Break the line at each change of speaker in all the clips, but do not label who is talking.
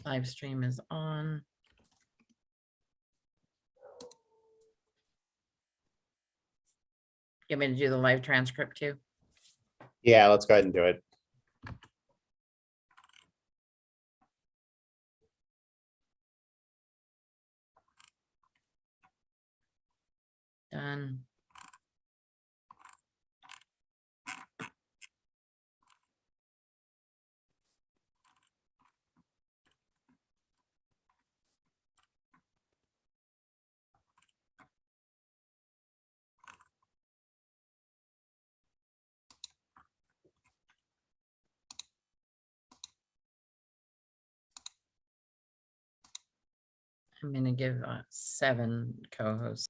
Live stream is on. You want me to do the live transcript too?
Yeah, let's go ahead and do it.
Done. I'm gonna give 7 co-hosts.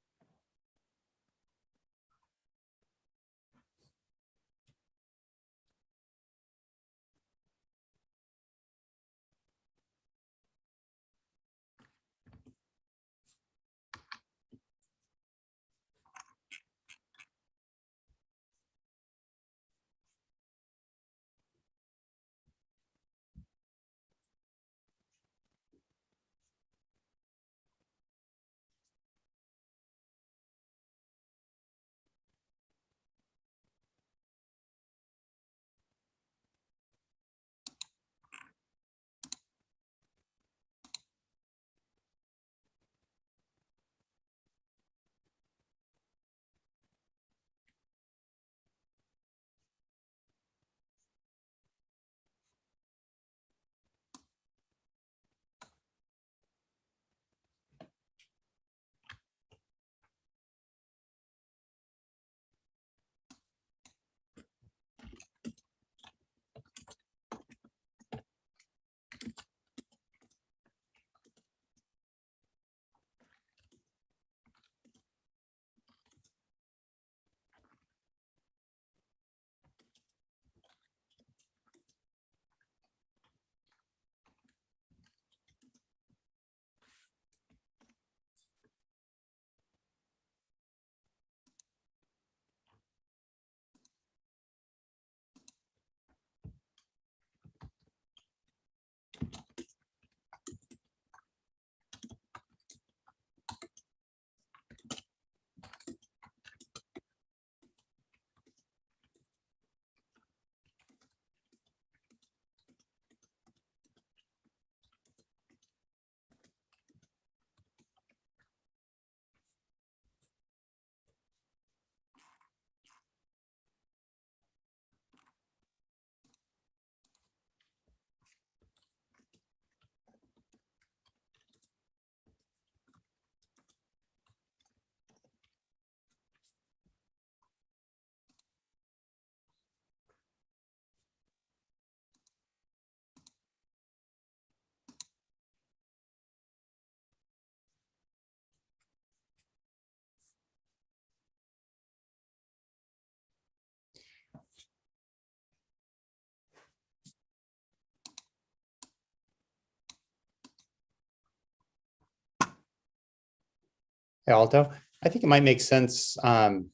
Hey, Alto, I think it might make sense, and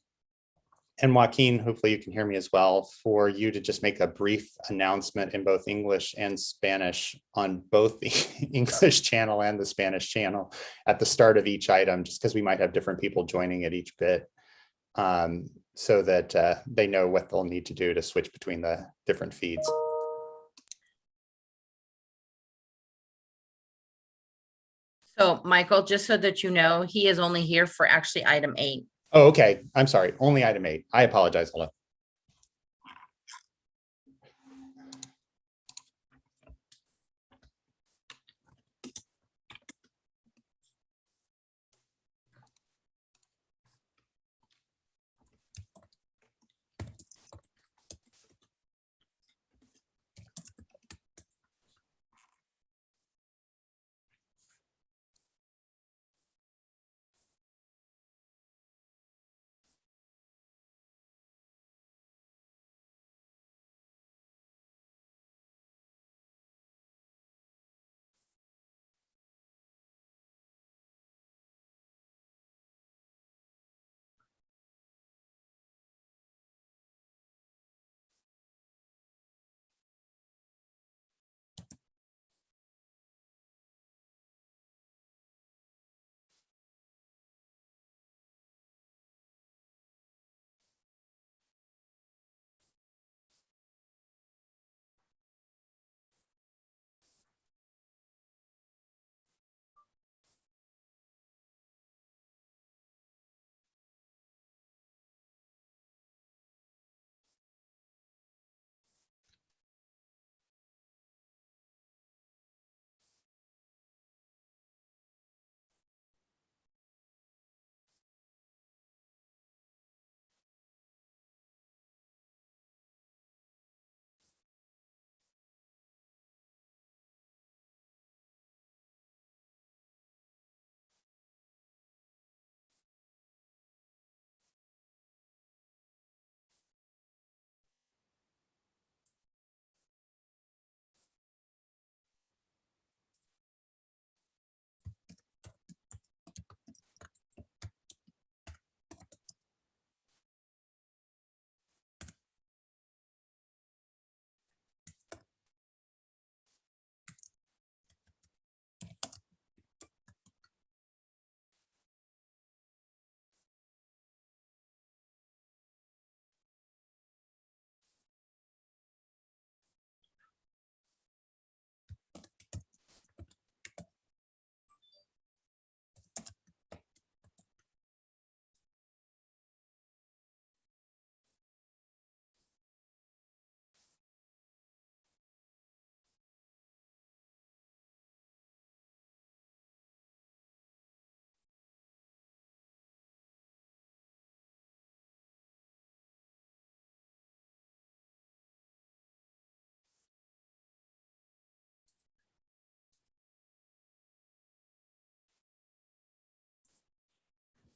Joaquin, hopefully you can hear me as well, for you to just make a brief announcement in both English and Spanish on both the English channel and the Spanish channel at the start of each item, just because we might have different people joining at each bit, so that they know what they'll need to do to switch between the different feeds.
So Michael, just so that you know, he is only here for actually item 8.
Oh, okay. I'm sorry. Only item 8. I apologize, Ola.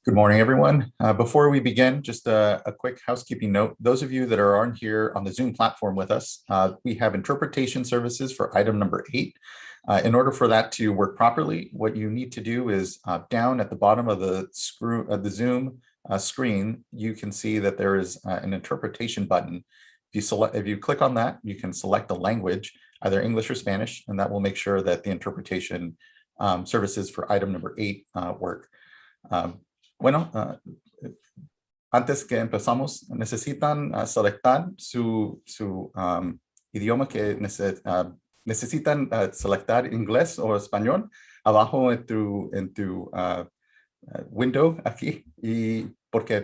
Good morning, everyone. Before we begin, just a quick housekeeping note. Those of you that are on here on the Zoom platform with us, we have interpretation services for item number 8. In order for that to work properly, what you need to do is down at the bottom of the Zoom screen, you can see that there is an interpretation button. If you click on that, you can select a language, either English or Spanish, and that will make sure that the interpretation services for item number 8 work. Bueno, antes que empezamos, necesitan selectar su idioma que necesitan selectar inglés o español abajo en tu window aquí, y porque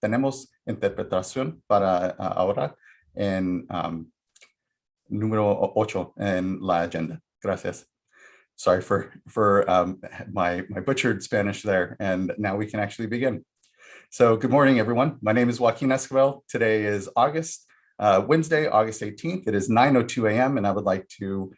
tenemos interpretación para ahora en número 8 en la agenda. Gracias. Sorry for my butchered Spanish there, and now we can actually begin. So good morning, everyone. My name is Joaquin Esquivel. Today is Wednesday, August 18th. It is 9:02 a.m. and I would like to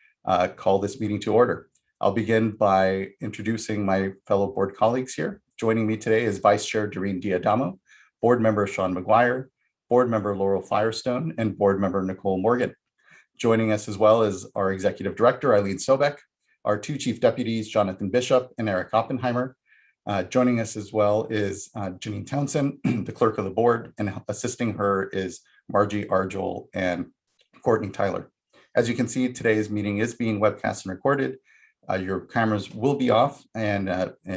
call this meeting to order. I'll begin by introducing my fellow board colleagues here. Joining me today is Vice Chair Doreen Diadamo, Board Member Sean McGuire, Board Member Laurel Firestone, and Board Member Nicole Morgan. Joining us as well as our Executive Director, Eileen Sobek, our 2 Chief Deputies, Jonathan Bishop and Eric Oppenheimer. Joining us as well is Janine Townsend, the Clerk of the Board, and assisting her is Margie Argel and Courtney Tyler. As you can see, today's meeting is being webcast and recorded. Your cameras will be off and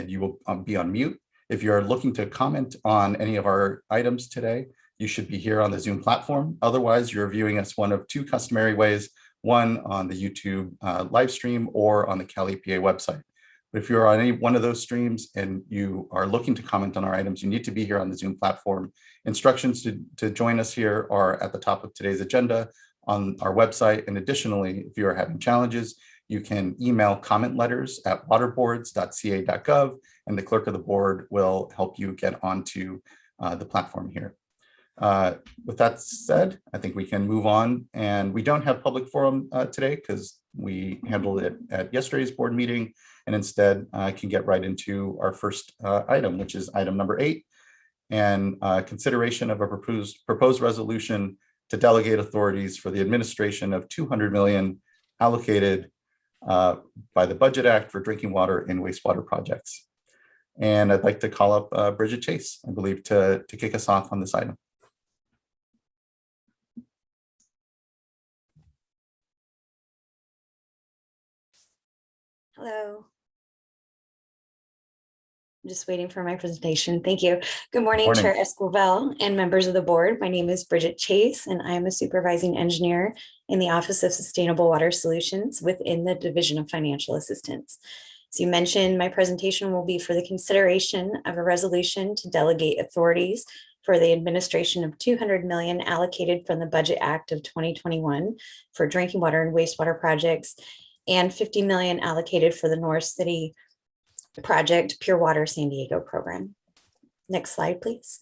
you will be on mute. If you're looking to comment on any of our items today, you should be here on the Zoom platform. Otherwise, you're viewing us one of 2 customary ways, one on the YouTube live stream or on the Cal EPA website. But if you're on any one of those streams and you are looking to comment on our items, you need to be here on the Zoom platform. Instructions to join us here are at the top of today's agenda on our website. And additionally, if you are having challenges, you can email comment letters at waterboards.ca.gov, and the clerk of the board will help you get onto the platform here. With that said, I think we can move on, and we don't have public forum today because we handled it at yesterday's board meeting, and instead I can get right into our first item, which is item number 8, and consideration of a proposed resolution to delegate authorities for the administration of $200 million allocated by the Budget Act for drinking water and wastewater projects. And I'd like to call up Bridget Chase, I believe, to kick us off on this item.
Hello. I'm just waiting for my presentation. Thank you. Good morning,
Morning.
Chair Esquivel and members of the board. My name is Bridget Chase, and I am a supervising engineer in the Office of Sustainable Water Solutions within the Division of Financial Assistance. As you mentioned, my presentation will be for the consideration of a resolution to delegate authorities for the administration of $200 million allocated from the Budget Act of 2021 for drinking water and wastewater projects, and $50 million allocated for the North City Project Pure Water San Diego program. Next slide, please.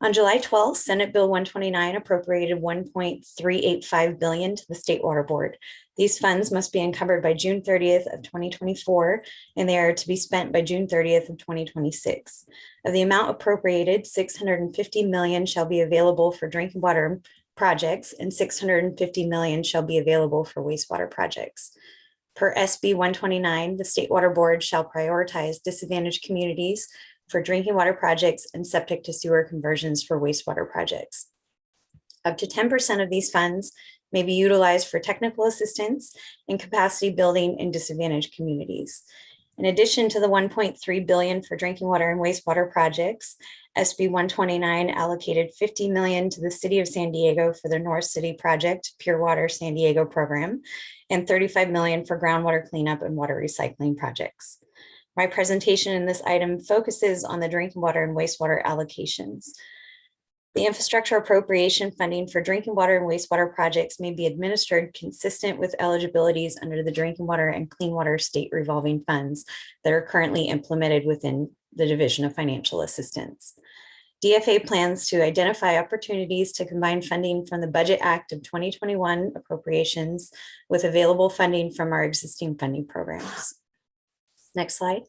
On July 12th, Senate Bill 129 appropriated $1.385 billion to the State Water Board. These funds must be encumbered by June 30th of 2024, and they are to be spent by June 30th of 2026. Of the amount appropriated, $650 million shall be available for drinking water projects and $650 million shall be available for wastewater projects. Per SB 129, the State Water Board shall prioritize disadvantaged communities for drinking water projects and septic to sewer conversions for wastewater projects. Up to 10% of these funds may be utilized for technical assistance and capacity building in disadvantaged communities. In addition to the $1.3 billion for drinking water and wastewater projects, SB 129 allocated $50 million to the City of San Diego for their North City Project Pure Water San Diego program, and $35 million for groundwater cleanup and water recycling projects. My presentation in this item focuses on the drinking water and wastewater allocations. The infrastructure appropriation funding for drinking water and wastewater projects may be administered consistent with eligibilities under the drinking water and clean water state revolving funds that are currently implemented within the Division of Financial Assistance. DFA plans to identify opportunities to combine funding from the Budget Act of 2021 appropriations with available funding from our existing funding programs. Next slide.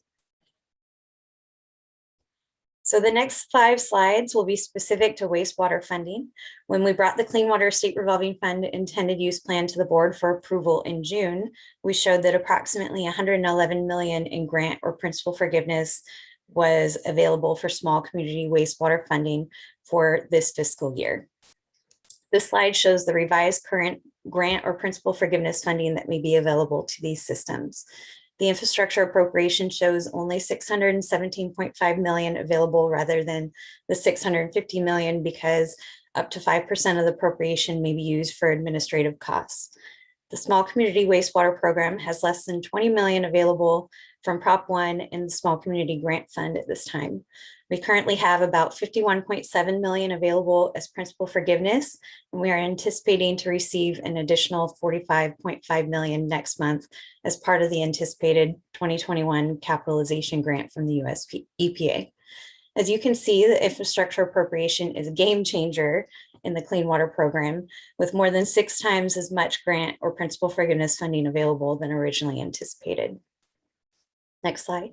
So the next 5 slides will be specific to wastewater funding. When we brought the Clean Water State Revolving Fund intended use plan to the board for approval in June, we showed that approximately 111 million in grant or principal forgiveness was available for small community wastewater funding for this fiscal year. This slide shows the revised current grant or principal forgiveness funding that may be available to these systems. The infrastructure appropriation shows only 617.5 million available rather than the 650 million because up to 5% of the appropriation may be used for administrative costs. The Small Community Wastewater Program has less than 20 million available from Prop 1 and the Small Community Grant Fund at this time. We currently have about 51.7 million available as principal forgiveness, and we are anticipating to receive an additional 45.5 million next month as part of the anticipated 2021 capitalization grant from the US EPA. As you can see, the infrastructure appropriation is a game changer in the Clean Water Program, with more than 6 times as much grant or principal forgiveness funding available than originally anticipated. Next slide.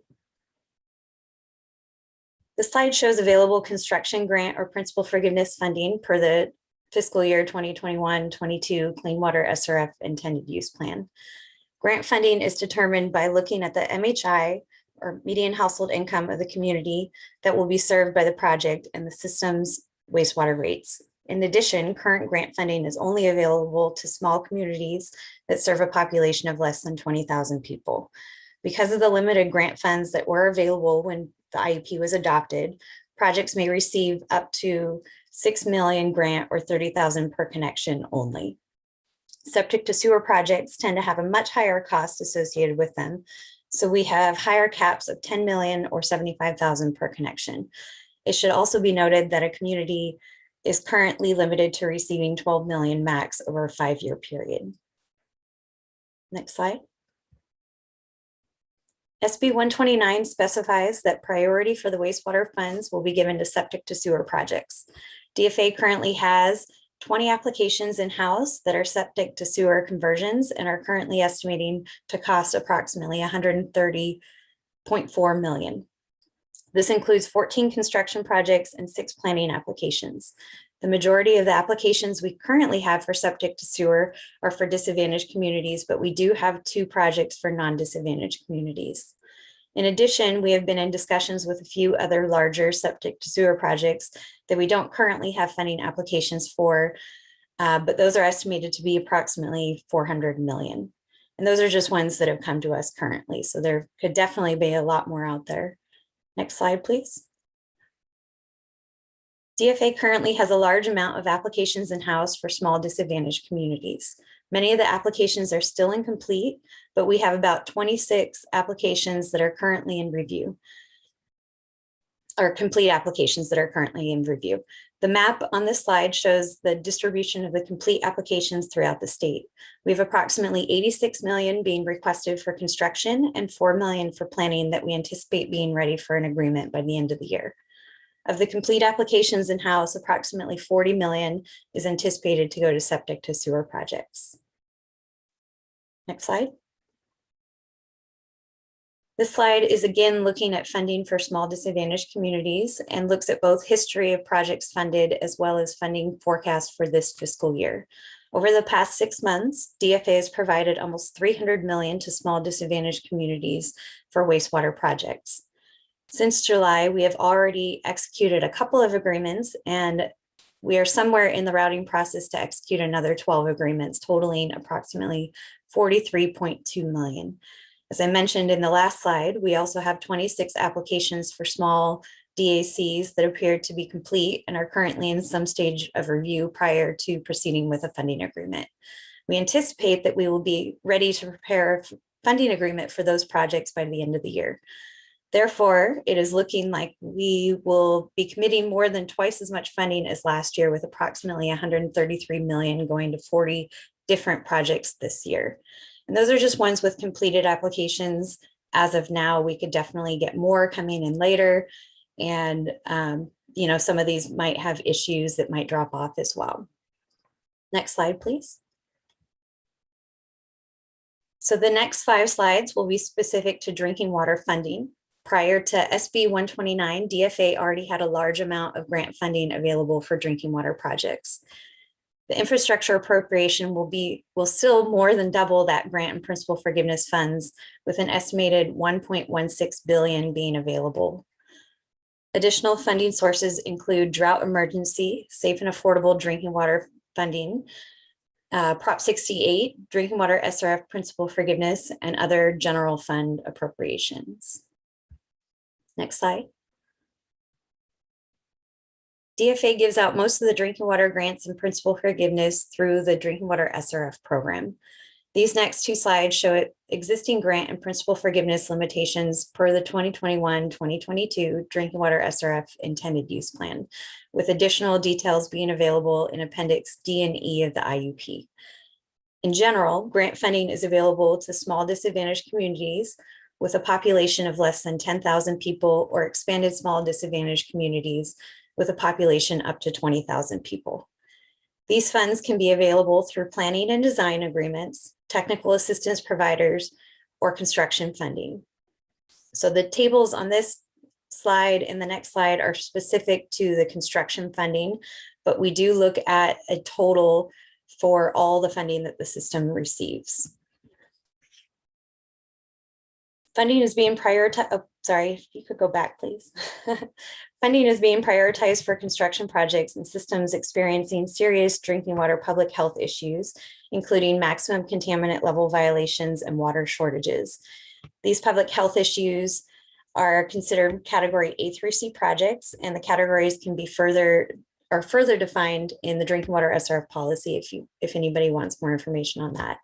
The slide shows available construction grant or principal forgiveness funding per the fiscal year 2021-22 Clean Water SRF intended use plan. Grant funding is determined by looking at the MHI or median household income of the community that will be served by the project and the system's wastewater rates. In addition, current grant funding is only available to small communities that serve a population of less than 20,000 people. Because of the limited grant funds that were available when the IUP was adopted, projects may receive up to 6 million grant or 30,000 per connection only. Septic to sewer projects tend to have a much higher cost associated with them. So we have higher caps of 10 million or 75,000 per connection. It should also be noted that a community is currently limited to receiving 12 million max over a 5-year period. Next slide. SB 129 specifies that priority for the wastewater funds will be given to septic to sewer projects. DFA currently has 20 applications in-house that are septic to sewer conversions and are currently estimating to cost approximately 130.4 million. This includes 14 construction projects and 6 planning applications. The majority of the applications we currently have for septic to sewer are for disadvantaged communities, but we do have 2 projects for non-disadvantaged communities. In addition, we have been in discussions with a few other larger septic to sewer projects that we don't currently have funding applications for, but those are estimated to be approximately 400 million. And those are just ones that have come to us currently. So there could definitely be a lot more out there. Next slide, please. DFA currently has a large amount of applications in-house for small disadvantaged communities. Many of the applications are still incomplete, but we have about 26 applications that are currently in review, or complete applications that are currently in review. The map on this slide shows the distribution of the complete applications throughout the state. We have approximately 86 million being requested for construction and 4 million for planning that we anticipate being ready for an agreement by the end of the year. Of the complete applications in-house, approximately 40 million is anticipated to go to septic to sewer projects. Next slide. This slide is again looking at funding for small disadvantaged communities and looks at both history of projects funded as well as funding forecast for this fiscal year. Over the past 6 months, DFA has provided almost 300 million to small disadvantaged communities for wastewater projects. Since July, we have already executed a couple of agreements, and we are somewhere in the routing process to execute another 12 agreements, totaling approximately 43.2 million. As I mentioned in the last slide, we also have 26 applications for small DACs that appear to be complete and are currently in some stage of review prior to proceeding with a funding agreement. We anticipate that we will be ready to prepare a funding agreement for those projects by the end of the year. Therefore, it is looking like we will be committing more than twice as much funding as last year, with approximately 133 million going to 40 different projects this year. And those are just ones with completed applications. As of now, we could definitely get more coming in later. And, some of these might have issues that might drop off as well. Next slide, please. So the next 5 slides will be specific to drinking water funding. Prior to SB 129, DFA already had a large amount of grant funding available for drinking water projects. The infrastructure appropriation will still more than double that grant and principal forgiveness funds, with an estimated 1.16 billion being available. Additional funding sources include drought emergency, safe and affordable drinking water funding, Prop 68, drinking water SRF principal forgiveness, and other general fund appropriations. Next slide. DFA gives out most of the drinking water grants and principal forgiveness through the Drinking Water SRF program. These next two slides show existing grant and principal forgiveness limitations per the 2021-2022 Drinking Water SRF intended use plan, with additional details being available in Appendix D and E of the IUP. In general, grant funding is available to small disadvantaged communities with a population of less than 10,000 people, or expanded small disadvantaged communities with a population up to 20,000 people. These funds can be available through planning and design agreements, technical assistance providers, or construction funding. So the tables on this slide and the next slide are specific to the construction funding, but we do look at a total for all the funding that the system receives. Funding is being prioritized. Oh, sorry, if you could go back, please. Funding is being prioritized for construction projects and systems experiencing serious drinking water public health issues, including maximum contaminant level violations and water shortages. These public health issues are considered category A through C projects, and the categories can be further defined in the drinking water SRF policy if anybody wants more information on that.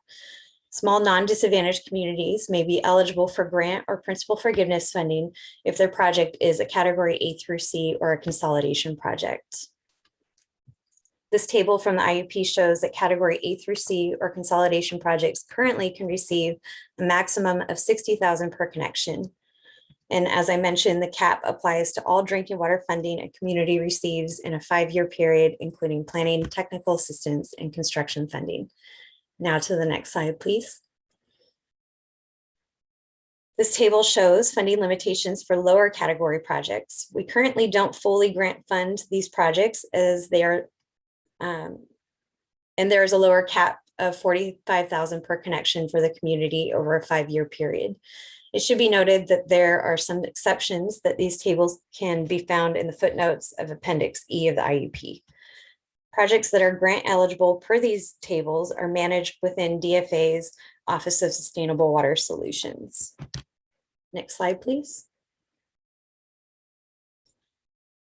Small non-disadvantaged communities may be eligible for grant or principal forgiveness funding if their project is a category A through C or a consolidation project. This table from the IUP shows that category A through C or consolidation projects currently can receive a maximum of $60,000 per connection. And as I mentioned, the cap applies to all drinking water funding a community receives in a 5-year period, including planning, technical assistance, and construction funding. Now to the next slide, please. This table shows funding limitations for lower category projects. We currently don't fully grant fund these projects as they are, and there is a lower cap of $45,000 per connection for the community over a 5-year period. It should be noted that there are some exceptions that these tables can be found in the footnotes of Appendix E of the IUP. Projects that are grant eligible per these tables are managed within DFA's Office of Sustainable Water Solutions. Next slide, please.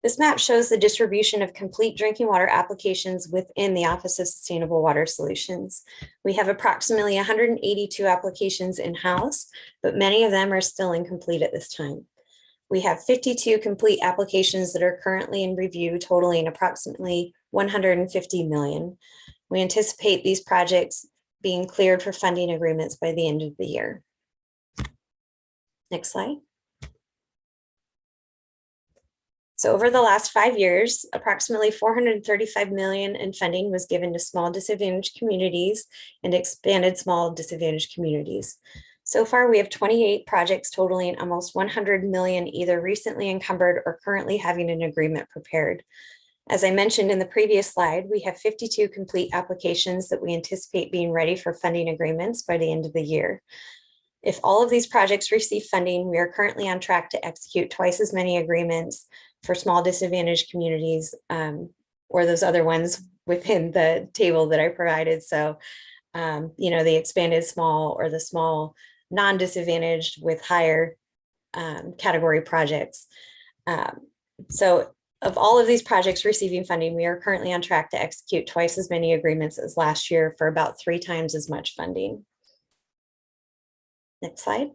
This map shows the distribution of complete drinking water applications within the Office of Sustainable Water Solutions. We have approximately 182 applications in-house, but many of them are still incomplete at this time. We have 52 complete applications that are currently in review, totaling approximately 150 million. We anticipate these projects being cleared for funding agreements by the end of the year. Next slide. So over the last 5 years, approximately 435 million in funding was given to small disadvantaged communities and expanded small disadvantaged communities. So far, we have 28 projects totaling almost 100 million, either recently encumbered or currently having an agreement prepared. As I mentioned in the previous slide, we have 52 complete applications that we anticipate being ready for funding agreements by the end of the year. If all of these projects receive funding, we are currently on track to execute twice as many agreements for small disadvantaged communities or those other ones within the table that I provided. So, the expanded small or the small non-disadvantaged with higher category projects. So of all of these projects receiving funding, we are currently on track to execute twice as many agreements as last year for about 3 times as much funding. Next slide.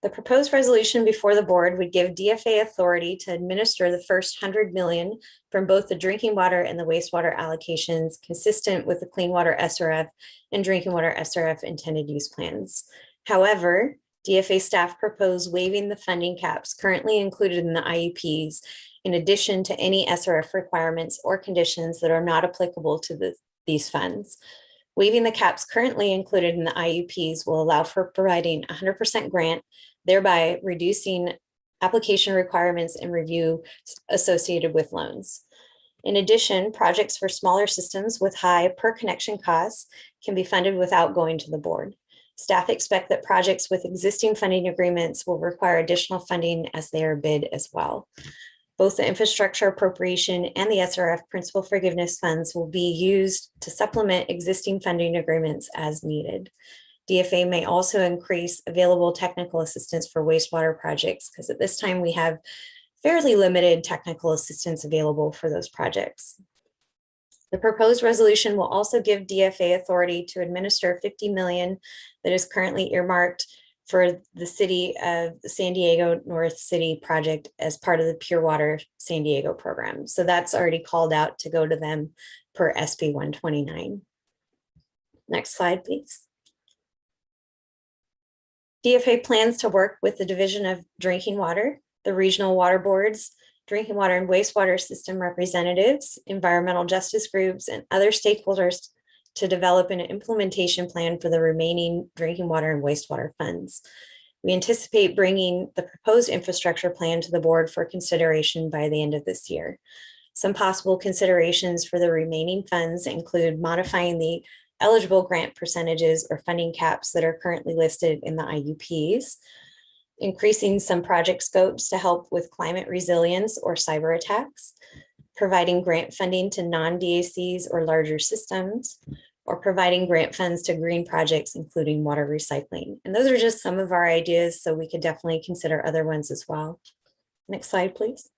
The proposed resolution before the board would give DFA authority to administer the first 100 million from both the drinking water and the wastewater allocations consistent with the Clean Water SRF and Drinking Water SRF intended use plans. However, DFA staff propose waiving the funding caps currently included in the IUPs in addition to any SRF requirements or conditions that are not applicable to these funds. Waiving the caps currently included in the IUPs will allow for providing 100% grant thereby reducing application requirements and review associated with loans. In addition, projects for smaller systems with high per connection costs can be funded without going to the board. Staff expect that projects with existing funding agreements will require additional funding as they are bid as well. Both the infrastructure appropriation and the SRF principal forgiveness funds will be used to supplement existing funding agreements as needed. DFA may also increase available technical assistance for wastewater projects because at this time we have fairly limited technical assistance available for those projects. The proposed resolution will also give DFA authority to administer $50 million that is currently earmarked for the City of San Diego North City project as part of the Pure Water San Diego program. So that's already called out to go to them per SB 129. Next slide, please. DFA plans to work with the Division of Drinking Water, the regional water boards, drinking water and wastewater system representatives, environmental justice groups, and other stakeholders to develop an implementation plan for the remaining drinking water and wastewater funds. We anticipate bringing the proposed infrastructure plan to the board for consideration by the end of this year. Some possible considerations for the remaining funds include modifying the eligible grant percentages or funding caps that are currently listed in the IUPs, increasing some project scopes to help with climate resilience or cyber attacks, providing grant funding to non-DACs or larger systems, or providing grant funds to green projects, including water recycling. And those are just some of our ideas, so we could definitely consider other ones as well. Next slide, please.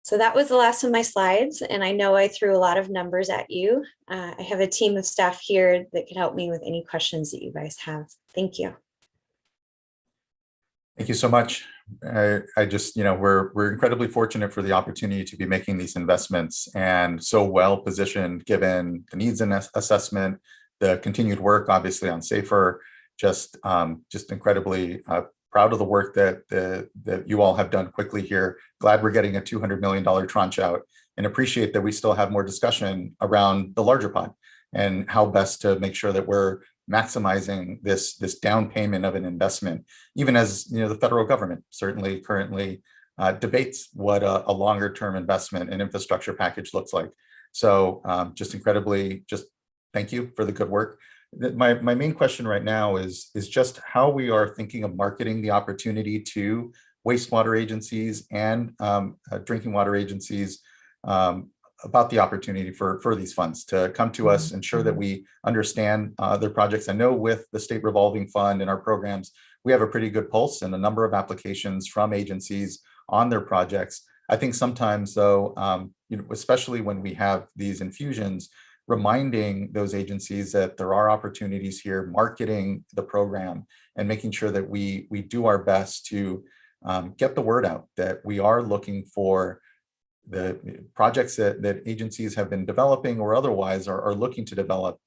So that was the last of my slides, and I know I threw a lot of numbers at you. I have a team of staff here that can help me with any questions that you guys have. Thank you.
Thank you so much. I just, we're incredibly fortunate for the opportunity to be making these investments and so well positioned given the needs and assessment, the continued work, obviously on SAFER, just incredibly proud of the work that you all have done quickly here. Glad we're getting a $200 million tranche out and appreciate that we still have more discussion around the larger pot and how best to make sure that we're maximizing this down payment of an investment, even as the federal government certainly currently debates what a longer term investment and infrastructure package looks like. So just thank you for the good work. My main question right now is just how we are thinking of marketing the opportunity to wastewater agencies and drinking water agencies about the opportunity for these funds to come to us, ensure that we understand their projects. I know with the state revolving fund and our programs, we have a pretty good pulse and a number of applications from agencies on their projects. I think sometimes though, especially when we have these infusions, reminding those agencies that there are opportunities here, marketing the program and making sure that we do our best to get the word out that we are looking for the projects that agencies have been developing or otherwise are looking to develop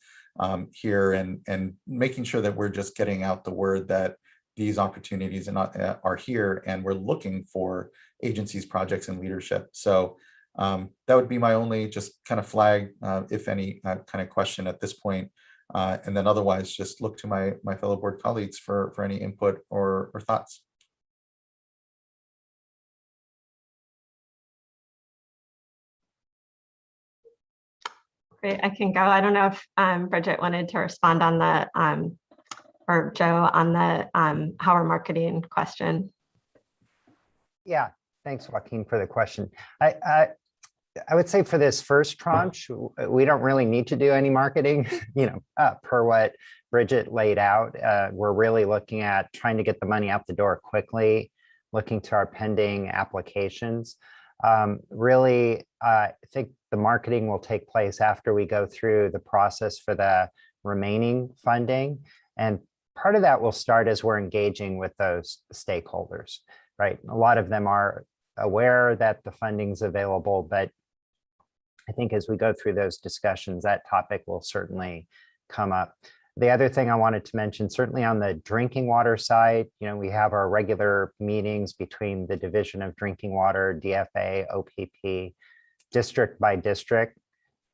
here, and making sure that we're just getting out the word that these opportunities are here and we're looking for agencies, projects, and leadership. So that would be my only just kind of flag, if any kind of question at this point. And then otherwise just look to my fellow board colleagues for any input or thoughts.
Great, I can go. I don't know if Bridget wanted to respond on the, or Joe on the how we're marketing question.
Yeah, thanks, Joaquin, for the question. I would say for this first tranche, we don't really need to do any marketing, per what Bridget laid out. We're really looking at trying to get the money out the door quickly, looking to our pending applications. Really, I think the marketing will take place after we go through the process for the remaining funding. And part of that will start as we're engaging with those stakeholders, right? A lot of them are aware that the funding's available, but I think as we go through those discussions, that topic will certainly come up. The other thing I wanted to mention, certainly on the drinking water side, we have our regular meetings between the Division of Drinking Water, DFA, OPP, district by district.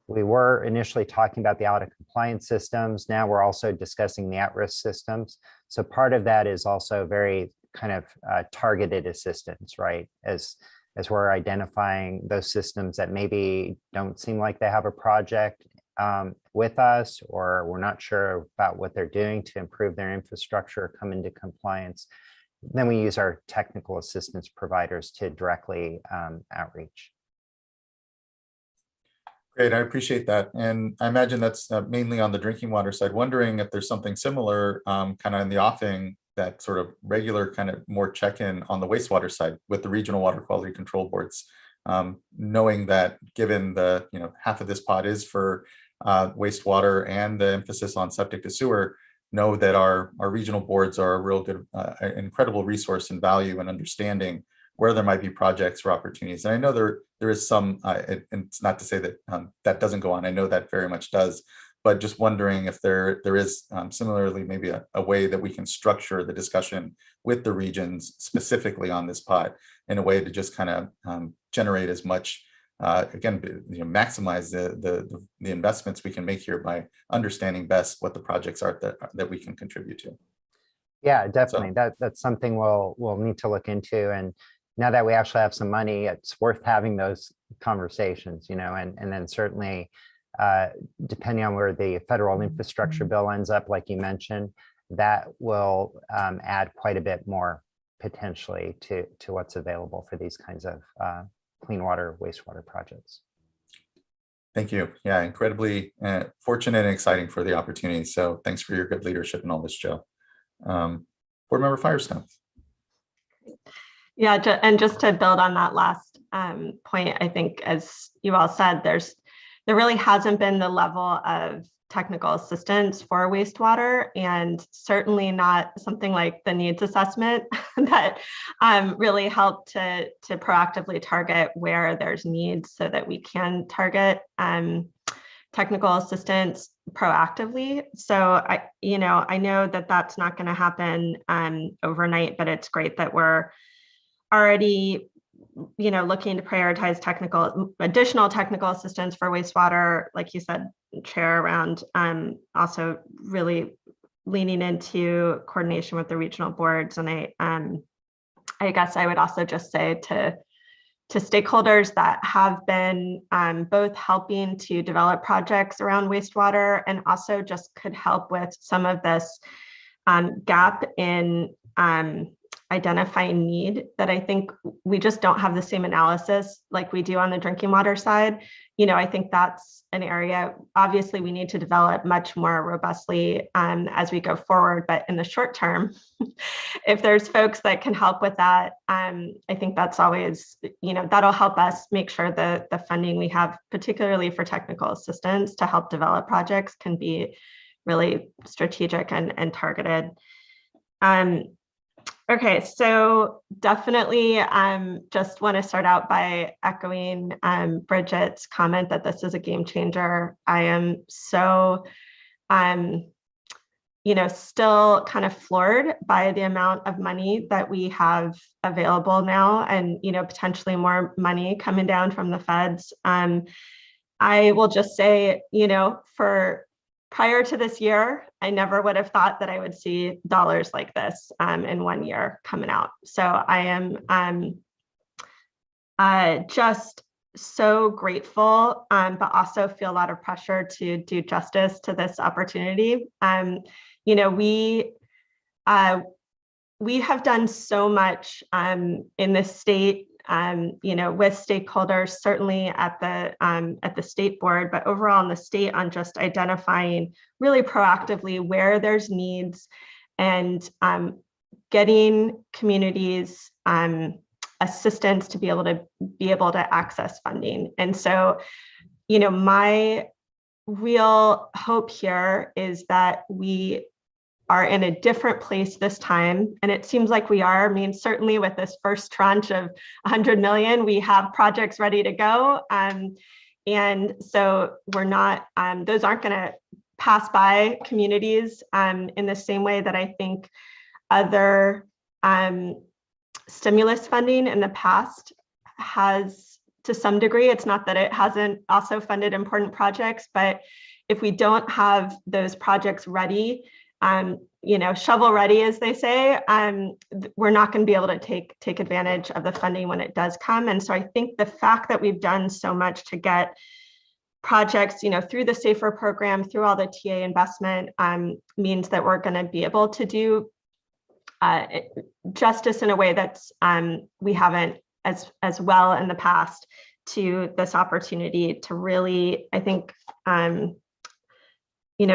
We were initially talking about the out of compliance systems. Now we're also discussing the at-risk systems. So part of that is also very kind of targeted assistance, right? As we're identifying those systems that maybe don't seem like they have a project with us, or we're not sure about what they're doing to improve their infrastructure, come into compliance. Then we use our technical assistance providers to directly outreach.
Great, I appreciate that. And I imagine that's mainly on the drinking water side. Wondering if there's something similar kind of in the offing, that sort of regular kind of more check-in on the wastewater side with the regional water quality control boards. Knowing that given the, half of this pot is for wastewater and the emphasis on septic to sewer, know that our regional boards are a real good, incredible resource and value and understanding where there might be projects or opportunities. And I know there is some, and it's not to say that that doesn't go on. I know that very much does, but just wondering if there is similarly maybe a way that we can structure the discussion with the regions specifically on this pot in a way to just kind of generate as much, again, maximize the investments we can make here by understanding best what the projects are that we can contribute to.
Yeah, definitely. That's something we'll need to look into. And now that we actually have some money, it's worth having those conversations, and then certainly depending on where the federal infrastructure bill ends up, like you mentioned, that will add quite a bit more potentially to what's available for these kinds of clean water, wastewater projects.
Thank you. Yeah, incredibly fortunate and exciting for the opportunity. So thanks for your good leadership in all this, Joe. Board Member Firestone.
Yeah, and just to build on that last point, I think as you all said, there really hasn't been the level of technical assistance for wastewater, and certainly not something like the needs assessment that really help to proactively target where there's needs so that we can target technical assistance proactively. So I know that that's not going to happen overnight, but it's great that we're already looking to prioritize additional technical assistance for wastewater, like you said, Chair, around also really leaning into coordination with the regional boards. And I guess I would also just say to stakeholders that have been both helping to develop projects around wastewater and also just could help with some of this gap in identifying need, that I think we just don't have the same analysis like we do on the drinking water side. I think that's an area, obviously, we need to develop much more robustly as we go forward. But in the short term, if there's folks that can help with that, I think that's always, that'll help us make sure that the funding we have, particularly for technical assistance to help develop projects, can be really strategic and targeted. Okay, so definitely just want to start out by echoing Bridget's comment that this is a game changer. I am so, still kind of floored by the amount of money that we have available now, and, potentially more money coming down from the feds. I will just say, for prior to this year, I never would have thought that I would see dollars like this in 1 year coming out. So I am just so grateful, but also feel a lot of pressure to do justice to this opportunity. We have done so much in the state, with stakeholders, certainly at the state board, but overall in the state, on just identifying really proactively where there's needs and getting communities assistance to be able to access funding. And so, my real hope here is that we are in a different place this time. And it seems like we are. I mean, certainly with this first tranche of 100 million, we have projects ready to go. And so we're not, those aren't going to pass by communities in the same way that I think other stimulus funding in the past has to some degree. It's not that it hasn't also funded important projects, but if we don't have those projects ready, shovel ready, as they say, we're not going to be able to take advantage of the funding when it does come. And so I think the fact that we've done so much to get projects, through the SAFER program, through all the TA investment, means that we're going to be able to do justice in a way that's we haven't as well in the past to this opportunity to really, I think,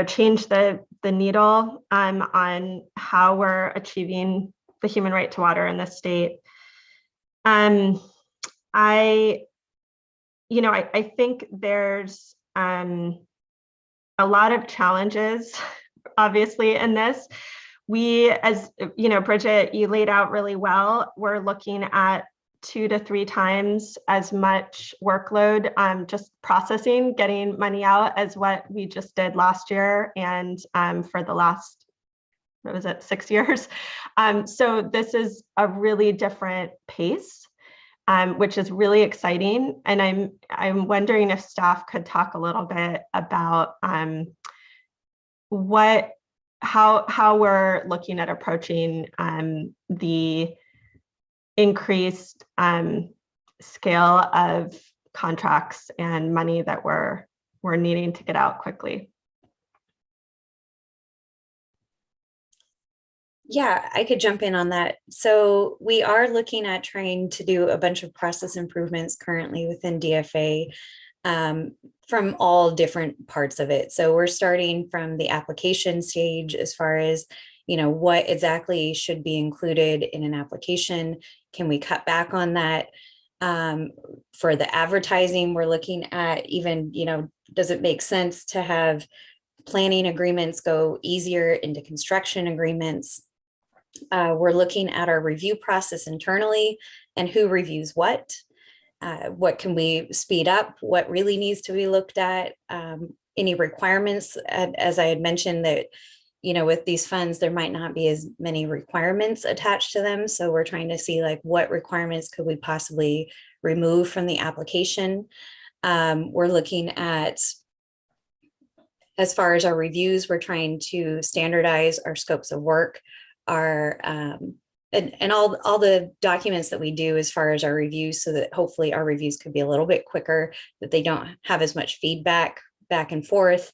change the needle on how we're achieving the human right to water in this state. I think there's a lot of challenges, obviously, in this. We, as Bridget, you laid out really well, we're looking at 2 to 3 times as much workload just processing, getting money out as what we just did last year and for the last, 6 years. So this is a really different pace, which is really exciting. And I'm wondering if staff could talk a little bit about how we're looking at approaching the increased scale of contracts and money that we're needing to get out quickly.
Yeah, I could jump in on that. So we are looking at trying to do a bunch of process improvements currently within DFA from all different parts of it. So we're starting from the application stage as far as, what exactly should be included in an application. Can we cut back on that? For the advertising, we're looking at even, does it make sense to have planning agreements go easier into construction agreements? We're looking at our review process internally and who reviews what. What can we speed up? What really needs to be looked at? Any requirements, as I had mentioned, that with these funds, there might not be as many requirements attached to them. So we're trying to see what requirements could we possibly remove from the application. We're looking at, as far as our reviews, we're trying to standardize our scopes of work, our and all the documents that we do as far as our reviews, so that hopefully our reviews could be a little bit quicker, that they don't have as much feedback back and forth.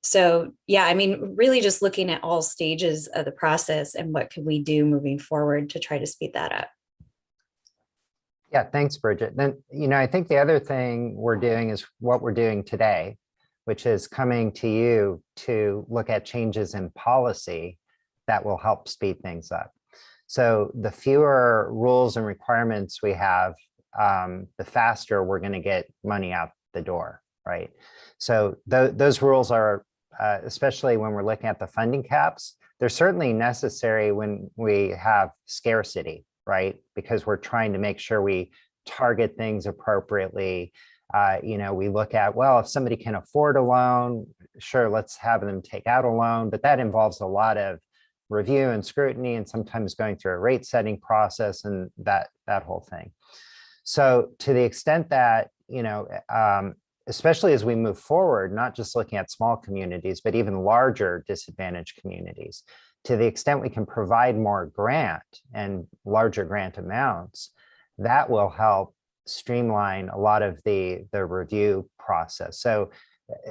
So yeah, really just looking at all stages of the process and what could we do moving forward to try to speed that up.
Yeah, thanks, Bridget. Then, I think the other thing we're doing is what we're doing today, which is coming to you to look at changes in policy that will help speed things up. So the fewer rules and requirements we have, the faster we're going to get money out the door, right? So those rules are, especially when we're looking at the funding caps, they're certainly necessary when we have scarcity, right? Because we're trying to make sure we target things appropriately. We look at, well, if somebody can afford a loan, sure, let's have them take out a loan, but that involves a lot of review and scrutiny and sometimes going through a rate setting process and that whole thing. So to the extent that, especially as we move forward, not just looking at small communities, but even larger disadvantaged communities, to the extent we can provide more grant and larger grant amounts, that will help streamline a lot of the review process. So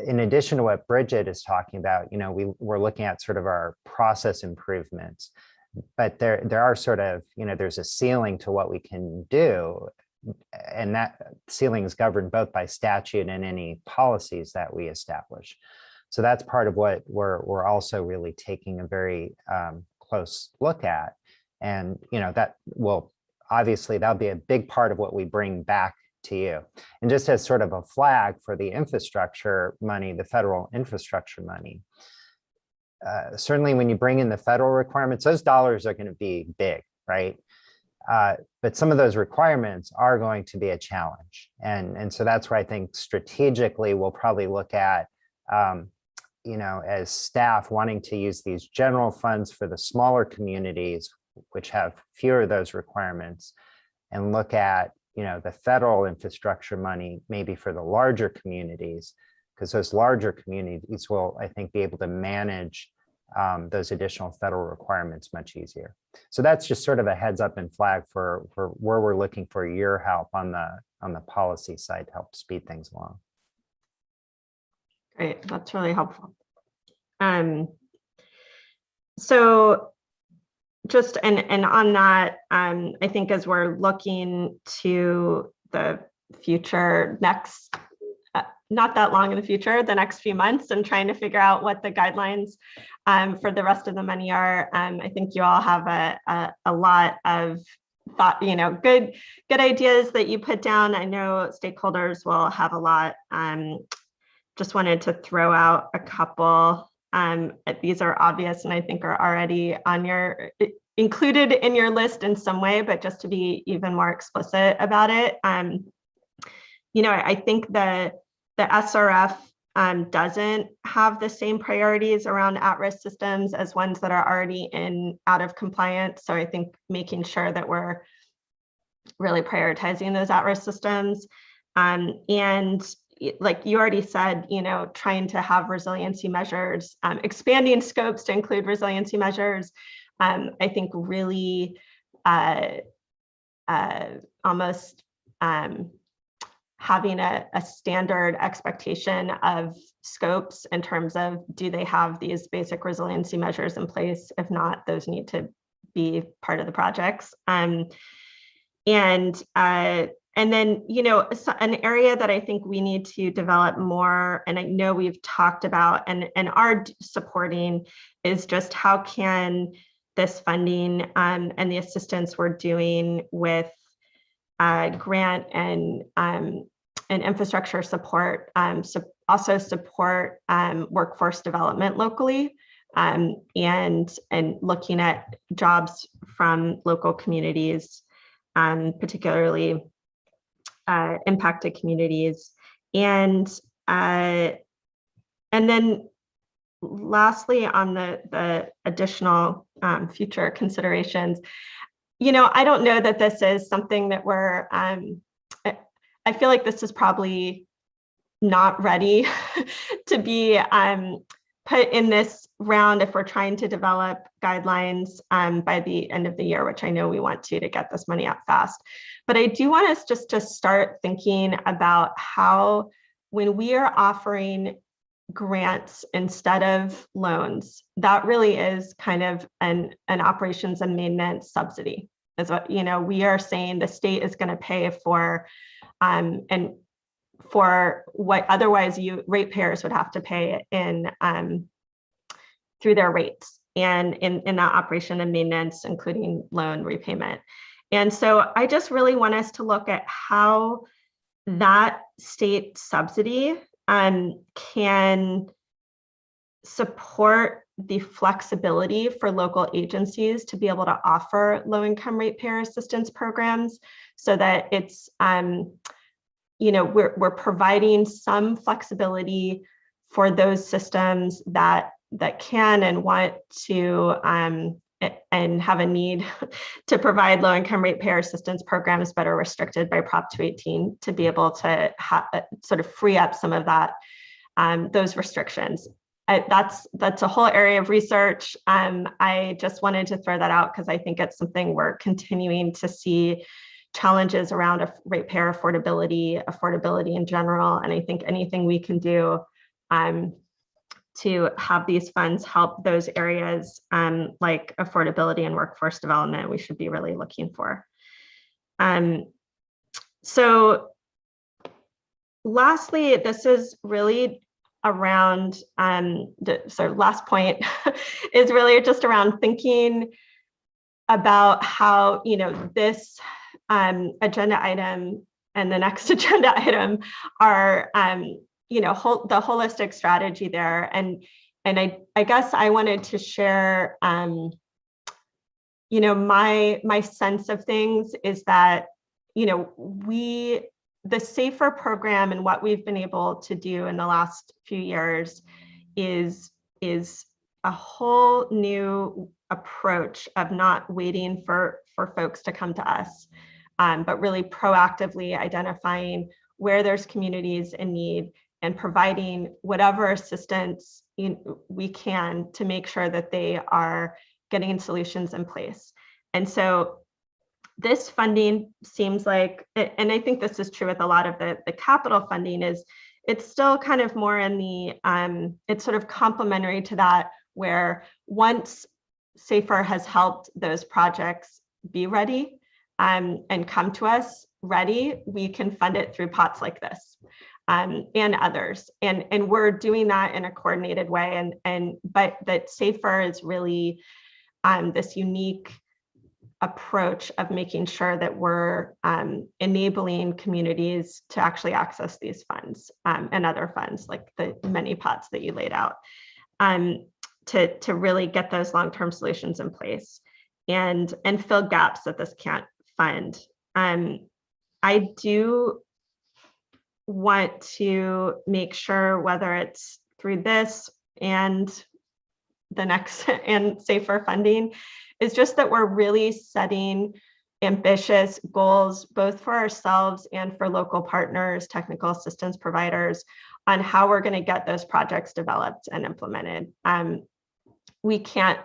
in addition to what Bridget is talking about, we're looking at sort of our process improvements, but there are sort of, there's a ceiling to what we can do. And that ceiling is governed both by statute and any policies that we establish. So that's part of what we're also really taking a very close look at. And, that will obviously, that'll be a big part of what we bring back to you. And just as sort of a flag for the infrastructure money, the federal infrastructure money, certainly when you bring in the federal requirements, those dollars are going to be big, right? But some of those requirements are going to be a challenge. And so that's where I think strategically we'll probably look at, as staff wanting to use these general funds for the smaller communities, which have fewer of those requirements, and look at, the federal infrastructure money, maybe for the larger communities, because those larger communities will, I think, be able to manage those additional federal requirements much easier. So that's just sort of a heads up and flag for where we're looking for your help on the policy side to help speed things along.
Great, that's really helpful. So just and on that, I think as we're looking to the future next, not that long in the future, the next few months, and trying to figure out what the guidelines for the rest of the money are, I think you all have a lot of thought, good ideas that you put down. I know stakeholders will have a lot. Just wanted to throw out a couple. These are obvious and I think are already on included in your list in some way, but just to be even more explicit about it. I think the SRF doesn't have the same priorities around at-risk systems as ones that are already out of compliance. So I think making sure that we're really prioritizing those at-risk systems. And like you already said, trying to have resiliency measures, expanding scopes to include resiliency measures, I think really almost having a standard expectation of scopes in terms of, do they have these basic resiliency measures in place? If not, those need to be part of the projects. And then, an area that I think we need to develop more, and I know we've talked about and are supporting, is just how can this funding and the assistance we're doing with grant and infrastructure support, also support workforce development locally, and looking at jobs from local communities, particularly impacted communities. And then lastly, on the additional future considerations, I don't know that this is something that I feel like this is probably not ready to be put in this round if we're trying to develop guidelines by the end of the year, which I know we want to get this money out fast. But I do want us just to start thinking about how, when we are offering grants instead of loans, that really is kind of an operations and maintenance subsidy. Is what, we are saying the state is going to pay for, and for what otherwise ratepayers would have to pay in through their rates, and in that operation and maintenance, including loan repayment. And so I just really want us to look at how that state subsidy can support the flexibility for local agencies to be able to offer low-income ratepayer assistance programs, so that it's we're providing some flexibility for those systems that can and want to and have a need to provide low-income ratepayer assistance programs, but are restricted by Prop 218, to be able to sort of free up some of that, those restrictions. That's a whole area of research. I just wanted to throw that out because I think it's something we're continuing to see challenges around ratepayer affordability in general. And I think anything we can do to have these funds help those areas like affordability and workforce development, we should be really looking for. So lastly, this is really around the last point is really just around thinking about how this agenda item and the next agenda item are the holistic strategy there. And I guess I wanted to share my sense of things is that the SAFER program and what we've been able to do in the last few years is a whole new approach of not waiting for folks to come to us. but really proactively identifying where there's communities in need and providing whatever assistance we can to make sure that they are getting solutions in place. And so this funding seems like, and I think this is true with a lot of the capital funding, is it's still kind of more in the, it's sort of complementary to that, where once SAFER has helped those projects be ready and come to us ready, we can fund it through pots like this and others. And we're doing that in a coordinated way. But that SAFER is really this unique approach of making sure that we're enabling communities to actually access these funds and other funds like the many pots that you laid out to really get those long-term solutions in place and fill gaps that this can't fund. I do want to make sure, whether it's through this and the next and SAFER funding, is just that we're really setting ambitious goals, both for ourselves and for local partners, technical assistance providers, on how we're going to get those projects developed and implemented. We can't,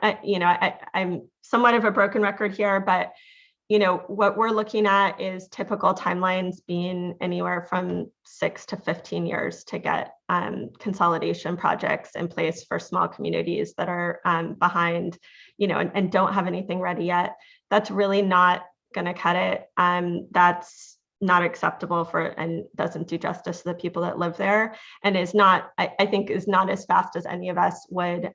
I'm somewhat of a broken record here, but what we're looking at is typical timelines being anywhere from 6 to 15 years to get consolidation projects in place for small communities that are behind, and don't have anything ready yet. That's really not going to cut it. That's not acceptable and doesn't do justice to the people that live there, and is not, I think, is not as fast as any of us would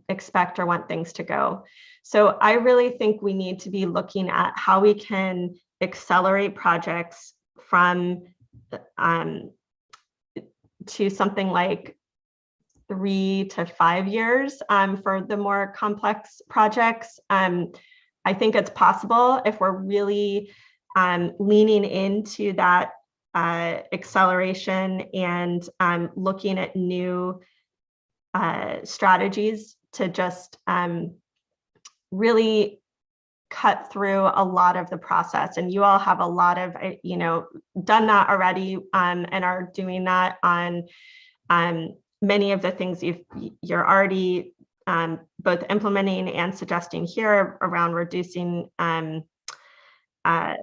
expect or want things to go. So I really think we need to be looking at how we can accelerate projects from to something like 3 to 5 years for the more complex projects. I think it's possible if we're really leaning into that acceleration and looking at new strategies to just really cut through a lot of the process. And you all have a lot of, done that already and are doing that on many of the things you're already both implementing and suggesting here around reducing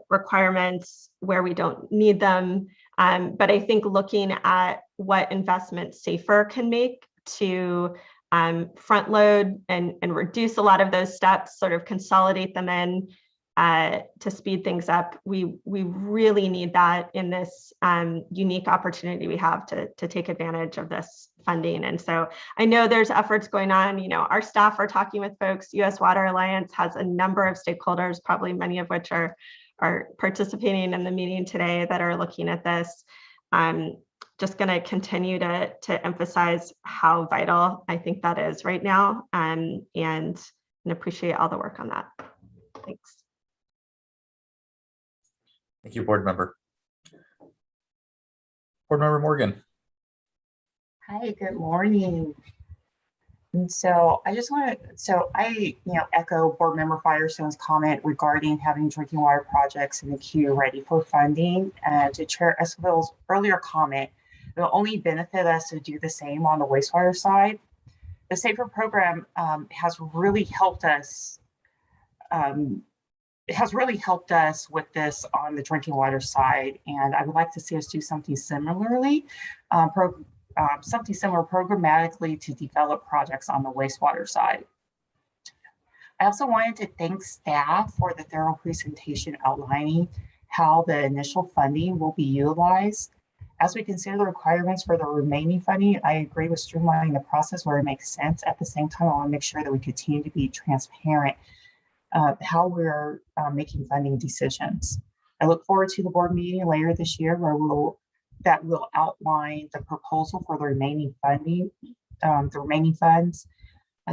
requirements where we don't need them. But I think looking at what investments SAFER can make to front load and reduce a lot of those steps, sort of consolidate them in to speed things up. We really need that in this unique opportunity we have to take advantage of this funding. And so I know there's efforts going on. Our staff are talking with folks. US Water Alliance has a number of stakeholders, probably many of which are participating in the meeting today, that are looking at this. Just going to continue to emphasize how vital I think that is right now, and appreciate all the work on that. Thanks.
Thank you, board member. Board member Morgan.
Hi, good morning. And so I just want to, echo board member Firestone's comment regarding having drinking water projects in the queue ready for funding. And to Chair Esquivel's earlier comment, it will only benefit us to do the same on the wastewater side. The SAFER program has really helped us. It has really helped us with this on the drinking water side, and I would like to see us do something similarly, something similar programmatically to develop projects on the wastewater side. I also wanted to thank staff for the thorough presentation outlining how the initial funding will be utilized. As we consider the requirements for the remaining funding, I agree with streamlining the process where it makes sense. At the same time, I want to make sure that we continue to be transparent how we're making funding decisions. I look forward to the board meeting later this year where that will outline the proposal for the remaining funding, the remaining funds.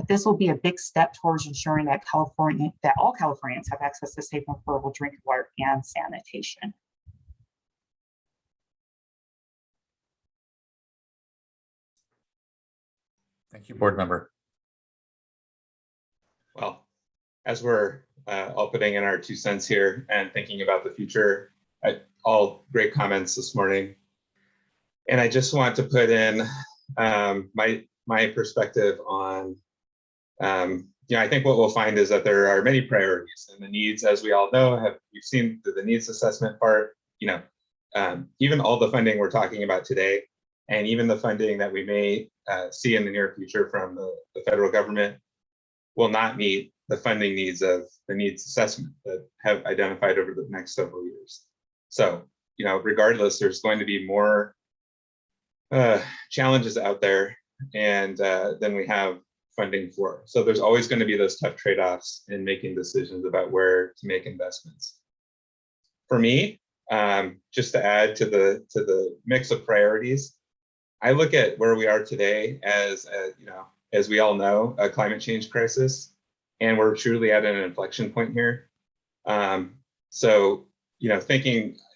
This will be a big step towards ensuring that all Californians have access to safe and affordable drinking water and sanitation.
Thank you, board member.
Well, as we're all putting in our 2 cents here and thinking about the future. All great comments this morning. And I just want to put in my perspective on, I think what we'll find is that there are many priorities, and the needs, as we all know, you've seen the needs assessment part, even all the funding we're talking about today, and even the funding that we may see in the near future from the federal government will not meet the funding needs of the needs assessment that have identified over the next several years. So, regardless, there's going to be more challenges out there and than we have funding for. So there's always going to be those tough trade-offs in making decisions about where to make investments. For me, just to add to the mix of priorities, I look at where we are today as as we all know, a climate change crisis, and we're truly at an inflection point here. So,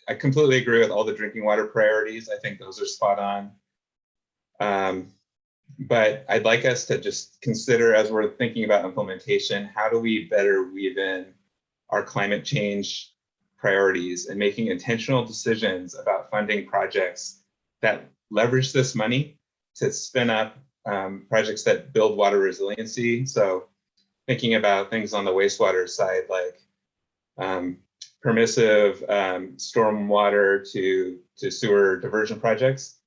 I completely agree with all the drinking water priorities. I think those are spot on. But I'd like us to just consider, as we're thinking about implementation, how do we better weave in our climate change priorities and making intentional decisions about funding projects that leverage this money to spin up projects that build water resiliency. So thinking about things on the wastewater side, like permissive stormwater to sewer diversion projects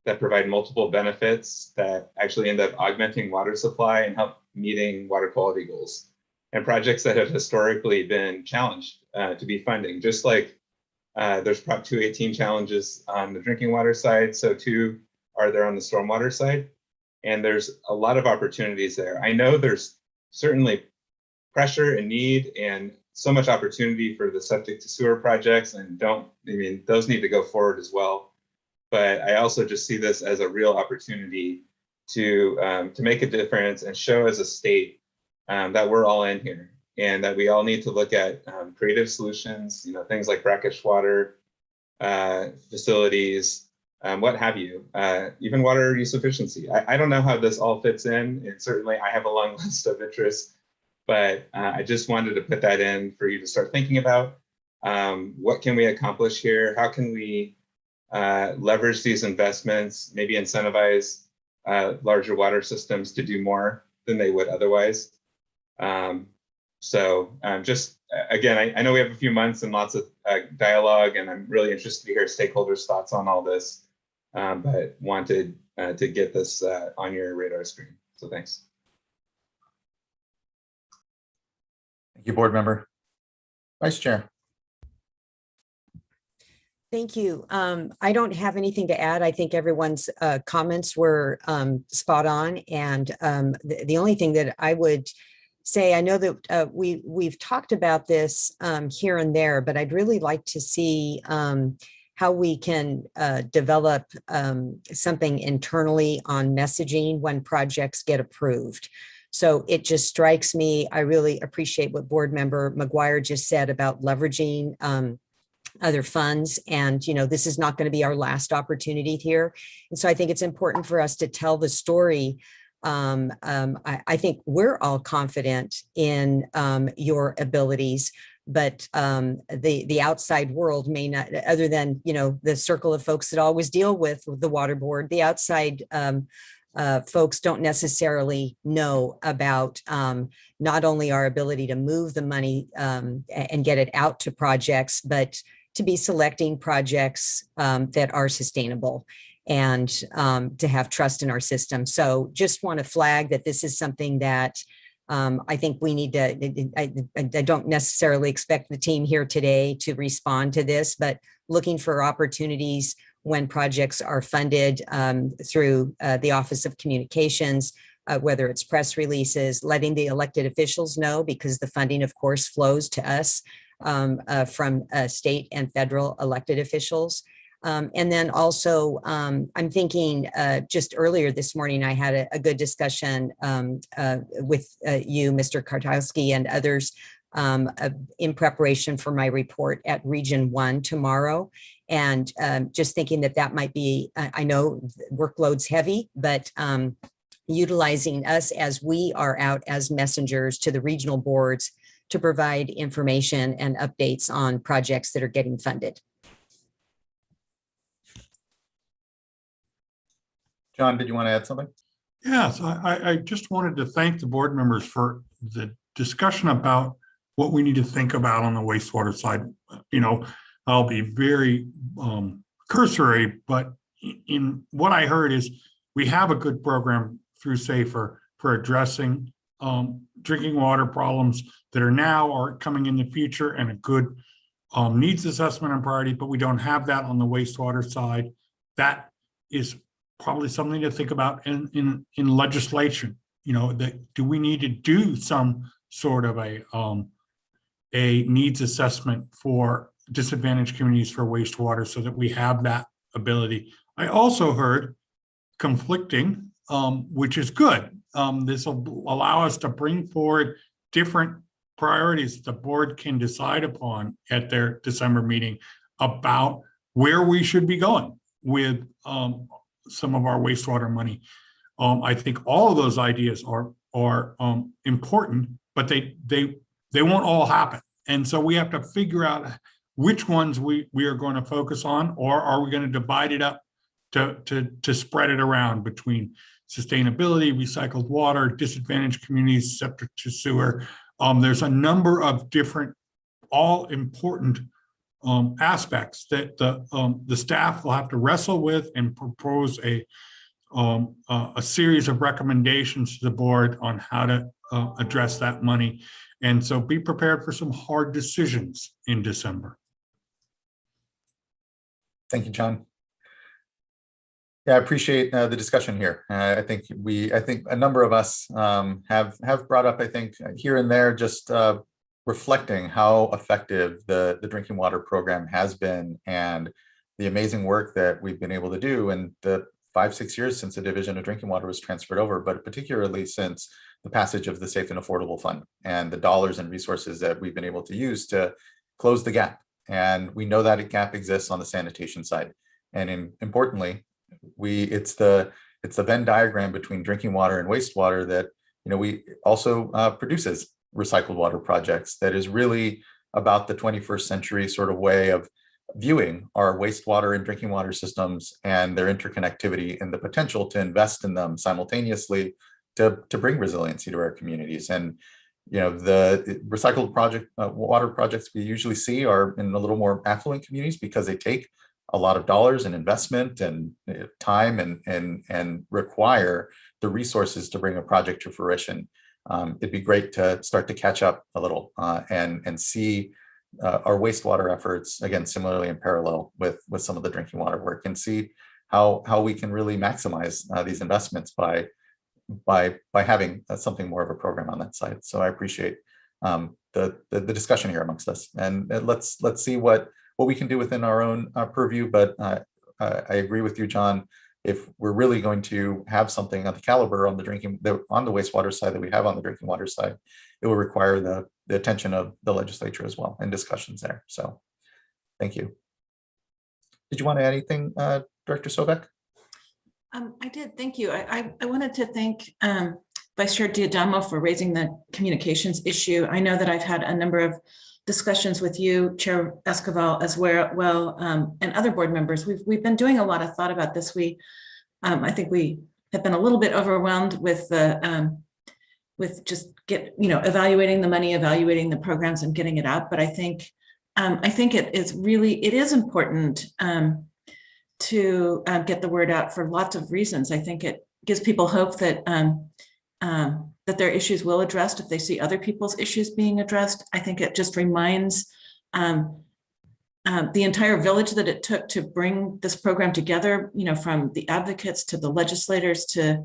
that provide multiple benefits that actually end up augmenting water supply and help meeting water quality goals. And projects that have historically been challenged to be funding, just like there's Prop 218 challenges on the drinking water side, so too are there on the stormwater side. And there's a lot of opportunities there. I know there's certainly pressure and need and so much opportunity for the septic to sewer projects, and those need to go forward as well. But I also just see this as a real opportunity to make a difference and show as a state that we're all in here, and that we all need to look at creative solutions, things like brackish water facilities, what have you, even water use efficiency. I don't know how this all fits in, and certainly I have a long list of interests, but I just wanted to put that in for you to start thinking about. What can we accomplish here? How can we leverage these investments, maybe incentivize larger water systems to do more than they would otherwise? Just again, I know we have a few months and lots of dialogue, and I'm really interested to hear stakeholders' thoughts on all this, but wanted to get this on your radar screen. So thanks.
Thank you, board member. Vice Chair.
Thank you. I don't have anything to add. I think everyone's comments were spot on. And the only thing that I would say, I know that we've talked about this here and there, but I'd really like to see how we can develop something internally on messaging when projects get approved. So it just strikes me, I really appreciate what board member McGuire just said about leveraging other funds. And, this is not going to be our last opportunity here. And so I think it's important for us to tell the story. I think we're all confident in your abilities, but the outside world may not, other than, the circle of folks that always deal with the water board, the outside folks don't necessarily know about not only our ability to move the money and get it out to projects, but to be selecting projects that are sustainable and to have trust in our system. So just want to flag that this is something that I think we need to, I don't necessarily expect the team here today to respond to this, but looking for opportunities when projects are funded through the Office of Communications, whether it's press releases, letting the elected officials know, because the funding, of course, flows to us from state and federal elected officials. And then also, I'm thinking just earlier this morning, I had a good discussion with you, Mr. Kartowski, and others in preparation for my report at Region 1 tomorrow. And just thinking that might be, I know workload's heavy, but utilizing us as we are out as messengers to the regional boards to provide information and updates on projects that are getting funded.
John, did you want to add something?
Yes, I just wanted to thank the board members for the discussion about what we need to think about on the wastewater side. You know, I'll be very cursory, but in what I heard is we have a good program through SAFER for addressing drinking water problems that are now or coming in the future, and a good needs assessment and priority, but we don't have that on the wastewater side. That is probably something to think about in legislation. You know, that do we need to do some sort of a needs assessment for disadvantaged communities for wastewater so that we have that ability. I also heard conflicting, which is good. This will allow us to bring forward different priorities the board can decide upon at their December meeting about where we should be going with some of our wastewater money. I think all of those ideas are important, but they won't all happen. And so we have to figure out which ones we are going to focus on, or are we going to divide it up to spread it around between sustainability, recycled water, disadvantaged communities, septic to sewer. There's a number of different, all important aspects that the staff will have to wrestle with and propose a series of recommendations to the board on how to address that money. And so be prepared for some hard decisions in December.
Thank you, John. Yeah, I appreciate the discussion here. I think a number of us have brought up, I think, here and there, just reflecting how effective the drinking water program has been and the amazing work that we've been able to do in the 5-6 years since the Division of Drinking Water was transferred over, but particularly since the passage of the Safe and Affordable Fund and the dollars and resources that we've been able to use to close the gap. And we know that a gap exists on the sanitation side. And importantly, it's the Venn diagram between drinking water and wastewater that, you know, we also produces recycled water projects that is really about the 21st century sort of way of viewing our wastewater and drinking water systems and their interconnectivity and the potential to invest in them simultaneously to bring resiliency to our communities. And, you know, the recycled water projects we usually see are in a little more affluent communities because they take a lot of dollars and investment and time and require the resources to bring a project to fruition. It'd be great to start to catch up a little and see our wastewater efforts, again, similarly in parallel with some of the drinking water work, and see how we can really maximize these investments by having something more of a program on that side. So I appreciate the discussion here amongst us, and let's see what we can do within our own purview. But I agree with you, John. If we're really going to have something on the caliber on the wastewater side that we have on the drinking water side, it will require the attention of the legislature as well and discussions there. So thank you. Did you want to add anything, Director Sobek?
I did, thank you. I wanted to thank Vice Chair Diadamo for raising the communications issue. I know that I've had a number of discussions with you, Chair Esquivel, as well, and other board members. We've been doing a lot of thought about this. I think we have been a little bit overwhelmed with just evaluating the money, evaluating the programs, and getting it out. But I think it is important to get the word out for lots of reasons. I think it gives people hope that that their issues will addressed if they see other people's issues being addressed. I think it just reminds the entire village that it took to bring this program together, from the advocates to the legislators to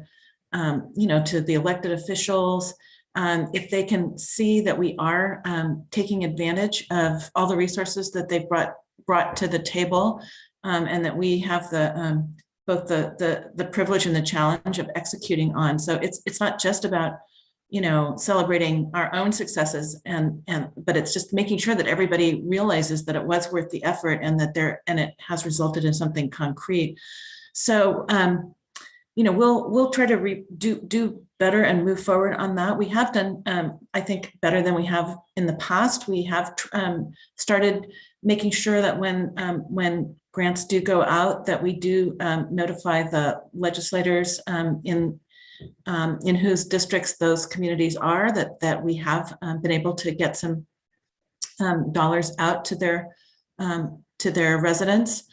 the elected officials. If they can see that we are taking advantage of all the resources that they've brought to the table, and that we have both the privilege and the challenge of executing on. So it's not just about celebrating our own successes, but it's just making sure that everybody realizes that it was worth the effort and that it has resulted in something concrete. So we'll try to do better and move forward on that. We have done, I think, better than we have in the past. We have started making sure that when grants do go out, that we do notify the legislators in whose districts those communities are, that we have been able to get some dollars out to their residents.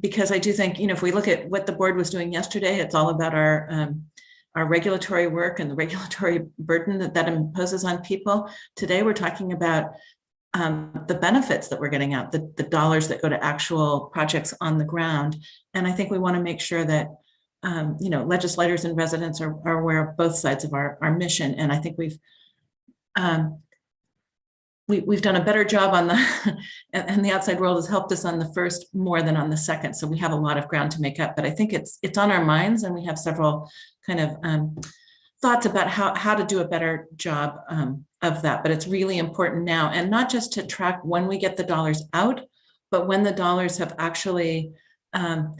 Because I do think, if we look at what the board was doing yesterday, it's all about our regulatory work and the regulatory burden that imposes on people. Today, we're talking about the benefits that we're getting out, the dollars that go to actual projects on the ground. And I think we want to make sure that legislators and residents are aware of both sides of our mission. And I think we've done a better job on the, and the outside world has helped us on the first more than on the second. So we have a lot of ground to make up, but I think it's on our minds, and we have several kind of thoughts about how to do a better job of that. But it's really important now, and not just to track when we get the dollars out, but when the dollars have actually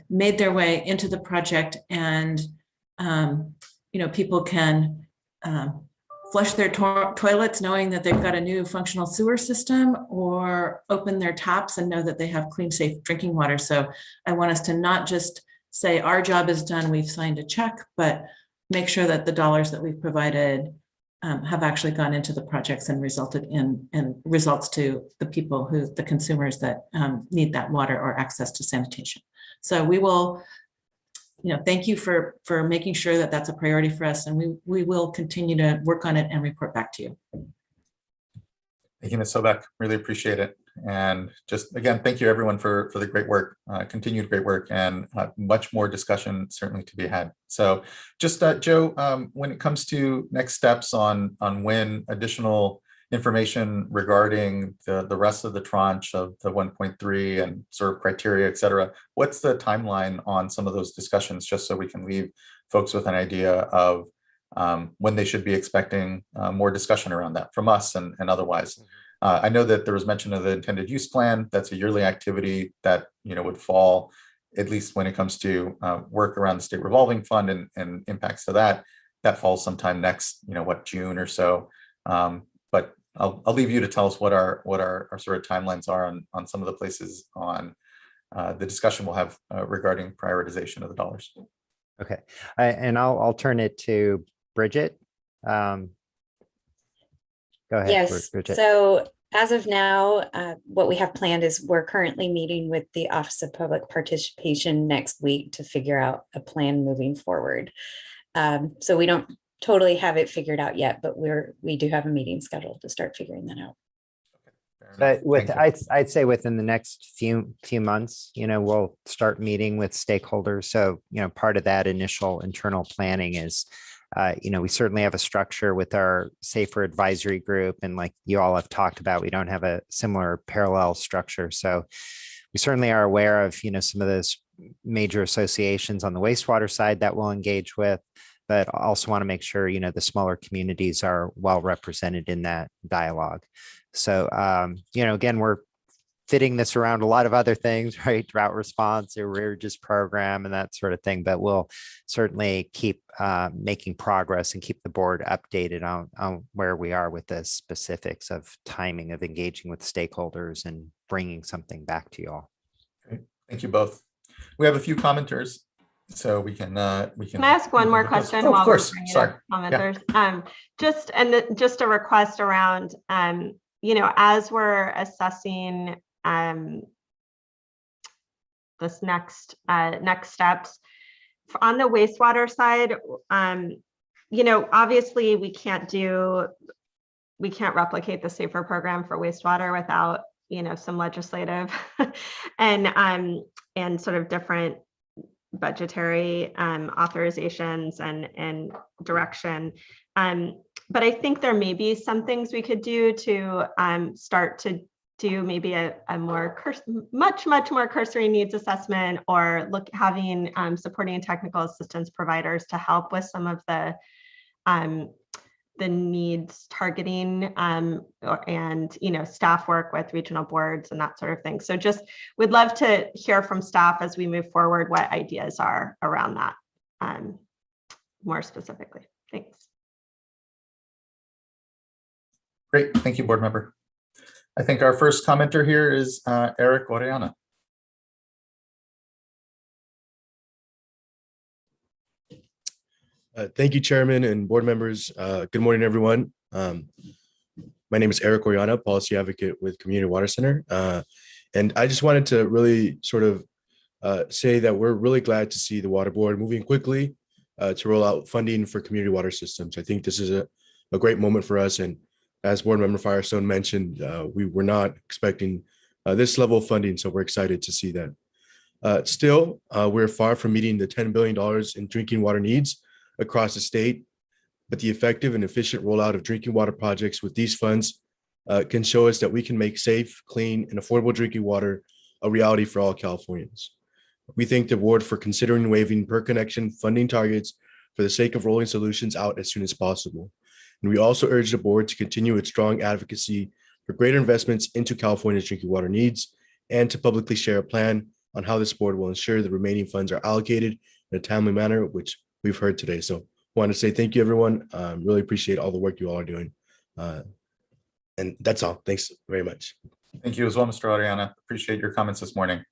made their way into the project, and people can flush their toilets knowing that they've got a new functional sewer system, or open their taps and know that they have clean, safe drinking water. So I want us to not just say our job is done, we've signed a check, but make sure that the dollars that we've provided have actually gone into the projects and resulted in results to the people the consumers that need that water or access to sanitation. So we will, thank you for making sure that that's a priority for us, and we will continue to work on it and report back to you.
Thank you, Ms. Sobek. Really appreciate it. And just again, thank you everyone for the great work, continued great work, and much more discussion certainly to be had. So just Joe, when it comes to next steps on when additional information regarding the rest of the tranche of the 1.3 and sort of criteria, et cetera, what's the timeline on some of those discussions, just so we can leave folks with an idea of when they should be expecting more discussion around that from us and otherwise. I know that there was mention of the intended use plan. That's a yearly activity that would fall, at least when it comes to work around the state revolving fund and impacts to that. That falls sometime next, June or so. But I'll leave you to tell us what our sort of timelines are on some of the places on the discussion we'll have regarding prioritization of the dollars.
Okay, and I'll turn it to Bridget. Go ahead,
Yes,
Bridget.
so as of now, what we have planned is we're currently meeting with the Office of Public Participation next week to figure out a plan moving forward. So we don't totally have it figured out yet, but we do have a meeting scheduled to start figuring that out.
But I'd say within the next few months, we'll start meeting with stakeholders. So, part of that initial internal planning is, we certainly have a structure with our safer advisory group. And like you all have talked about, we don't have a similar parallel structure. So we certainly are aware of, some of those major associations on the wastewater side that we'll engage with, but also want to make sure, the smaller communities are well represented in that dialogue. So, again, we're fitting this around a lot of other things, right? Drought response, a RERGIS program and that sort of thing, but we'll certainly keep making progress and keep the board updated on where we are with the specifics of timing of engaging with stakeholders and bringing something back to you all.
Great. Thank you both. We have a few commenters, so we can.
Can I ask one more question?
Oh,
while
of course.
we're bringing
Sorry.
up commenters? Just a request around, as we're assessing this next steps on the wastewater side. Obviously we can't replicate the SAFER program for wastewater without some legislative and sort of different budgetary authorizations and direction. But I think there may be some things we could do to start to do maybe a much more cursory needs assessment, or having supporting and technical assistance providers to help with some of the needs targeting and staff work with regional boards and that sort of thing. So just would love to hear from staff as we move forward what ideas are around that. more specifically. Thanks.
Great, thank you, board member. I think our first commenter here is Eric Orellana.
Thank you, Chairman and board members. Good morning, everyone. My name is Eric Oriana, Policy Advocate with Community Water Center. And I just wanted to really sort of say that we're really glad to see the Water Board moving quickly to roll out funding for community water systems. I think this is a great moment for us. And as Board Member Firestone mentioned, we were not expecting this level of funding, so we're excited to see that. Still, we're far from meeting the $10 billion in drinking water needs across the state, but the effective and efficient rollout of drinking water projects with these funds can show us that we can make safe, clean, and affordable drinking water a reality for all Californians. We thank the board for considering waiving per connection funding targets for the sake of rolling solutions out as soon as possible. And we also urge the board to continue its strong advocacy for greater investments into California's drinking water needs and to publicly share a plan on how this board will ensure the remaining funds are allocated in a timely manner, which we've heard today. So I want to say thank you, everyone. Really appreciate all the work you all are doing. And that's all. Thanks very much.
Thank you as well, Mr. Oriana. Appreciate your comments this morning.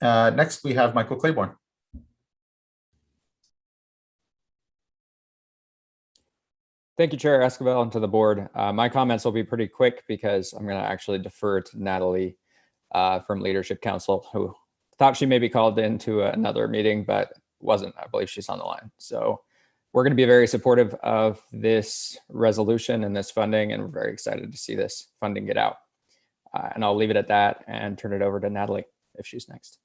Next, we have Michael Claiborne.
Thank you, Chair Escobar, and to the board. My comments will be pretty quick because I'm going to actually defer to Natalie from Leadership Council, who thought she may be called into another meeting, but wasn't. I believe she's on the line. So we're going to be very supportive of this resolution and this funding, and we're very excited to see this funding get out. And I'll leave it at that and turn it over to Natalie if she's next.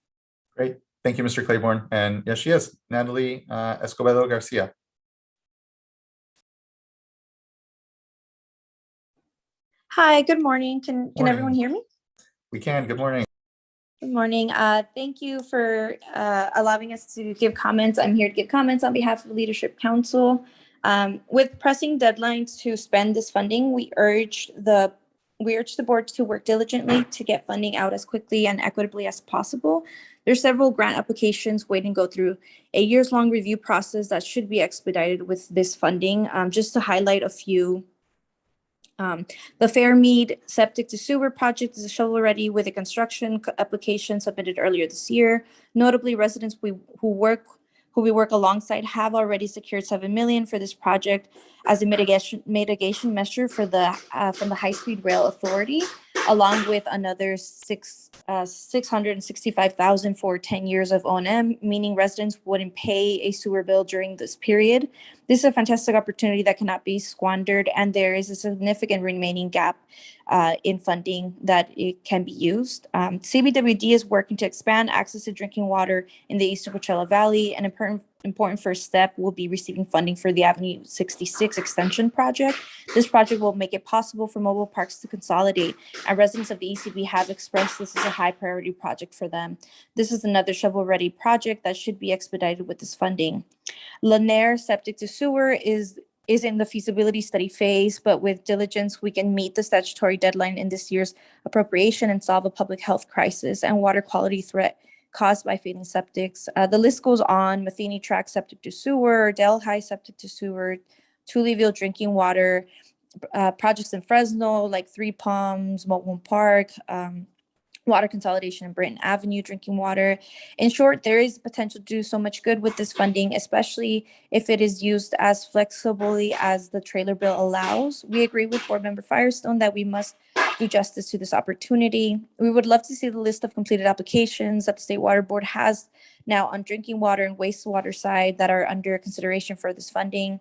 Great. Thank you, Mr. Claiborne. And yes, she is. Natalie Escobedo Garcia.
Hi, good morning. Can everyone hear me?
We can. Good morning.
Good morning. Thank you for allowing us to give comments. I'm here to give comments on behalf of Leadership Council. With pressing deadlines to spend this funding, we urge the board to work diligently to get funding out as quickly and equitably as possible. There's several grant applications waiting to go through a years-long review process that should be expedited with this funding. Just to highlight a few. The Fairmead Septic to Sewer project is shovel-ready with a construction application submitted earlier this year. Notably, residents who we work alongside have already secured $7 million for this project as a mitigation measure for the from the High Speed Rail Authority, along with another $665,000 for 10 years of O&M, meaning residents wouldn't pay a sewer bill during this period. This is a fantastic opportunity that cannot be squandered, and there is a significant remaining gap in funding that it can be used. CBWD is working to expand access to drinking water in the Eastern Coachella Valley. An important first step will be receiving funding for the Avenue 66 extension project. This project will make it possible for mobile parks to consolidate, and residents of the ECB have expressed this as a high priority project for them. This is another shovel-ready project that should be expedited with this funding. Lanier Septic to Sewer is in the feasibility study phase, but with diligence, we can meet the statutory deadline in this year's appropriation and solve a public health crisis and water quality threat caused by failing septics. The list goes on: Matheny Track Septic to Sewer, Delhi Septic to Sewer, Tullyville Drinking Water, projects in Fresno like Three Palms, Moulton Park, water consolidation in Britton Avenue drinking water. In short, there is potential to do so much good with this funding, especially if it is used as flexibly as the trailer bill allows. We agree with Board Member Firestone that we must do justice to this opportunity. We would love to see the list of completed applications that the State Water Board has now on drinking water and wastewater side that are under consideration for this funding.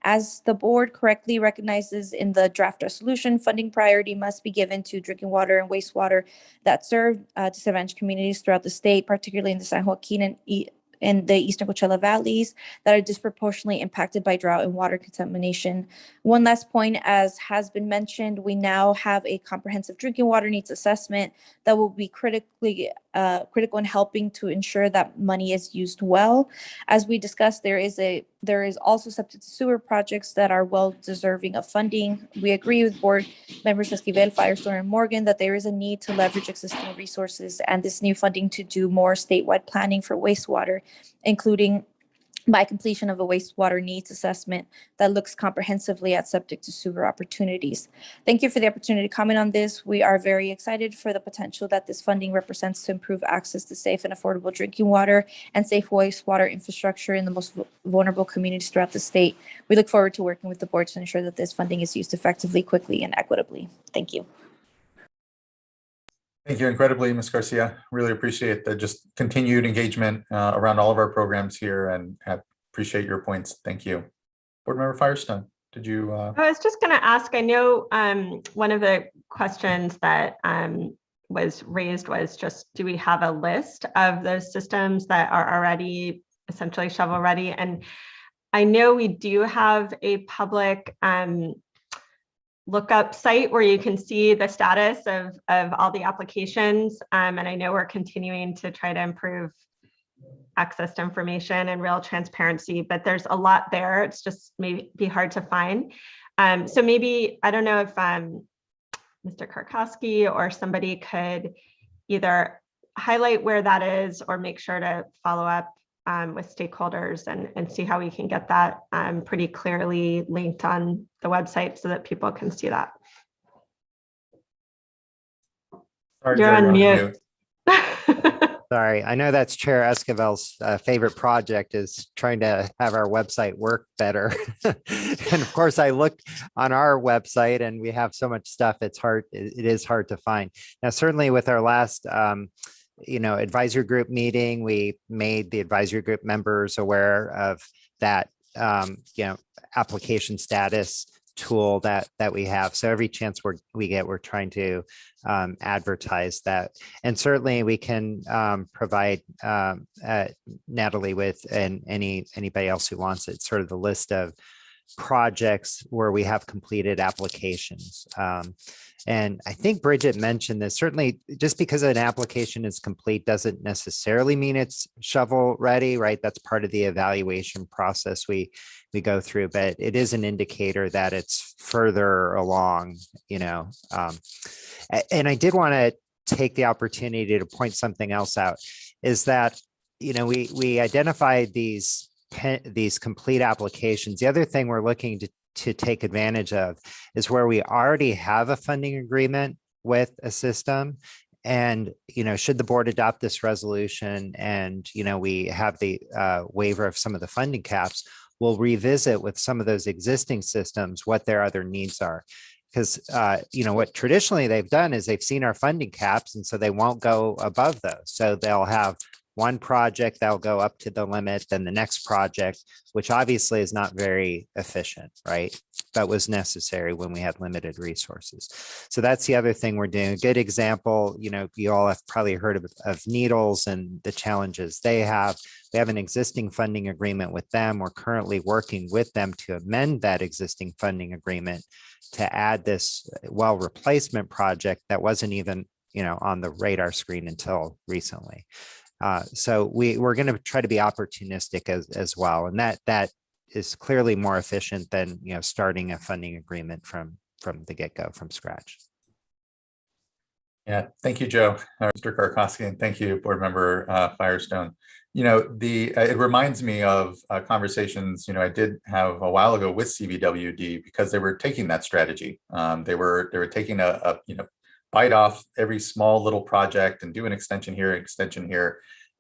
As the board correctly recognizes in the draft resolution, funding priority must be given to drinking water and wastewater that serve disadvantaged communities throughout the state, particularly in the San Joaquin and in the Eastern Coachella Valleys that are disproportionately impacted by drought and water contamination. One last point, as has been mentioned, we now have a comprehensive drinking water needs assessment that will be critical in helping to ensure that money is used well. As we discussed, there is also septic to sewer projects that are well deserving of funding. We agree with board members Esquivel, Firestone, and Morgan that there is a need to leverage existing resources and this new funding to do more statewide planning for wastewater, including by completion of a wastewater needs assessment that looks comprehensively at septic to sewer opportunities. Thank you for the opportunity to comment on this. We are very excited for the potential that this funding represents to improve access to safe and affordable drinking water and safe wastewater infrastructure in the most vulnerable communities throughout the state. We look forward to working with the board to ensure that this funding is used effectively, quickly, and equitably. Thank you.
Thank you incredibly, Ms. Garcia. Really appreciate the just continued engagement around all of our programs here, and appreciate your points. Thank you. Board Member Firestone, did you?
I was just going to ask, I know one of the questions that was raised was just, do we have a list of those systems that are already essentially shovel ready? And I know we do have a public lookup site where you can see the status of all the applications. And I know we're continuing to try to improve access to information and real transparency, but there's a lot there. It's just maybe be hard to find. So maybe, I don't know if Mr. Karkowski or somebody could either highlight where that is or make sure to follow up with stakeholders and see how we can get that pretty clearly linked on the website so that people can see that.
Sorry,
You're on mute.
Sorry, I know that's Chair Esquivel's favorite project, is trying to have our website work better. And of course, I looked on our website and we have so much stuff, it is hard to find. Now, certainly with our last advisory group meeting, we made the advisory group members aware of that, application status tool that we have. So every chance we get, we're trying to advertise that. And certainly we can provide Natalie with, and anybody else who wants it, sort of the list of projects where we have completed applications. And I think Bridget mentioned this, certainly just because an application is complete doesn't necessarily mean it's shovel ready, right? That's part of the evaluation process we go through, but it is an indicator that it's further along, And I did want to take the opportunity to point something else out, is that, we identified these complete applications. The other thing we're looking to take advantage of is where we already have a funding agreement with a system. And, should the board adopt this resolution and, we have the waiver of some of the funding caps, we'll revisit with some of those existing systems what their other needs are. Because, what traditionally they've done is they've seen our funding caps, and so they won't go above those. So they'll have one project that'll go up to the limit, then the next project, which obviously is not very efficient, right? That was necessary when we had limited resources. So that's the other thing we're doing. A good example, you all have probably heard of Needles and the challenges they have. We have an existing funding agreement with them. We're currently working with them to amend that existing funding agreement to add this well replacement project that wasn't even, on the radar screen until recently. So we're going to try to be opportunistic as well. And that is clearly more efficient than, starting a funding agreement from the get-go, from scratch.
Yeah, thank you, Joe, Mr. Karkowski, and thank you, Board Member Firestone. It reminds me of conversations, I did have a while ago with CVWD, because they were taking that strategy. They were taking a bite off every small little project and do an extension here,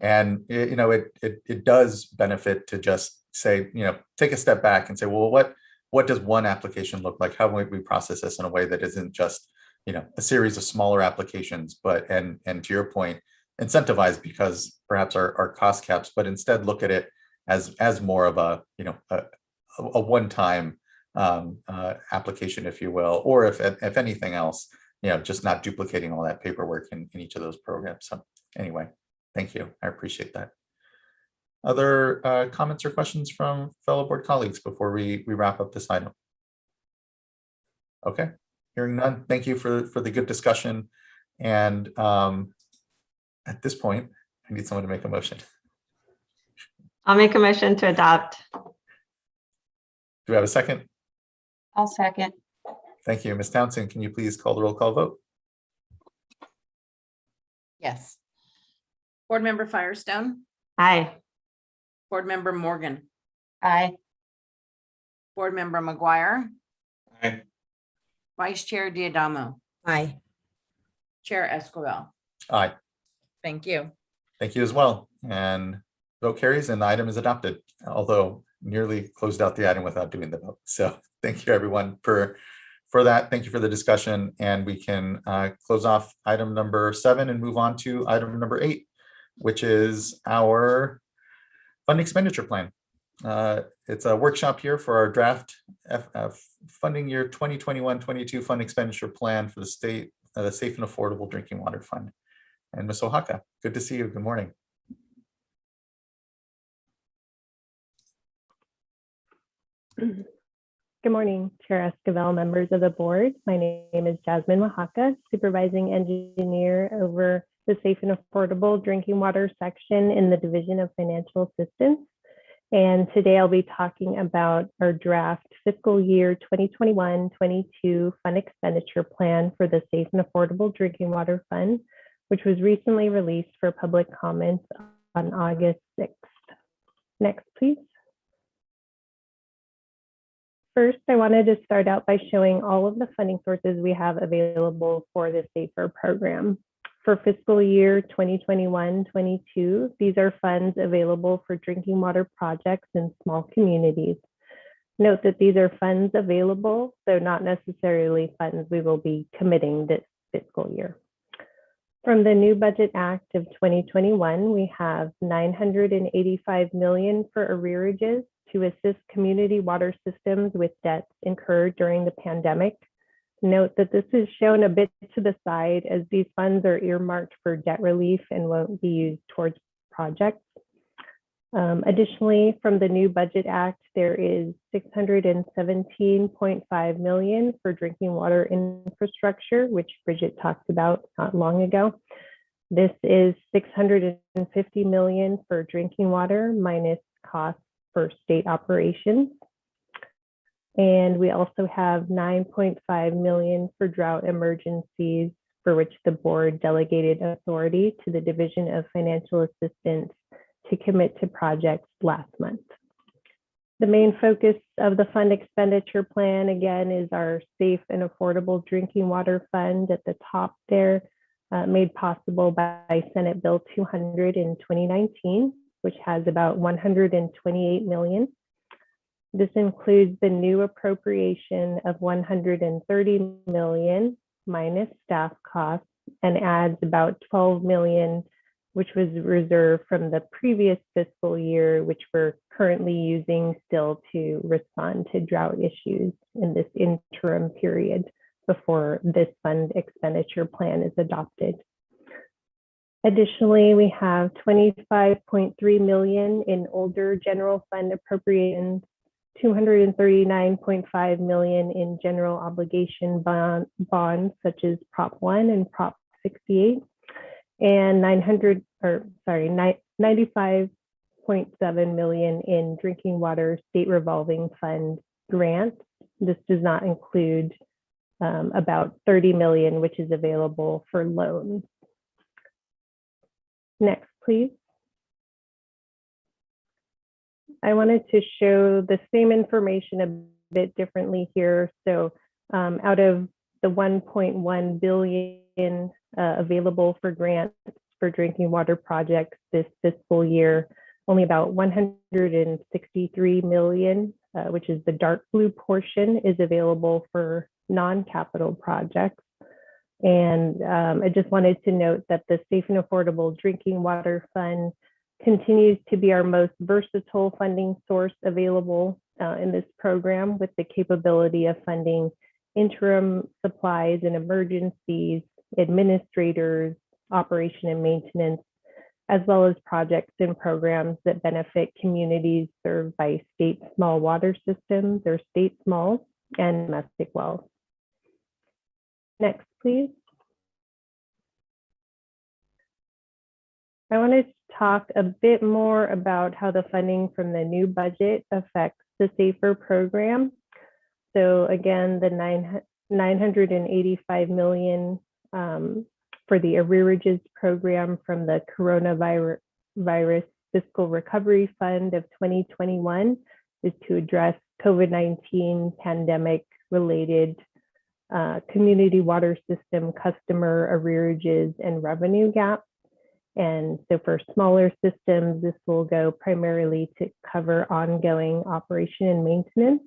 and it does benefit to just say, take a step back and say, well, what does one application look like? How might we process this in a way that isn't just a series of smaller applications, but and to your point, incentivized because perhaps our cost caps, but instead look at it as more of a one-time application, if you will, or if anything else, just not duplicating all that paperwork in each of those programs. So anyway, thank you. I appreciate that. Other comments or questions from fellow board colleagues before we wrap up this item? Okay, hearing none. Thank you for the good discussion. And at this point, I need someone to make a motion.
I'll make a motion to adopt.
Do we have a second?
I'll second.
Thank you. Ms. Townsend, can you please call the roll call vote?
Yes. Board Member Firestone.
Aye.
Board Member Morgan.
Aye.
Board Member McGuire,
Aye.
Vice Chair Diadamo,
Aye.
Chair Escobar.
Aye.
Thank you.
Thank you as well. And vote carries and the item is adopted, although nearly closed out the item without doing the vote. So thank you everyone for that. Thank you for the discussion, and we can close off item number 7 and move on to item number 8, which is our fund expenditure plan. It's a workshop here for our draft funding year 2021-22 fund expenditure plan for the state, the Safe and Affordable Drinking Water Fund. And Ms. Oaxaca, good to see you. Good morning.
Good morning, Chair Esquivel, members of the board. My name is Jasmine Oaxaca, supervising engineer over the Safe and Affordable Drinking Water section in the Division of Financial Assistance. And today I'll be talking about our draft fiscal year 2021-22 fund expenditure plan for the Safe and Affordable Drinking Water Fund, which was recently released for public comments on August 6th. Next, please. First, I wanted to start out by showing all of the funding sources we have available for the SAFER program. For fiscal year 2021-22, these are funds available for drinking water projects in small communities. Note that these are funds available, though not necessarily funds we will be committing this fiscal year. From the new Budget Act of 2021, we have $985 million for arrearages to assist community water systems with debts incurred during the pandemic. Note that this is shown a bit to the side as these funds are earmarked for debt relief and won't be used towards projects. Additionally, from the new Budget Act, there is $617.5 million for drinking water infrastructure, which Bridget talked about not long ago. This is $650 million for drinking water minus costs for state operations. And we also have $9.5 million for drought emergencies, for which the board delegated authority to the Division of Financial Assistance to commit to projects last month. The main focus of the fund expenditure plan, again, is our Safe and Affordable Drinking Water Fund at the top there, made possible by Senate Bill 200 in 2019, which has about $128 million. This includes the new appropriation of $130 million minus staff costs and adds about $12 million, which was reserved from the previous fiscal year, which we're currently using still to respond to drought issues in this interim period before this fund expenditure plan is adopted. Additionally, we have $25.3 million in older general fund appropriations, $239.5 million in general obligation bonds such as Prop 1 and Prop 68, and $95.7 million in drinking water state revolving fund grants. This does not include about $30 million, which is available for loans. Next, please. I wanted to show the same information a bit differently here. So out of the $1.1 billion available for grants for drinking water projects this fiscal year, only about $163 million, which is the dark blue portion, is available for non-capital projects. And I just wanted to note that the Safe and Affordable Drinking Water Fund continues to be our most versatile funding source available in this program, with the capability of funding interim supplies and emergencies, administrators, operation and maintenance, as well as projects and programs that benefit communities served by state small water systems or state smalls and domestic wells. Next, please. I wanted to talk a bit more about how the funding from the new budget affects the SAFER program. So again, the $985 million for the arrearages program from the Coronavirus Fiscal Recovery Fund of 2021 is to address COVID-19 pandemic related community water system customer arrearages and revenue gaps. And so for smaller systems, this will go primarily to cover ongoing operation and maintenance.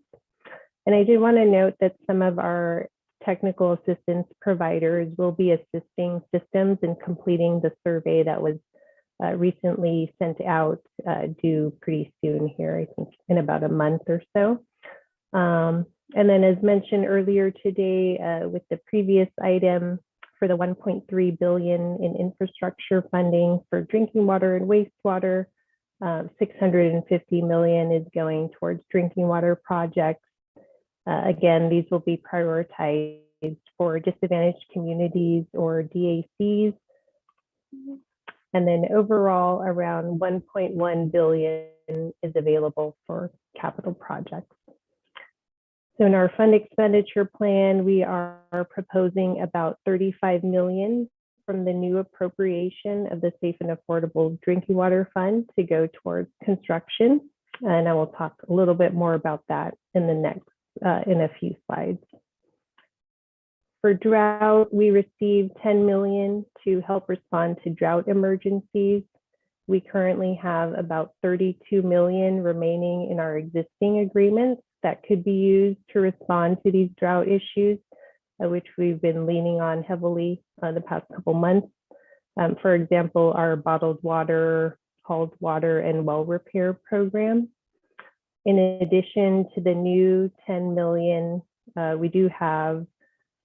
And I did want to note that some of our technical assistance providers will be assisting systems in completing the survey that was recently sent out, due pretty soon here, I think in about a month or so. And then as mentioned earlier today, with the previous item for the 1.3 billion in infrastructure funding for drinking water and wastewater, 650 million is going towards drinking water projects. Again, these will be prioritized for disadvantaged communities or DACs. And then overall, around 1.1 billion is available for capital projects. So in our fund expenditure plan, we are proposing about 35 million from the new appropriation of the Safe and Affordable Drinking Water Fund to go towards construction. And I will talk a little bit more about that in the next, in a few slides. For drought, we received 10 million to help respond to drought emergencies. We currently have about 32 million remaining in our existing agreements that could be used to respond to these drought issues, which we've been leaning on heavily the past couple months. For example, our bottled water, hauled water, and well repair program. In addition to the new 10 million, we do have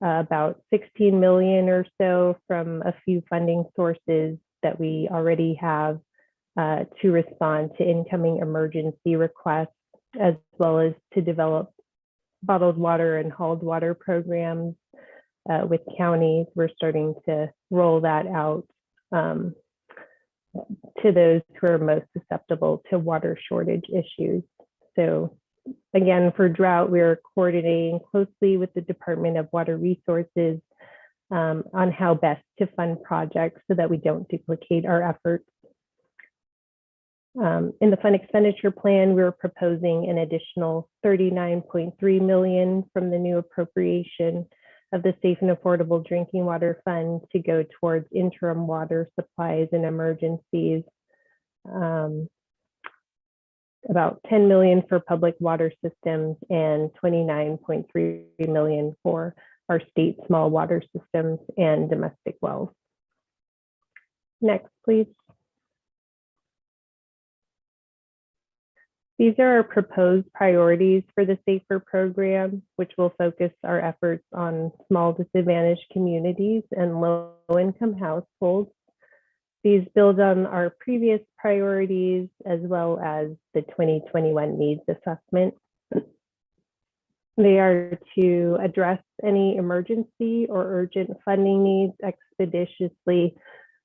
about 16 million or so from a few funding sources that we already have to respond to incoming emergency requests, as well as to develop bottled water and hauled water programs with counties. We're starting to roll that out to those who are most susceptible to water shortage issues. So again, for drought, we're coordinating closely with the Department of Water Resources on how best to fund projects so that we don't duplicate our efforts. In the fund expenditure plan, we're proposing an additional 39.3 million from the new appropriation of the Safe and Affordable Drinking Water Fund to go towards interim water supplies and emergencies. About 10 million for public water systems and 29.3 million for our state small water systems and domestic wells. Next, please. These are our proposed priorities for the SAFER program, which will focus our efforts on small disadvantaged communities and low-income households. These build on our previous priorities as well as the 2021 needs assessment. They are to address any emergency or urgent funding needs expeditiously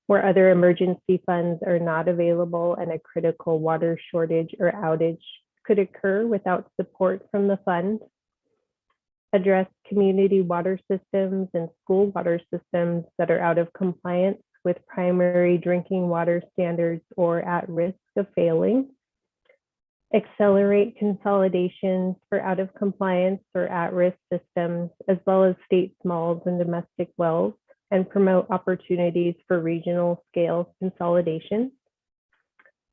where other emergency funds are not available and a critical water shortage or outage could occur without support from the fund. Address community water systems and school water systems that are out of compliance with primary drinking water standards or at risk of failing. Accelerate consolidations for out of compliance or at-risk systems, as well as state smalls and domestic wells, and promote opportunities for regional scale consolidation.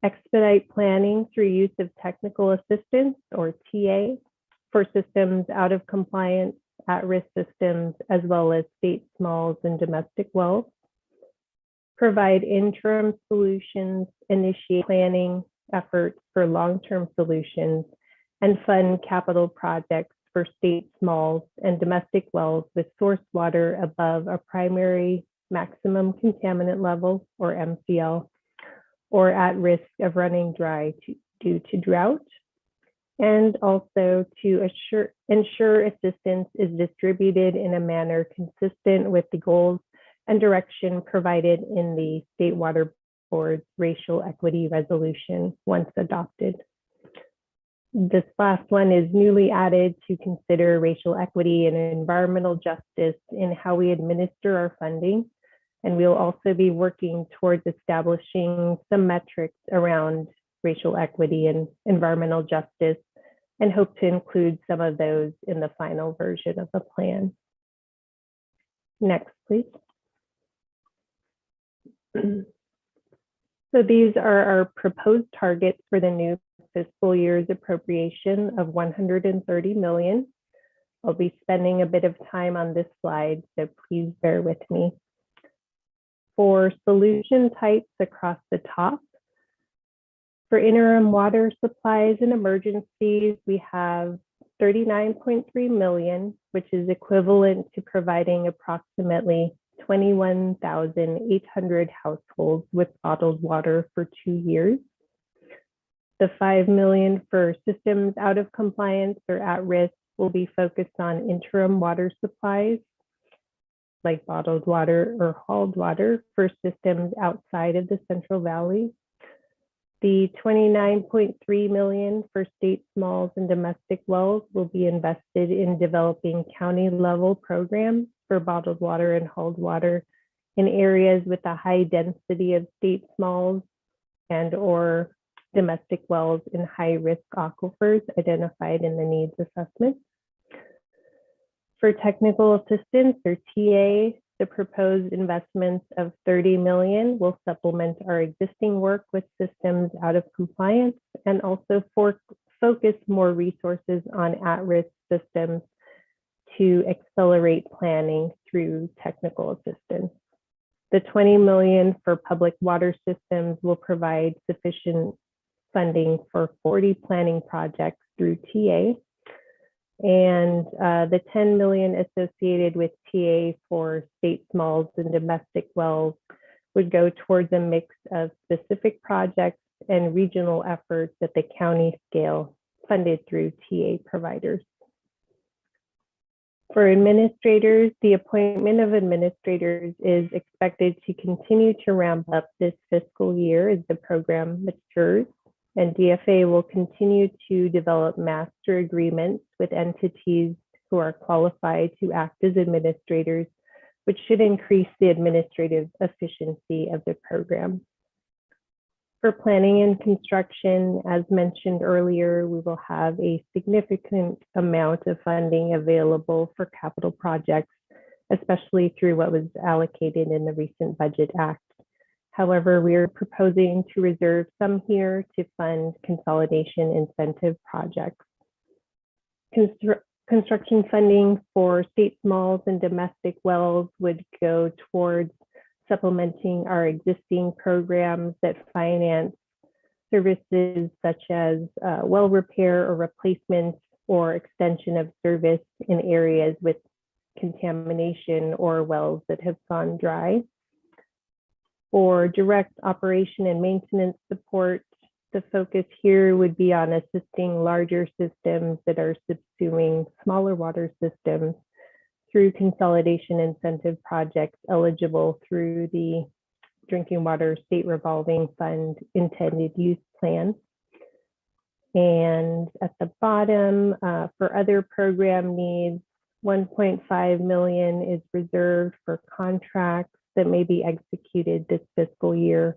Expedite planning through use of technical assistance or TA for systems out of compliance, at-risk systems, as well as state smalls and domestic wells. Provide interim solutions, initiate planning efforts for long-term solutions, and fund capital projects for state smalls and domestic wells with source water above a primary maximum contaminant level or MCL, or at risk of running dry due to drought. And also to ensure assistance is distributed in a manner consistent with the goals and direction provided in the State Water Board's racial equity resolution once adopted. This last one is newly added to consider racial equity and environmental justice in how we administer our funding. And we'll also be working towards establishing some metrics around racial equity and environmental justice and hope to include some of those in the final version of the plan. Next, please. So these are our proposed targets for the new fiscal year's appropriation of 130 million. I'll be spending a bit of time on this slide, so please bear with me. For solution types across the top, for interim water supplies and emergencies, we have 39.3 million, which is equivalent to providing approximately 21,800 households with bottled water for 2 years. The 5 million for systems out of compliance or at risk will be focused on interim water supplies, like bottled water or hauled water for systems outside of the Central Valley. The 29.3 million for state smalls and domestic wells will be invested in developing county level programs for bottled water and hauled water in areas with a high density of state smalls and or domestic wells in high risk aquifers identified in the needs assessment. For technical assistance or TA, the proposed investments of 30 million will supplement our existing work with systems out of compliance and also focus more resources on at-risk systems to accelerate planning through technical assistance. The 20 million for public water systems will provide sufficient funding for 40 planning projects through TA. And the 10 million associated with TA for state smalls and domestic wells would go towards a mix of specific projects and regional efforts at the county scale funded through TA providers. For administrators, the appointment of administrators is expected to continue to ramp up this fiscal year as the program matures, and DFA will continue to develop master agreements with entities who are qualified to act as administrators, which should increase the administrative efficiency of the program. For planning and construction, as mentioned earlier, we will have a significant amount of funding available for capital projects, especially through what was allocated in the recent Budget Act. However, we are proposing to reserve some here to fund consolidation incentive projects. Construction funding for state smalls and domestic wells would go towards supplementing our existing programs that finance services such as well repair or replacement or extension of service in areas with contamination or wells that have gone dry. For direct operation and maintenance support, the focus here would be on assisting larger systems that are subsuming smaller water systems through consolidation incentive projects eligible through the Drinking Water State Revolving Fund intended use plan. And at the bottom, for other program needs, 1.5 million is reserved for contracts that may be executed this fiscal year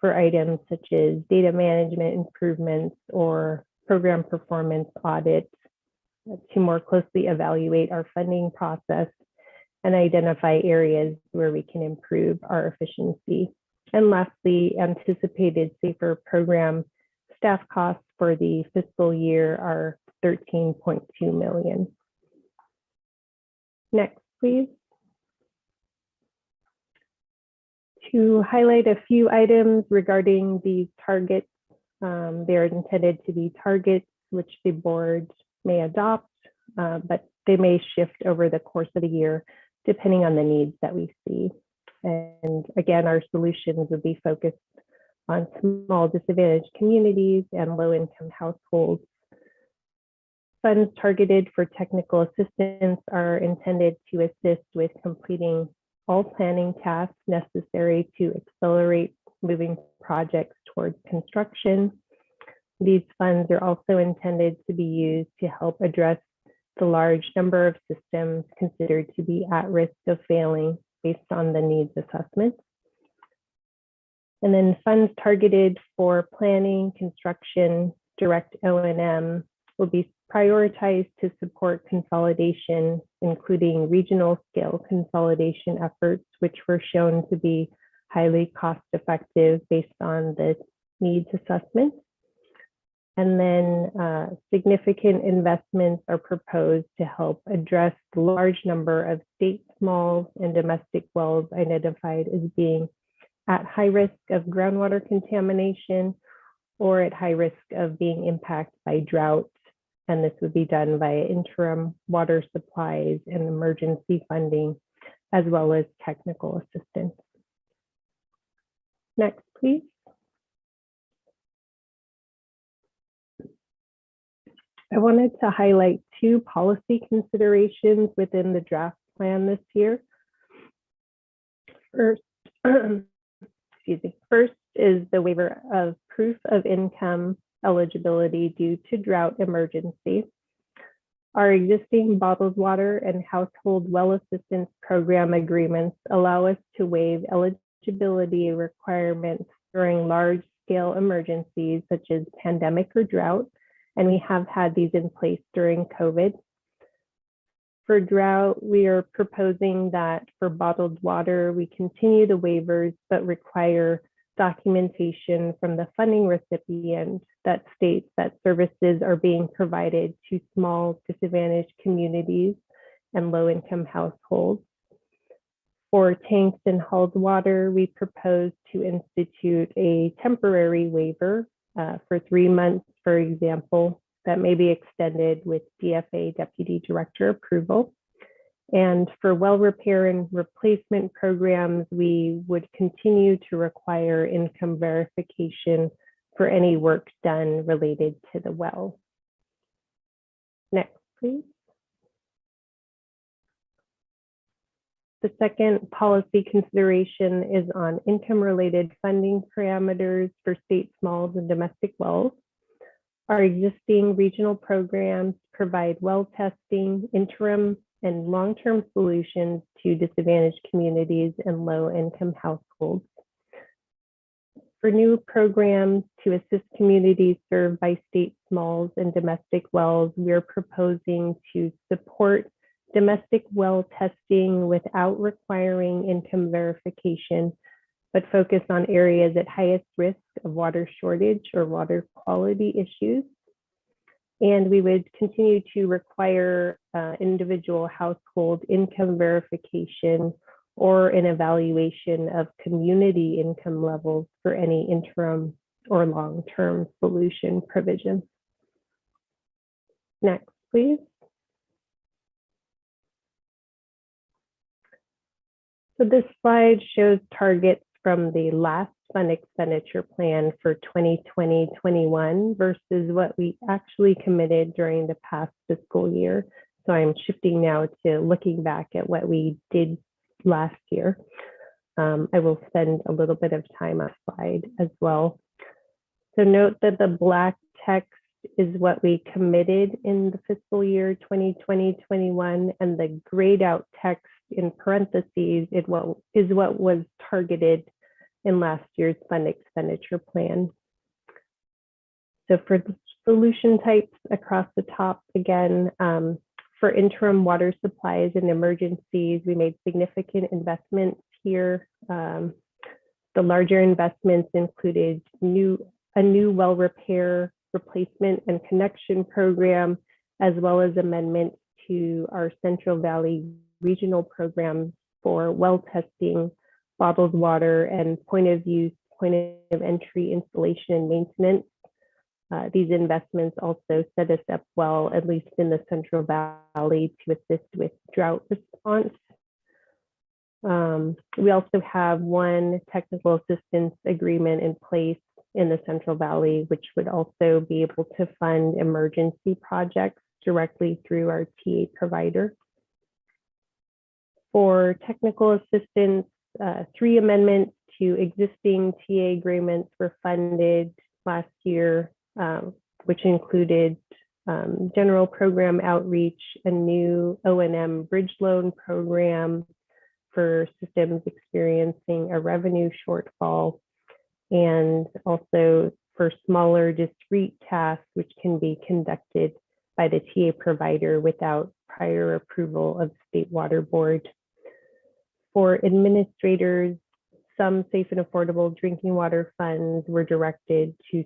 for items such as data management improvements or program performance audits to more closely evaluate our funding process and identify areas where we can improve our efficiency. And lastly, anticipated SAFER program staff costs for the fiscal year are 13.2 million. Next, please. To highlight a few items regarding these targets, they're intended to be targets which the board may adopt, but they may shift over the course of the year depending on the needs that we see. And again, our solutions would be focused on small disadvantaged communities and low-income households. Funds targeted for technical assistance are intended to assist with completing all planning tasks necessary to accelerate moving projects towards construction. These funds are also intended to be used to help address the large number of systems considered to be at risk of failing based on the needs assessment. And then funds targeted for planning, construction, direct O&M will be prioritized to support consolidation, including regional scale consolidation efforts, which were shown to be highly cost effective based on the needs assessment. And then significant investments are proposed to help address the large number of state smalls and domestic wells identified as being at high risk of groundwater contamination or at high risk of being impacted by drought. And this would be done via interim water supplies and emergency funding, as well as technical assistance. Next, please. I wanted to highlight two policy considerations within the draft plan this year. First, First is the waiver of proof of income eligibility due to drought emergency. Our existing bottled water and household well assistance program agreements allow us to waive eligibility requirements during large-scale emergencies such as pandemic or drought, and we have had these in place during COVID. For drought, we are proposing that for bottled water, we continue the waivers, but require documentation from the funding recipient that states that services are being provided to small disadvantaged communities and low-income households. For tanks and hauled water, we propose to institute a temporary waiver for 3 months, for example, that may be extended with DFA Deputy Director approval. And for well repair and replacement programs, we would continue to require income verification for any work done related to the well. Next, please. The second policy consideration is on income-related funding parameters for state smalls and domestic wells. Our existing regional programs provide well testing, interim and long-term solutions to disadvantaged communities and low-income households. For new programs to assist communities served by state smalls and domestic wells, we're proposing to support domestic well testing without requiring income verification, but focus on areas at highest risk of water shortage or water quality issues. And we would continue to require individual household income verification or an evaluation of community income levels for any interim or long-term solution provision. Next, please. So this slide shows targets from the last fund expenditure plan for 2020-21 versus what we actually committed during the past fiscal year. So I'm shifting now to looking back at what we did last year. I will spend a little bit of time on the slide as well. So note that the black text is what we committed in the fiscal year 2020-21, and the grayed out text in parentheses is what was targeted in last year's fund expenditure plan. So for the solution types across the top, again, for interim water supplies and emergencies, we made significant investments here. The larger investments included a new well repair, replacement and connection program, as well as amendments to our Central Valley regional programs for well testing, bottled water, and point of use, point of entry installation and maintenance. These investments also set us up well, at least in the Central Valley, to assist with drought response. We also have one technical assistance agreement in place in the Central Valley, which would also be able to fund emergency projects directly through our TA provider. For technical assistance, 3 amendments to existing TA agreements were funded last year, which included general program outreach, a new O&M bridge loan program for systems experiencing a revenue shortfall, and also for smaller discrete tasks, which can be conducted by the TA provider without prior approval of State Water Board. For administrators, some safe and affordable drinking water funds were directed to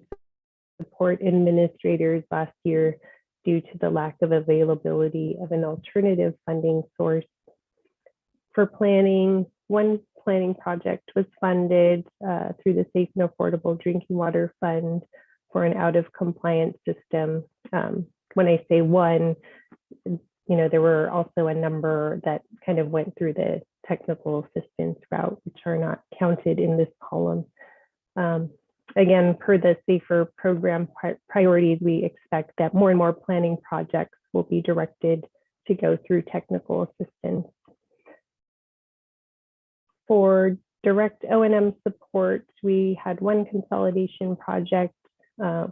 support administrators last year due to the lack of availability of an alternative funding source. For planning, one planning project was funded through the Safe and Affordable Drinking Water Fund for an out of compliance system. When I say one, there were also a number that kind of went through the technical assistance route, which are not counted in this column. Again, per the SAFER program priorities, we expect that more and more planning projects will be directed to go through technical assistance. For direct O&M support, we had one consolidation project,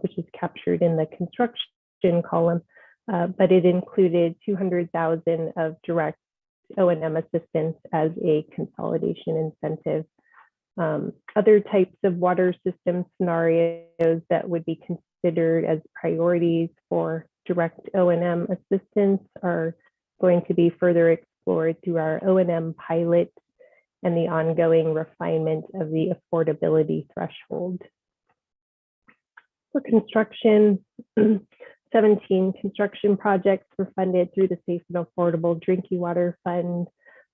which is captured in the construction column, but it included $200,000 of direct O&M assistance as a consolidation incentive. Other types of water system scenarios that would be considered as priorities for direct O&M assistance are going to be further explored through our O&M pilot and the ongoing refinement of the affordability threshold. For construction, 17 construction projects were funded through the Safe and Affordable Drinking Water Fund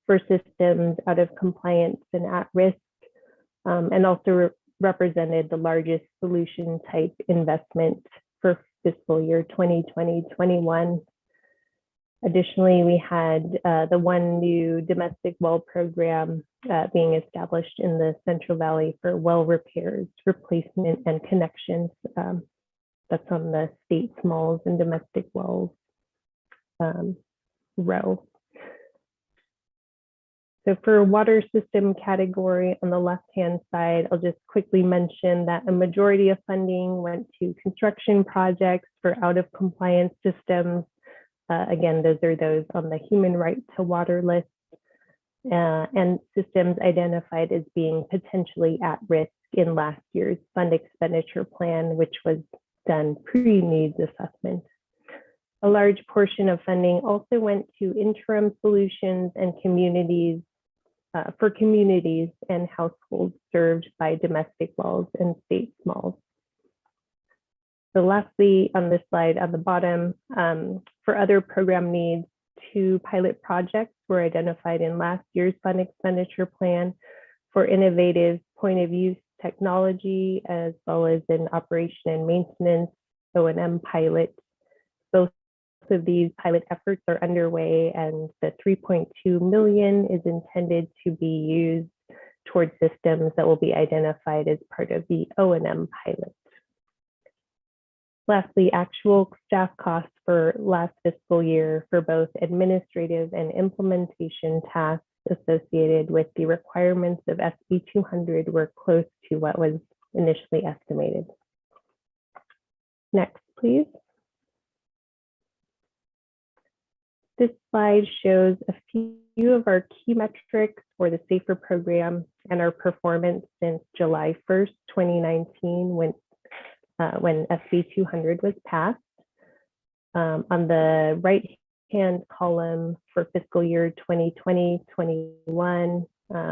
for systems out of compliance and at risk, and also represented the largest solution type investment for fiscal year 2020-21. Additionally, we had the one new domestic well program being established in the Central Valley for well repairs, replacement, and connections. That's on the state smalls and domestic wells row. So for water system category on the left-hand side, I'll just quickly mention that a majority of funding went to construction projects for out of compliance systems. Again, those are those on the human right to water list and systems identified as being potentially at risk in last year's fund expenditure plan, which was done pre-needs assessment. A large portion of funding also went to interim solutions and communities for communities and households served by domestic wells and state smalls. So lastly, on this slide on the bottom, for other program needs, 2 pilot projects were identified in last year's fund expenditure plan for innovative point of use technology, as well as an operation and maintenance O&M pilot. Both of these pilot efforts are underway, and the $3.2 million is intended to be used towards systems that will be identified as part of the O&M pilot. Lastly, actual staff costs for last fiscal year for both administrative and implementation tasks associated with the requirements of SB 200 were close to what was initially estimated. Next, please. This slide shows a few of our key metrics for the SAFER program and our performance since July 1st, 2019, when SB 200 was passed. On the right-hand column for fiscal year 2020-21,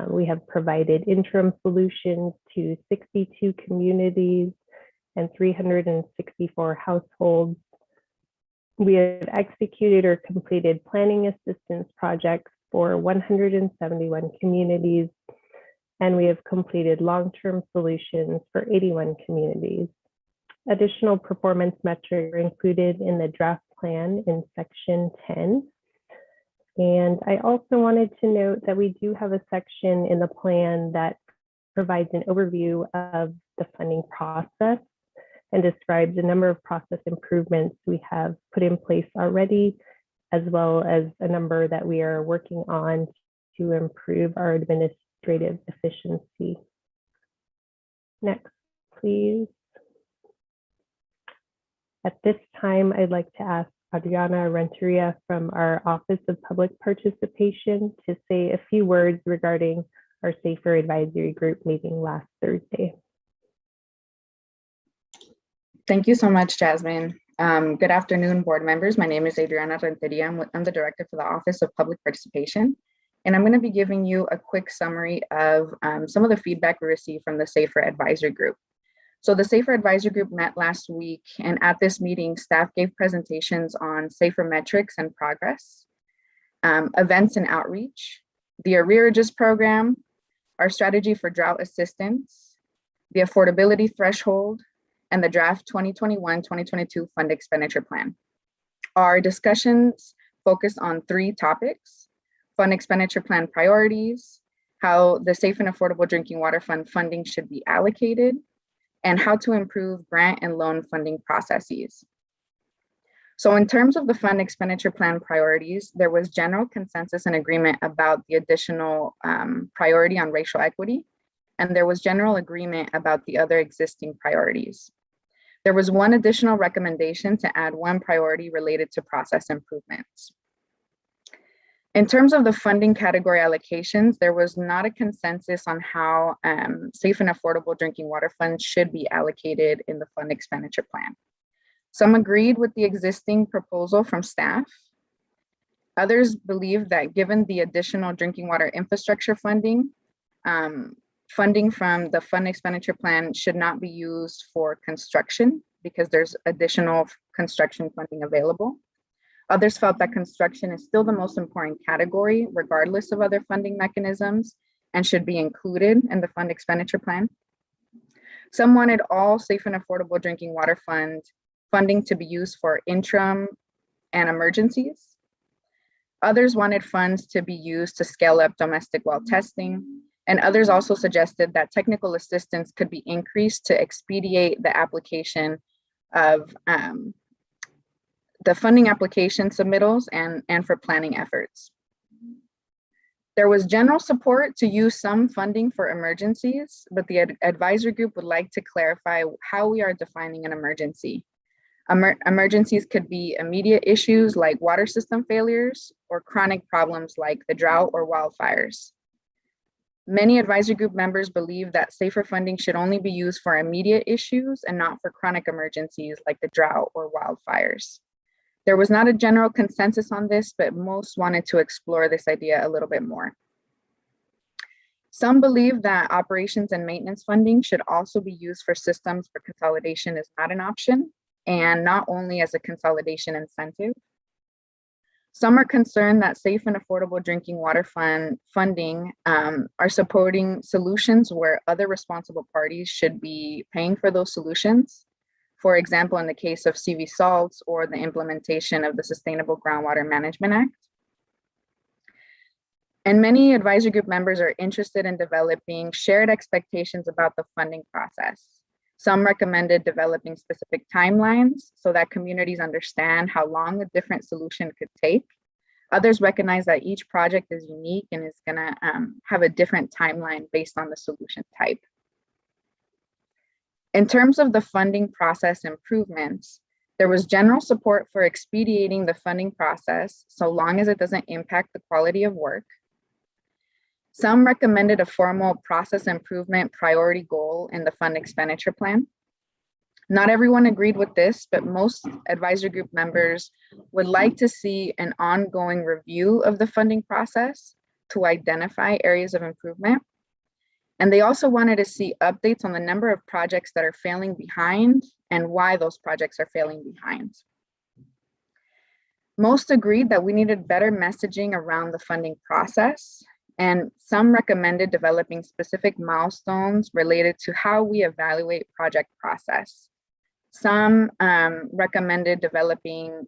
we have provided interim solutions to 62 communities and 364 households. We have executed or completed planning assistance projects for 171 communities, and we have completed long-term solutions for 81 communities. Additional performance metrics are included in the draft plan in section 10. And I also wanted to note that we do have a section in the plan that provides an overview of the funding process and describes a number of process improvements we have put in place already, as well as a number that we are working on to improve our administrative efficiency. Next, please. At this time, I'd like to ask Adriana Renteria from our Office of Public Participation to say a few words regarding our SAFER Advisory Group meeting last Thursday.
Thank you so much, Jasmine. Good afternoon, board members. My name is Adriana Renteria. I'm the director for the Office of Public Participation. And I'm going to be giving you a quick summary of some of the feedback we received from the SAFER Advisory Group. So the SAFER Advisory Group met last week, and at this meeting, staff gave presentations on SAFER metrics and progress, events and outreach, the arrearages program, our strategy for drought assistance, the affordability threshold, and the draft 2021-2022 fund expenditure plan. Our discussions focused on 3 topics: fund expenditure plan priorities, how the Safe and Affordable Drinking Water Fund funding should be allocated, and how to improve grant and loan funding processes. So in terms of the fund expenditure plan priorities, there was general consensus and agreement about the additional priority on racial equity, and there was general agreement about the other existing priorities. There was one additional recommendation to add one priority related to process improvements. In terms of the funding category allocations, there was not a consensus on how Safe and Affordable Drinking Water Funds should be allocated in the fund expenditure plan. Some agreed with the existing proposal from staff. Others believe that given the additional drinking water infrastructure funding, funding from the fund expenditure plan should not be used for construction because there's additional construction funding available. Others felt that construction is still the most important category, regardless of other funding mechanisms, and should be included in the fund expenditure plan. Some wanted all Safe and Affordable Drinking Water Fund funding to be used for interim and emergencies. Others wanted funds to be used to scale up domestic well testing. And others also suggested that technical assistance could be increased to expedite the application of the funding application submittals and for planning efforts. There was general support to use some funding for emergencies, but the advisory group would like to clarify how we are defining an emergency. Emergencies could be immediate issues like water system failures or chronic problems like the drought or wildfires. Many advisory group members believe that SAFER funding should only be used for immediate issues and not for chronic emergencies like the drought or wildfires. There was not a general consensus on this, but most wanted to explore this idea a little bit more. Some believe that operations and maintenance funding should also be used for systems where consolidation is not an option and not only as a consolidation incentive. Some are concerned that Safe and Affordable Drinking Water Fund funding are supporting solutions where other responsible parties should be paying for those solutions. For example, in the case of CV salts or the implementation of the Sustainable Groundwater Management Act. And many advisory group members are interested in developing shared expectations about the funding process. Some recommended developing specific timelines so that communities understand how long a different solution could take. Others recognize that each project is unique and is gonna have a different timeline based on the solution type. In terms of the funding process improvements, there was general support for expediting the funding process so long as it doesn't impact the quality of work. Some recommended a formal process improvement priority goal in the fund expenditure plan. Not everyone agreed with this, but most advisory group members would like to see an ongoing review of the funding process to identify areas of improvement. And they also wanted to see updates on the number of projects that are failing behind and why those projects are failing behind. Most agreed that we needed better messaging around the funding process, and some recommended developing specific milestones related to how we evaluate project process. Some recommended developing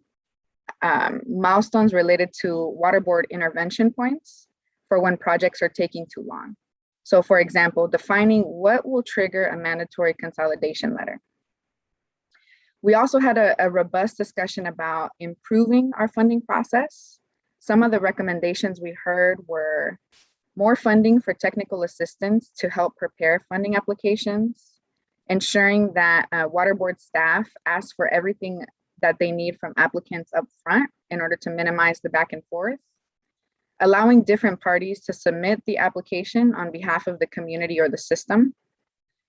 milestones related to water board intervention points for when projects are taking too long. So for example, defining what will trigger a mandatory consolidation letter. We also had a robust discussion about improving our funding process. Some of the recommendations we heard were more funding for technical assistance to help prepare funding applications, ensuring that water board staff ask for everything that they need from applicants up front in order to minimize the back and forth, allowing different parties to submit the application on behalf of the community or the system,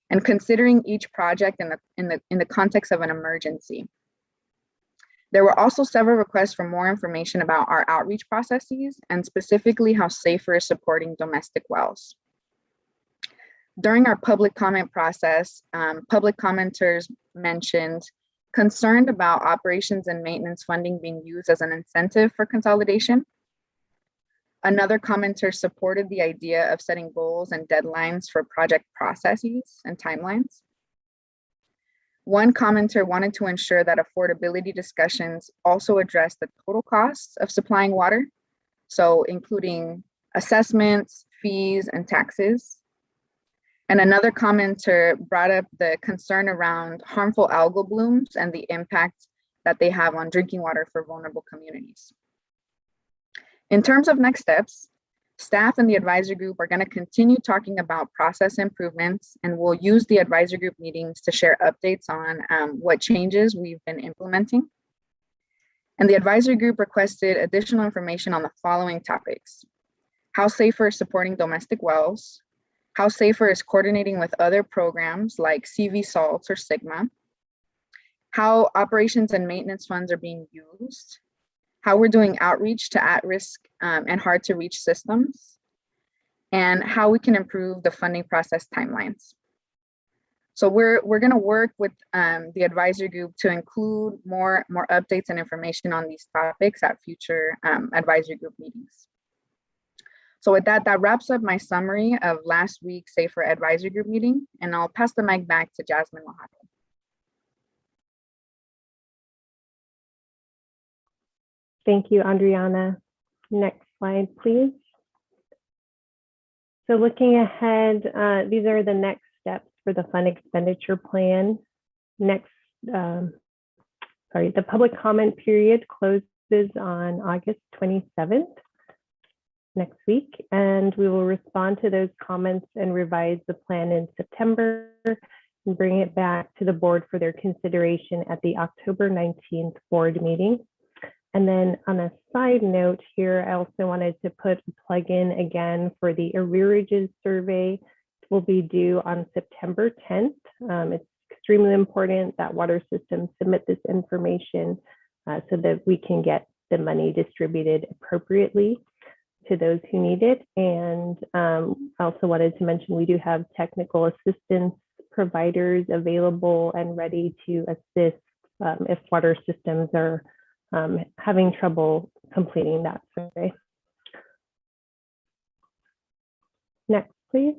and considering each project in the context of an emergency. There were also several requests for more information about our outreach processes and specifically how SAFER is supporting domestic wells. During our public comment process, public commenters mentioned concerned about operations and maintenance funding being used as an incentive for consolidation. Another commenter supported the idea of setting goals and deadlines for project processes and timelines. One commenter wanted to ensure that affordability discussions also address the total costs of supplying water, so including assessments, fees, and taxes. And another commenter brought up the concern around harmful algal blooms and the impact that they have on drinking water for vulnerable communities. In terms of next steps, staff and the advisory group are going to continue talking about process improvements, and we'll use the advisory group meetings to share updates on what changes we've been implementing. And the advisory group requested additional information on the following topics: how SAFER is supporting domestic wells, how SAFER is coordinating with other programs like CV Salts or Sigma, how operations and maintenance funds are being used, how we're doing outreach to at-risk and hard-to-reach systems, and how we can improve the funding process timelines. So we're going to work with the advisory group to include more updates and information on these topics at future advisory group meetings. So with that, that wraps up my summary of last week's SAFER advisory group meeting, and I'll pass the mic back to Jasmine Oaxaca.
Thank you, Adriana. Next slide, please. So looking ahead, these are the next steps for the fund expenditure plan. The public comment period closes on August 27th, next week, and we will respond to those comments and revise the plan in September and bring it back to the board for their consideration at the October 19th board meeting. And then on a side note here, I also wanted to put a plug in again for the arrearages survey. It will be due on September 10th. It's extremely important that water systems submit this information so that we can get the money distributed appropriately to those who need it. And I also wanted to mention we do have technical assistance providers available and ready to assist if water systems are having trouble completing that survey. Next, please.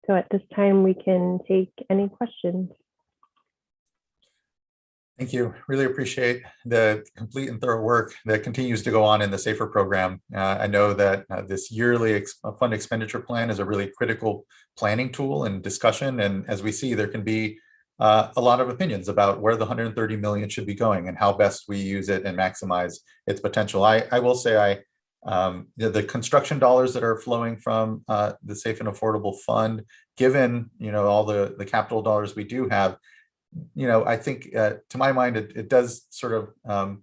So at this time, we can take any questions.
Thank you. Really appreciate the complete and thorough work that continues to go on in the SAFER program. I know that this yearly fund expenditure plan is a really critical planning tool and discussion. And as we see, there can be a lot of opinions about where the 130 million should be going and how best we use it and maximize its potential. I will say the construction dollars that are flowing from the Safe and Affordable Fund, given all the capital dollars we do have, I think to my mind, it does sort of,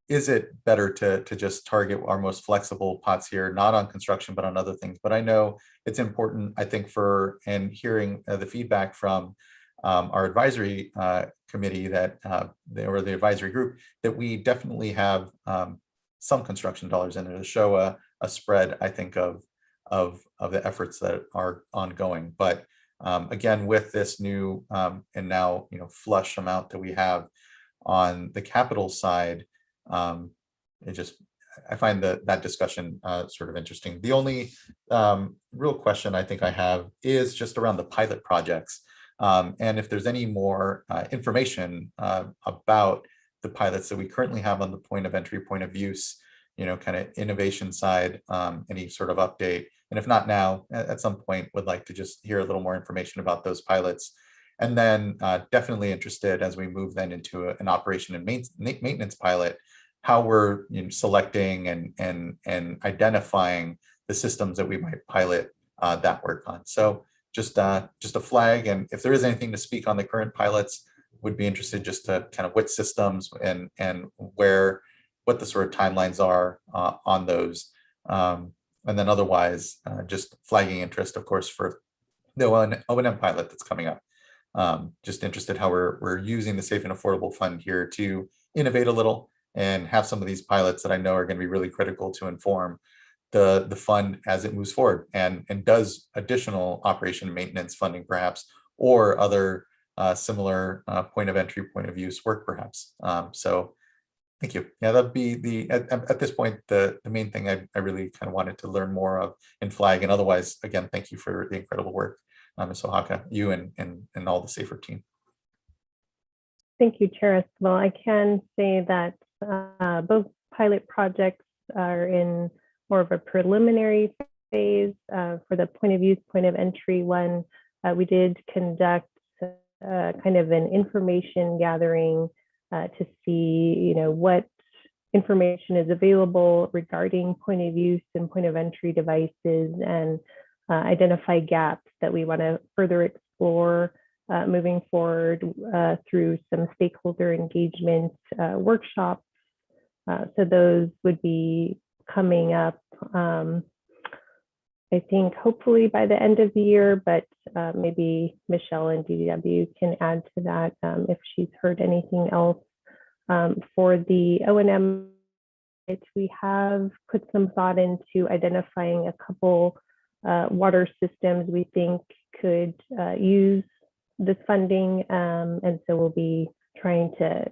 is it better to just target our most flexible pots here, not on construction, but on other things? But I know it's important, I think, and hearing the feedback from our advisory committee or the advisory group, that we definitely have some construction dollars in there to show a spread, I think, of the efforts that are ongoing. But again, with this new and now flush amount that we have on the capital side, I find that discussion sort of interesting. The only real question I think I have is just around the pilot projects. And if there's any more information about the pilots that we currently have on the point of entry, point of use, kind of innovation side, any sort of update. And if not now, at some point, would like to just hear a little more information about those pilots. And then definitely interested as we move then into an operation and maintenance pilot, how we're selecting and identifying the systems that we might pilot that work on. So just a flag, and if there is anything to speak on the current pilots, would be interested just to kind of which systems and what the sort of timelines are on those. And then otherwise, just flagging interest, of course, for the O&M pilot that's coming up. Just interested how we're using the Safe and Affordable Fund here to innovate a little and have some of these pilots that I know are going to be really critical to inform the fund as it moves forward and does additional operation and maintenance funding perhaps, or other similar point of entry, point of use work perhaps. So thank you. Yeah, that'd be at this point, the main thing I really kind of wanted to learn more of and flag. And otherwise, again, thank you for the incredible work, Ms. Oaxaca, you and all the SAFER team.
Thank you, Chair Esquivel. I can say that both pilot projects are in more of a preliminary phase. For the point of use, point of entry one, we did conduct kind of an information gathering to see, what information is available regarding point of use and point of entry devices, and identify gaps that we want to further explore moving forward through some stakeholder engagement workshops. So those would be coming up, I think hopefully by the end of the year, but maybe Michelle and DDW can add to that if she's heard anything else. For the O&M, we have put some thought into identifying a couple water systems we think could use this funding. And so we'll be trying to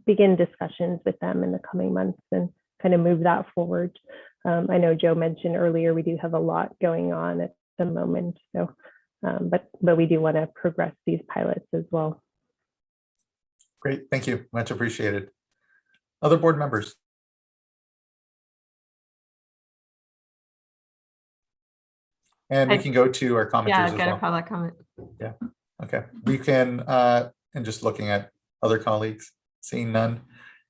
begin discussions with them in the coming months and kind of move that forward. I know Joe mentioned earlier, we do have a lot going on at the moment. So, but we do want to progress these pilots as well.
Great, thank you, much appreciated. Other board members? And we can go to our commenters as well.
Yeah, get a public comment.
Yeah, okay. We can, and just looking at other colleagues, seeing none,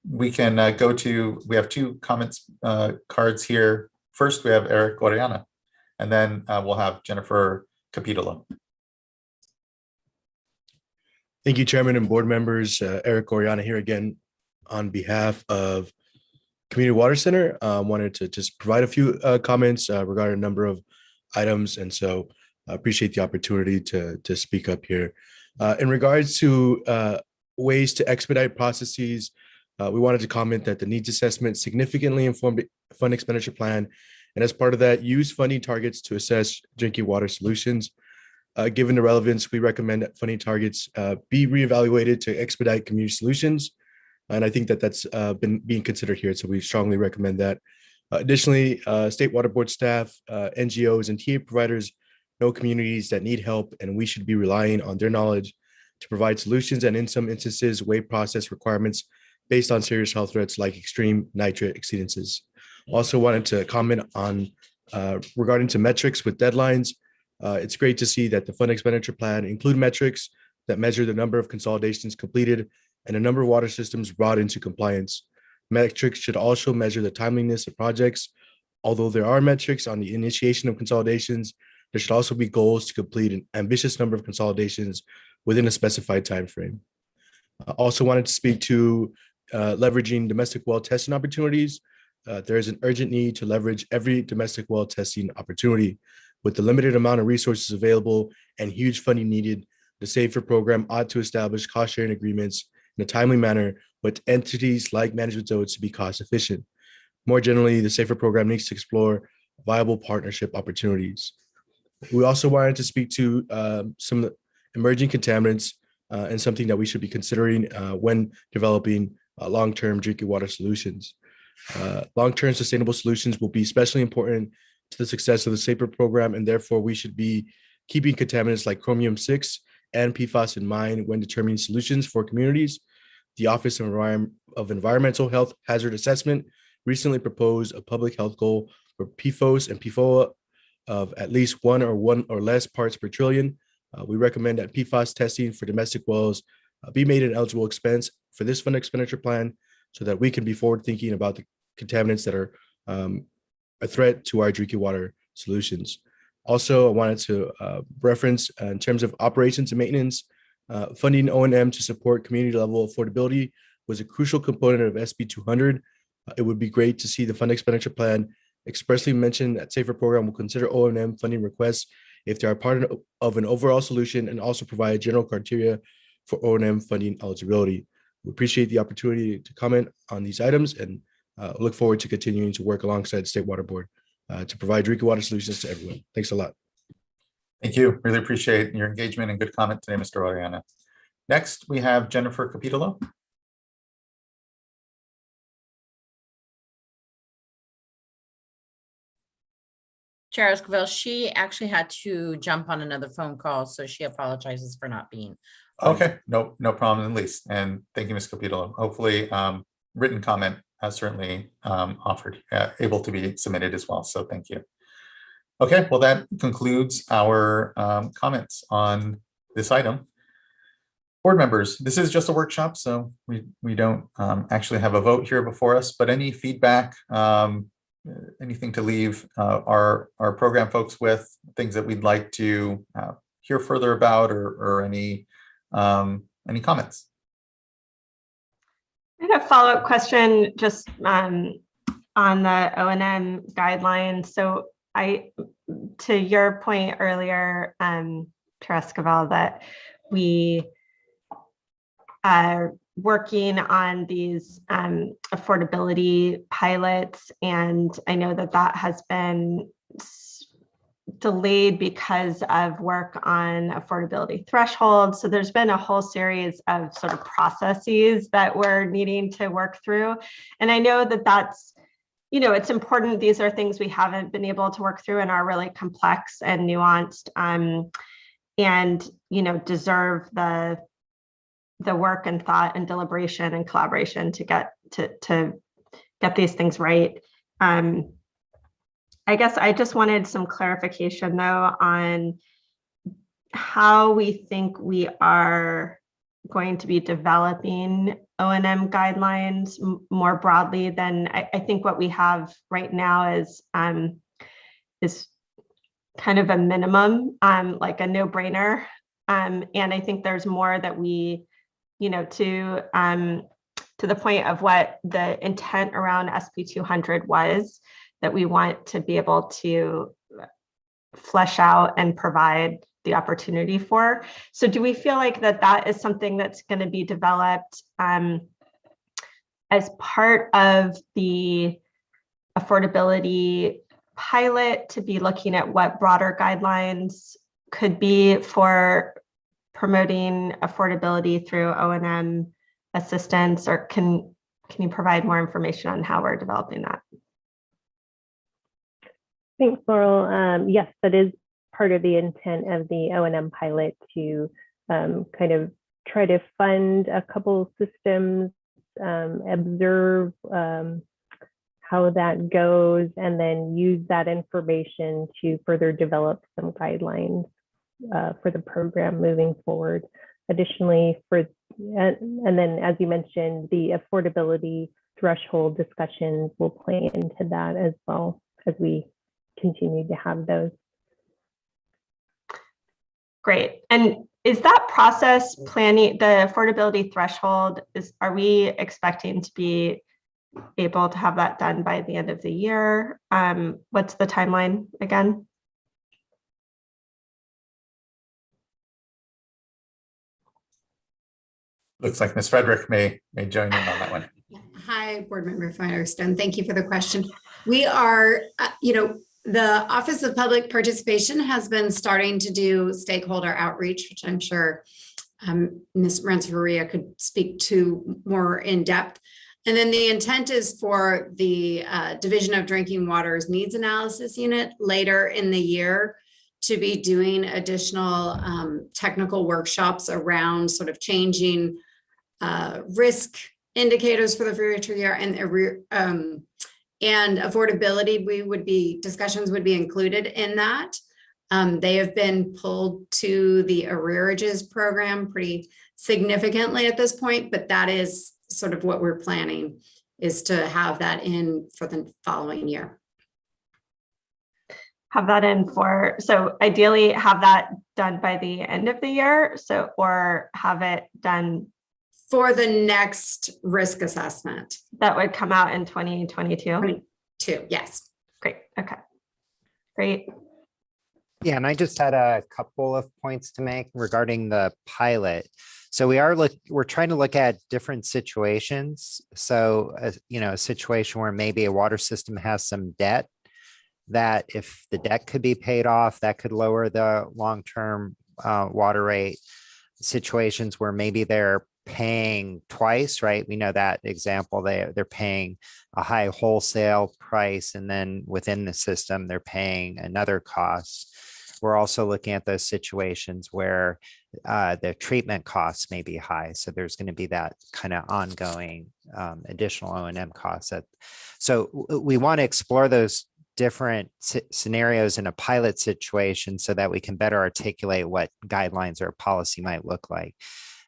we can go to, we have two comments cards here. First, we have Eric Oriana, and then we'll have Jennifer Capitola.
Thank you, Chairman and board members. Eric Oriana here again on behalf of Community Water Center. Wanted to just provide a few comments regarding a number of items, and so I appreciate the opportunity to speak up here. In regards to ways to expedite processes, we wanted to comment that the needs assessment significantly informed the fund expenditure plan, and as part of that, use funding targets to assess drinking water solutions. Given the relevance, we recommend that funding targets be reevaluated to expedite community solutions, and I think that that's been being considered here, so we strongly recommend that. Additionally, State Water Board staff, NGOs, and TA providers know communities that need help, and we should be relying on their knowledge to provide solutions, and in some instances, waive process requirements based on serious health threats like extreme nitrate exceedances. Also wanted to comment on regarding to metrics with deadlines. It's great to see that the fund expenditure plan include metrics that measure the number of consolidations completed and the number of water systems brought into compliance. Metrics should also measure the timeliness of projects. Although there are metrics on the initiation of consolidations, there should also be goals to complete an ambitious number of consolidations within a specified time frame. I also wanted to speak to leveraging domestic well testing opportunities. There is an urgent need to leverage every domestic well testing opportunity. With the limited amount of resources available and huge funding needed, the SAFER program ought to establish cost-sharing agreements in a timely manner with entities like management zones to be cost efficient. More generally, the SAFER program needs to explore viable partnership opportunities. We also wanted to speak to some emerging contaminants and something that we should be considering when developing long-term drinking water solutions. Long-term sustainable solutions will be especially important to the success of the SAFER program, and therefore we should be keeping contaminants like chromium-6 and PFAS in mind when determining solutions for communities. The Office of Environmental Health Hazard Assessment recently proposed a public health goal for PFOS and PFOA of at least one or less parts per trillion. We recommend that PFAS testing for domestic wells be made an eligible expense for this fund expenditure plan so that we can be forward thinking about the contaminants that are a threat to our drinking water solutions. Also, I wanted to reference in terms of operations and maintenance, funding O&M to support community level affordability was a crucial component of SB 200. It would be great to see the fund expenditure plan expressly mention that SAFER program will consider O&M funding requests if they are part of an overall solution, and also provide general criteria for O&M funding eligibility. We appreciate the opportunity to comment on these items and look forward to continuing to work alongside the State Water Board to provide drinking water solutions to everyone. Thanks a lot.
Thank you. Really appreciate your engagement and good comment today, Mr. Oriana. Next, we have Jennifer Capitolo.
Chair Esquivel, she actually had to jump on another phone call, so she apologizes for not being.
Okay, no problem in the least. And thank you, Ms. Capitolo. Hopefully, written comment has certainly offered, able to be submitted as well. So thank you. Okay, well, that concludes our comments on this item. Board members, this is just a workshop, so we don't actually have a vote here before us, but any feedback, anything to leave our program folks with, things that we'd like to hear further about, or any comments?
I had a follow-up question just on the O&M guidelines. So to your point earlier, Terescaval, that we are working on these affordability pilots, and I know that has been delayed because of work on affordability thresholds. So there's been a whole series of sort of processes that we're needing to work through. And I know that's, it's important. These are things we haven't been able to work through and are really complex and nuanced, and, deserve the work and thought and deliberation and collaboration to get these things right. I guess I just wanted some clarification though on how we think we are going to be developing O&M guidelines more broadly than I think what we have right now is kind of a minimum, like a no-brainer. And I think there's more that we, to the point of what the intent around SB 200 was, that we want to be able to flesh out and provide the opportunity for. So do we feel like that is something that's going to be developed as part of the affordability pilot, to be looking at what broader guidelines could be for promoting affordability through O&M assistance, or can you provide more information on how we're developing that?
Thanks, Laurel. Yes, that is part of the intent of the O&M pilot, to kind of try to fund a couple systems, observe how that goes, and then use that information to further develop some guidelines for the program moving forward. Additionally, and then as you mentioned, the affordability threshold discussions will play into that as well, as we continue to have those.
Great. And is that process planning, the affordability threshold, are we expecting to be able to have that done by the end of the year? What's the timeline again?
Looks like Ms. Frederick may join in on that one.
Hi, Board Member Firestone. Thank you for the question. We are, the Office of Public Participation has been starting to do stakeholder outreach, which I'm sure Ms. Renteria could speak to more in depth. And then the intent is for the Division of Drinking Water's Needs Analysis Unit later in the year to be doing additional technical workshops around sort of changing risk indicators for the future year, and affordability. Discussions would be included in that. They have been pulled to the arrearages program pretty significantly at this point, but that is sort of what we're planning, is to have that in for the following year.
Have that in so ideally have that done by the end of the year, or have it done
for the next risk assessment
that would come out in 2022.
Yes.
Great. Okay. Great.
Yeah, and I just had a couple of points to make regarding the pilot. So we're trying to look at different situations. So, a situation where maybe a water system has some debt, that if the debt could be paid off, that could lower the long-term water rate. Situations where maybe they're paying twice, right? We know that example, they're paying a high wholesale price, and then within the system, they're paying another cost. We're also looking at those situations where the treatment costs may be high. So there's going to be that kind of ongoing additional O&M costs. So we want to explore those different scenarios in a pilot situation so that we can better articulate what guidelines or policy might look like.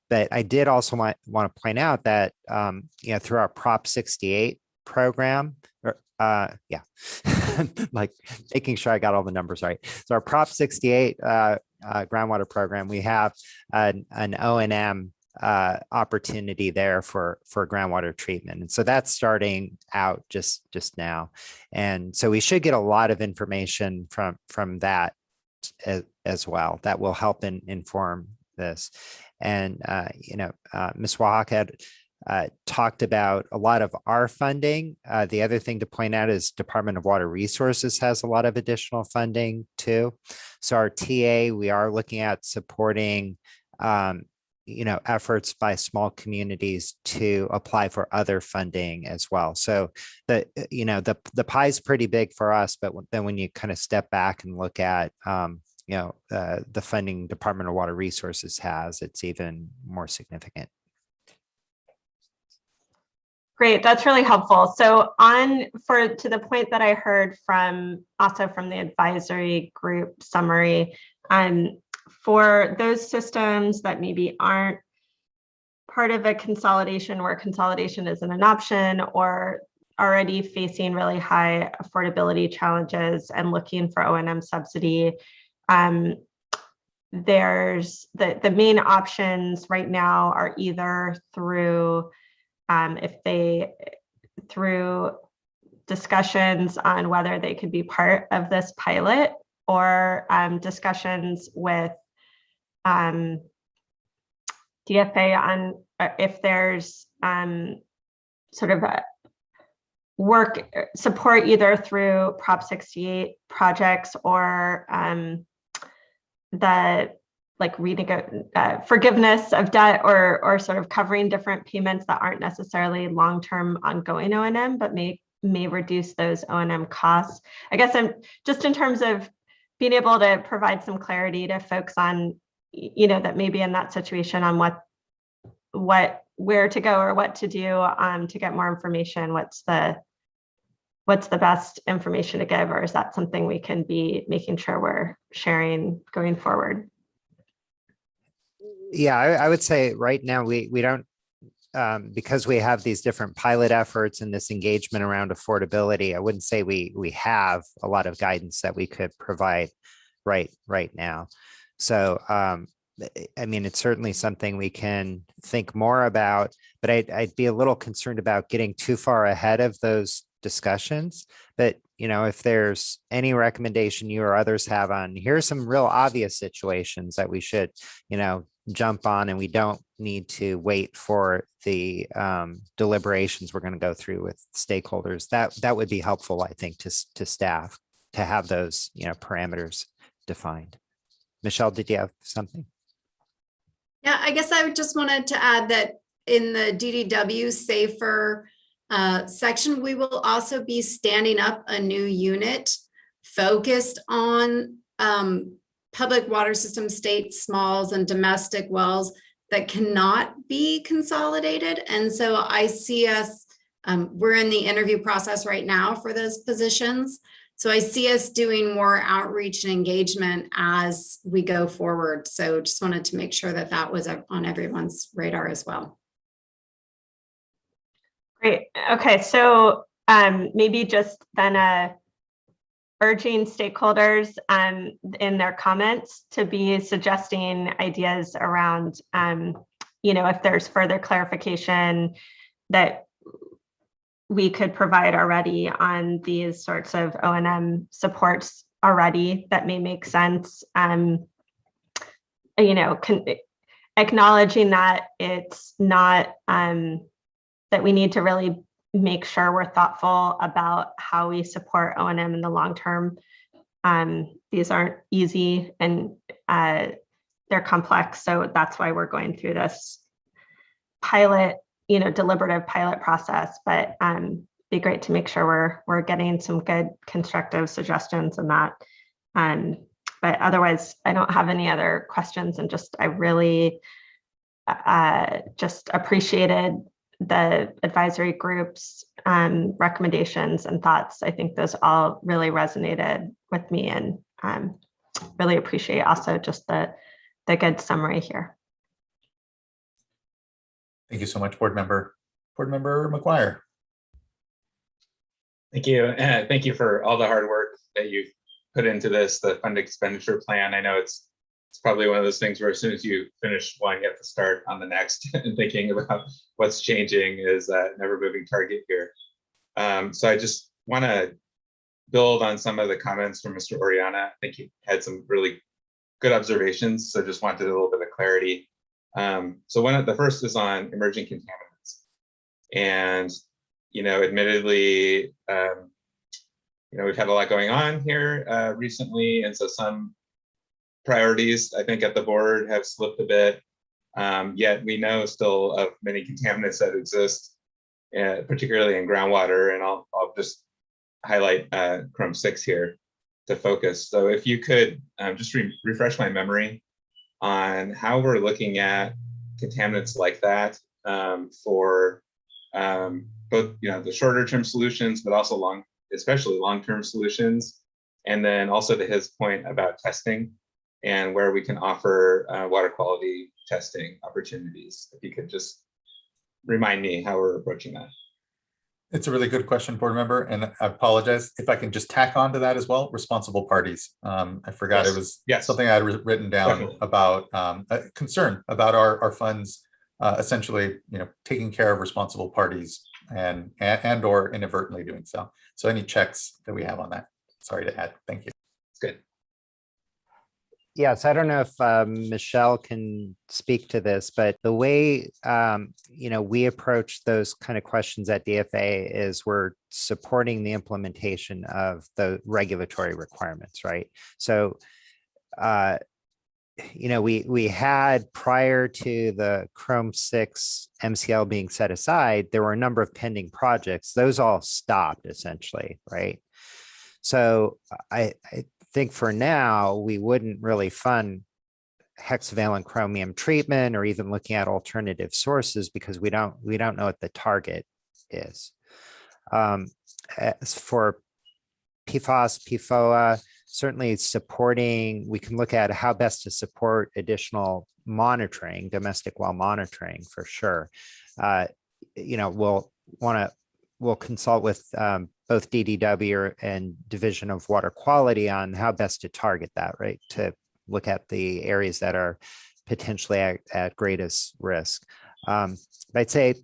But I did also want to point out that, through our Prop 68 program, like making sure I got all the numbers right. So our Prop 68 groundwater program, we have an O&M opportunity there for groundwater treatment. And so that's starting out just now. And so we should get a lot of information from that as well. That will help inform this. And, Ms. Wahak had talked about a lot of our funding. The other thing to point out is Department of Water Resources has a lot of additional funding too. So our TA, we are looking at supporting efforts by small communities to apply for other funding as well. So the pie is pretty big for us, but then when you kind of step back and look at the funding Department of Water Resources has, it's even more significant.
Great, that's really helpful. So to the point that I heard from the advisory group summary, for those systems that maybe aren't part of a consolidation where consolidation isn't an option, or already facing really high affordability challenges and looking for O&M subsidy, there's the main options right now are either through through discussions on whether they could be part of this pilot, or discussions with DFA on if there's sort of a work support either through Prop 68 projects or the forgiveness of debt, or sort of covering different payments that aren't necessarily long-term ongoing O&M, but may reduce those O&M costs. I guess I'm just in terms of being able to provide some clarity to folks on, that maybe in that situation on where to go or what to do to get more information. What's the best information to give, or is that something we can be making sure we're sharing going forward?
Yeah, I would say right now we don't, because we have these different pilot efforts and this engagement around affordability, I wouldn't say we have a lot of guidance that we could provide right now. So, it's certainly something we can think more about, but I'd be a little concerned about getting too far ahead of those discussions. But, if there's any recommendation you or others have on, here's some real obvious situations that we should, jump on, and we don't need to wait for the deliberations we're going to go through with stakeholders, that would be helpful, I think, to staff to have those, parameters defined. Michelle, did you have something?
Yeah, I guess I just wanted to add that in the DDW SAFER section, we will also be standing up a new unit focused on public water system, state smalls, and domestic wells that cannot be consolidated. And so I see us, we're in the interview process right now for those positions. So I see us doing more outreach and engagement as we go forward. So just wanted to make sure that that was on everyone's radar as well.
Great. Okay, so maybe just then urging stakeholders in their comments to be suggesting ideas around, if there's further clarification that we could provide already on these sorts of O&M supports already that may make sense. You know, acknowledging that it's not, that we need to really make sure we're thoughtful about how we support O&M in the long term. These aren't easy and they're complex. So that's why we're going through this pilot, you know, deliberative pilot process, but be great to make sure we're getting some good constructive suggestions in that. But otherwise, I don't have any other questions, and just I really just appreciated the advisory group's recommendations and thoughts. I think those all really resonated with me, and really appreciate also just the good summary here.
Thank you so much, Board Member McGuire.
Thank you. Thank you for all the hard work that you've put into this, the fund expenditure plan. I know it's probably one of those things where as soon as you finish one, you have to start on the next and thinking about what's changing is a never moving target here. So I just want to build on some of the comments from Mr. Oriana. I think he had some really good observations. So just wanted a little bit of clarity. So the first is on emerging contaminants. And, you know, admittedly, you know, we've had a lot going on here recently. And so some priorities, I think, at the board have slipped a bit. Yet we know still of many contaminants that exist, particularly in groundwater. And I'll just highlight Chrome 6 here to focus. So if you could just refresh my memory on how we're looking at contaminants like that for both, you know, the shorter term solutions, but also especially long-term solutions. And then also to his point about testing and where we can offer water quality testing opportunities. If you could just remind me how we're approaching that.
It's a really good question, Board Member, and I apologize if I can just tack on to that as well. Responsible parties. I forgot it was something I had written down. Definitely. About a concern about our funds, essentially, you know, taking care of responsible parties and or inadvertently doing so. So any checks that we have on that? Sorry to add. Thank you.
It's good.
Yes, I don't know if Michelle can speak to this, but the way you know, we approach those kind of questions at DFA is we're supporting the implementation of the regulatory requirements, right? So, you know, we had, prior to the Chrome 6 MCL being set aside, there were a number of pending projects. Those all stopped essentially, right? So I think for now, we wouldn't really fund hexavalent chromium treatment or even looking at alternative sources because we don't know what the target is. As for PFAS, PFOA, certainly supporting, we can look at how best to support additional monitoring, domestic well monitoring for sure. You know, we'll consult with both DDW and Division of Water Quality on how best to target that, right? To look at the areas that are potentially at greatest risk. I'd say,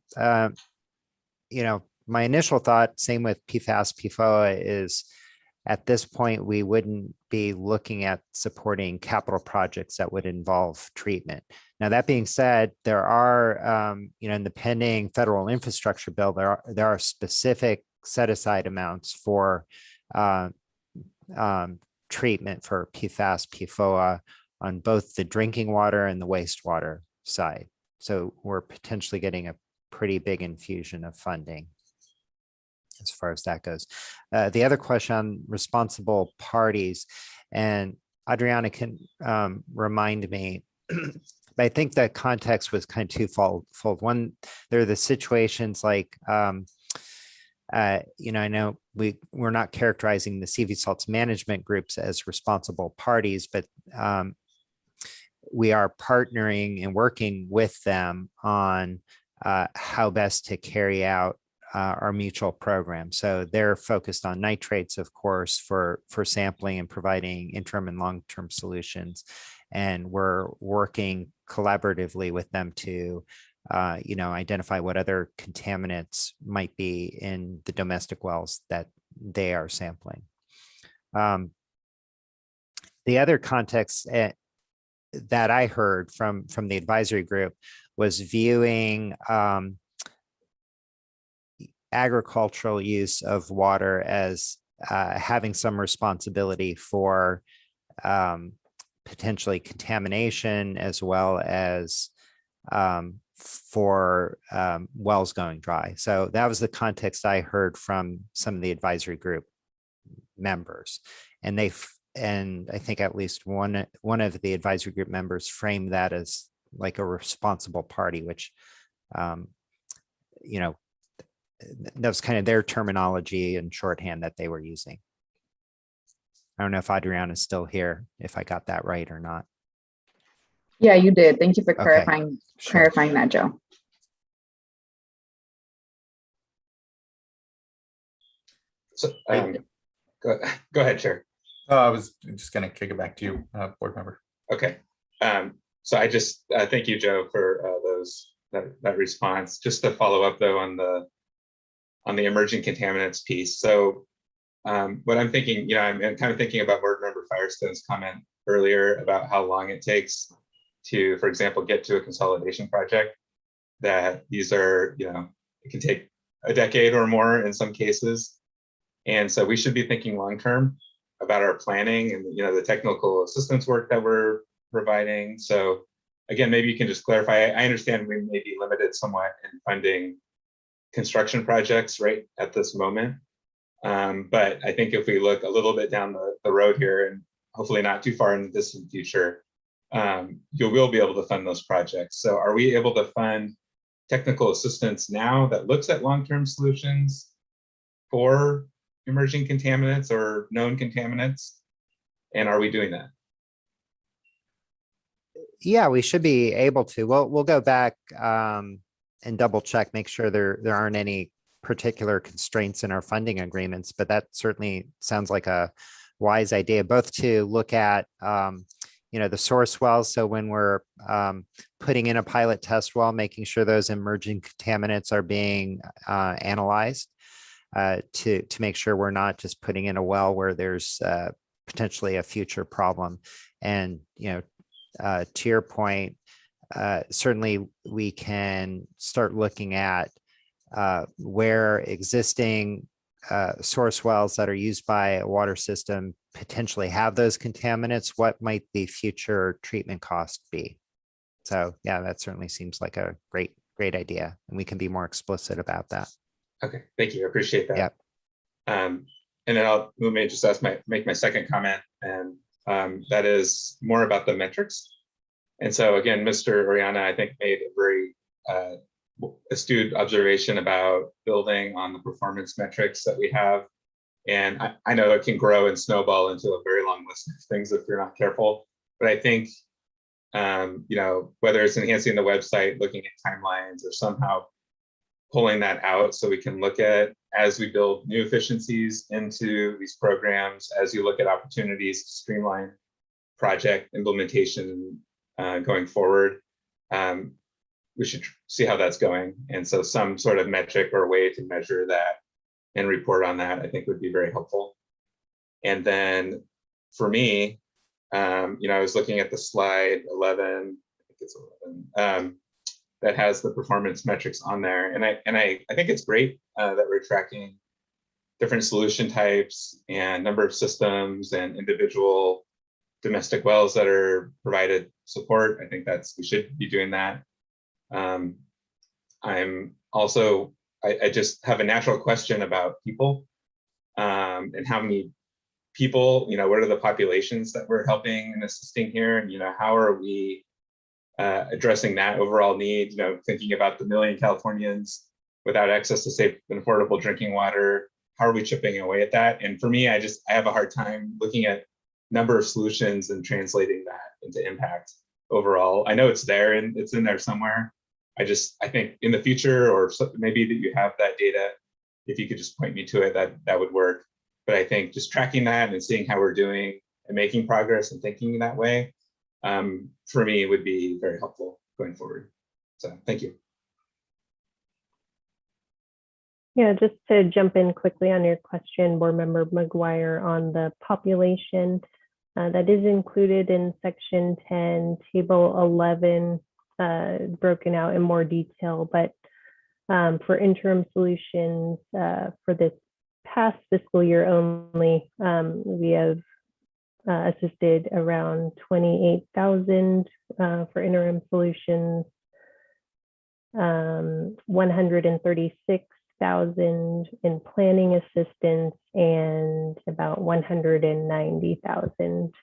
you know, my initial thought, same with PFAS, PFOA, is at this point, we wouldn't be looking at supporting capital projects that would involve treatment. Now, that being said, there are, you know, in the pending federal infrastructure bill, there are specific set aside amounts for treatment for PFAS, PFOA on both the drinking water and the wastewater side. So we're potentially getting a pretty big infusion of funding as far as that goes. The other question on responsible parties, and Adriana can remind me, but I think the context was kind of twofold. One, there are the situations like, you know, I know we're not characterizing the CV salts management groups as responsible parties, but we are partnering and working with them on how best to carry out our mutual program. So they're focused on nitrates, of course, for sampling and providing interim and long-term solutions. And we're working collaboratively with them to, you know, identify what other contaminants might be in the domestic wells that they are sampling. The other context that I heard from the advisory group was viewing agricultural use of water as having some responsibility for potentially contamination, as well as for wells going dry. So that was the context I heard from some of the advisory group members, and I think at least one of the advisory group members framed that as like a responsible party, which you know, that was kind of their terminology and shorthand that they were using. I don't know if Adriana is still here, if I got that right or not.
Yeah, you did. Thank you for
Okay.
clarifying that, Joe.
So, go ahead, Chair.
I was just going to kick it back to you, board member.
Okay. So I just thank you, Joe, for that response. Just to follow up though on the emerging contaminants piece. So what I'm thinking, I'm kind of thinking about Board Member Firestone's comment earlier about how long it takes to, for example, get to a consolidation project. That these are, it can take a decade or more in some cases. And so we should be thinking long-term about our planning and, the technical assistance work that we're providing. So again, maybe you can just clarify. I understand we may be limited somewhat in funding construction projects right at this moment. But I think if we look a little bit down the road here, and hopefully not too far in the distant future, you will be able to fund those projects. So are we able to fund technical assistance now that looks at long-term solutions for emerging contaminants or known contaminants? And are we doing that?
Yeah, we should be able to. We'll go back and double check, make sure there aren't any particular constraints in our funding agreements, but that certainly sounds like a wise idea, both to look at the source wells. So when we're putting in a pilot test well, making sure those emerging contaminants are being analyzed to make sure we're not just putting in a well where there's potentially a future problem. And, to your point, certainly we can start looking at where existing source wells that are used by a water system potentially have those contaminants. What might the future treatment cost be? So yeah, that certainly seems like a great idea, and we can be more explicit about that.
Okay, thank you. I appreciate that.
Yep.
And then let me just make my second comment, and that is more about the metrics. And so again, Mr. Oriana, I think, made a very astute observation about building on the performance metrics that we have. And I know it can grow and snowball into a very long list of things if you're not careful. But I think, whether it's enhancing the website, looking at timelines, or somehow pulling that out so we can look at as we build new efficiencies into these programs, as you look at opportunities to streamline project implementation going forward, we should see how that's going. And so some sort of metric or way to measure that and report on that, I think, would be very helpful. And then for me, I was looking at the slide 11, I think it's 11, that has the performance metrics on there. And I think it's great that we're tracking different solution types and number of systems and individual domestic wells that are provided support. I think we should be doing that. I'm also, I just have a natural question about people and how many people, what are the populations that we're helping and assisting here? And, how are we addressing that overall need, thinking about the million Californians without access to safe and affordable drinking water? How are we chipping away at that? And for me, I have a hard time looking at number of solutions and translating that into impact overall. I know it's there and it's in there somewhere. I think in the future, or maybe that you have that data, if you could just point me to it, that would work. But I think just tracking that and seeing how we're doing and making progress and thinking that way, for me, would be very helpful going forward. So thank you.
Yeah, just to jump in quickly on your question, Board Member McGuire, on the population. That is included in section 10, table 11, broken out in more detail, but for interim solutions for this past fiscal year only, we have assisted around 28,000 for interim solutions, 136,000 in planning assistance, and about 190,000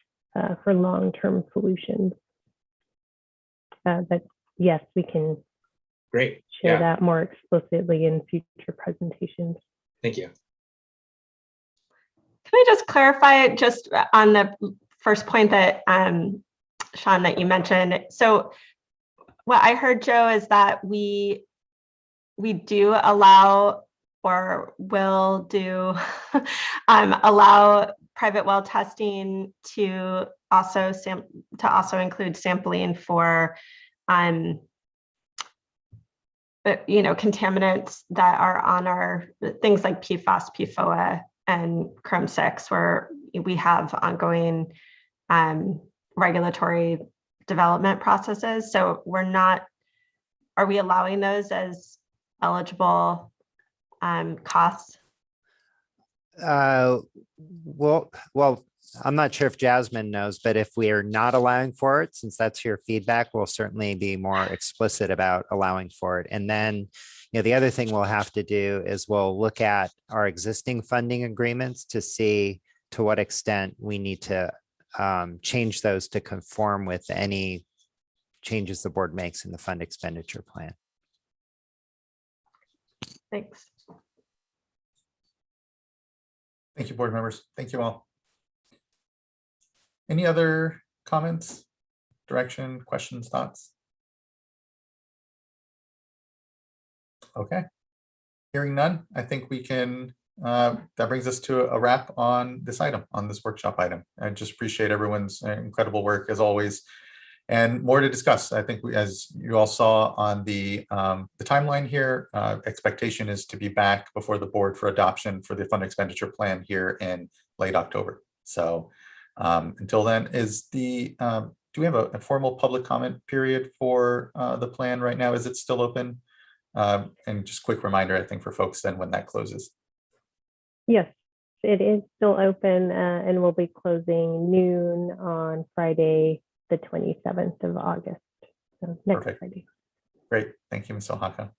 for long-term solutions. But yes, we can
Great.
share that more explicitly in future presentations.
Thank you.
Can I just clarify just on the first point that Sean, that you mentioned? So what I heard, Joe, is that we do allow or will do allow private well testing to also include sampling for contaminants that are on our things like PFAS, PFOA, and Chrome 6, where we have ongoing regulatory development processes. So are we allowing those as eligible costs?
Well, I'm not sure if Jasmine knows, but if we are not allowing for it, since that's your feedback, we'll certainly be more explicit about allowing for it. And then, the other thing we'll have to do is we'll look at our existing funding agreements to see to what extent we need to change those to conform with any changes the board makes in the fund expenditure plan.
Thanks.
Thank you, board members. Thank you all. Any other comments, direction, questions, thoughts? Okay. Hearing none, I think we can, that brings us to a wrap on this item, on this workshop item. I just appreciate everyone's incredible work as always, and more to discuss. I think as you all saw on the timeline here, expectation is to be back before the board for adoption for the fund expenditure plan here in late October. So until then, do we have a formal public comment period for the plan right now? Is it still open? And just quick reminder, I think, for folks then when that closes.
Yes, it is still open and will be closing noon on Friday, the 27th of August. So next
Perfect.
Friday.
Great. Thank you, Ms. Ohaka.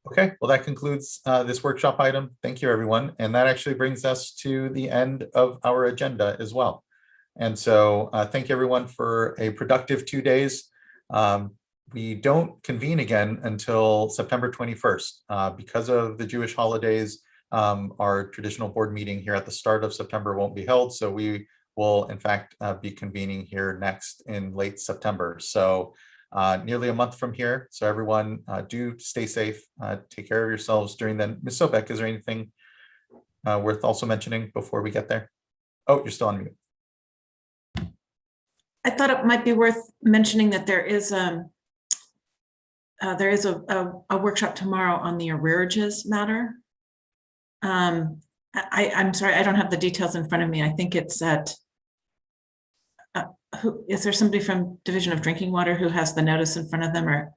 Okay, well, that concludes this workshop item. Thank you, everyone. And that actually brings us to the end of our agenda as well. And so thank you, everyone, for a productive 2 days. We don't convene again until September 21st. Because of the Jewish holidays, our traditional board meeting here at the start of September won't be held. So we will, in fact, be convening here next in late September. So nearly a month from here. So everyone do stay safe, take care of yourselves during then. Ms. Sobek, is there anything worth also mentioning before we get there? Oh, you're still on mute.
I thought it might be worth mentioning that there is a workshop tomorrow on the arrearages matter. I'm sorry, I don't have the details in front of me. I think it's at, is there somebody from Division of Drinking Water who has the notice in front of them, or?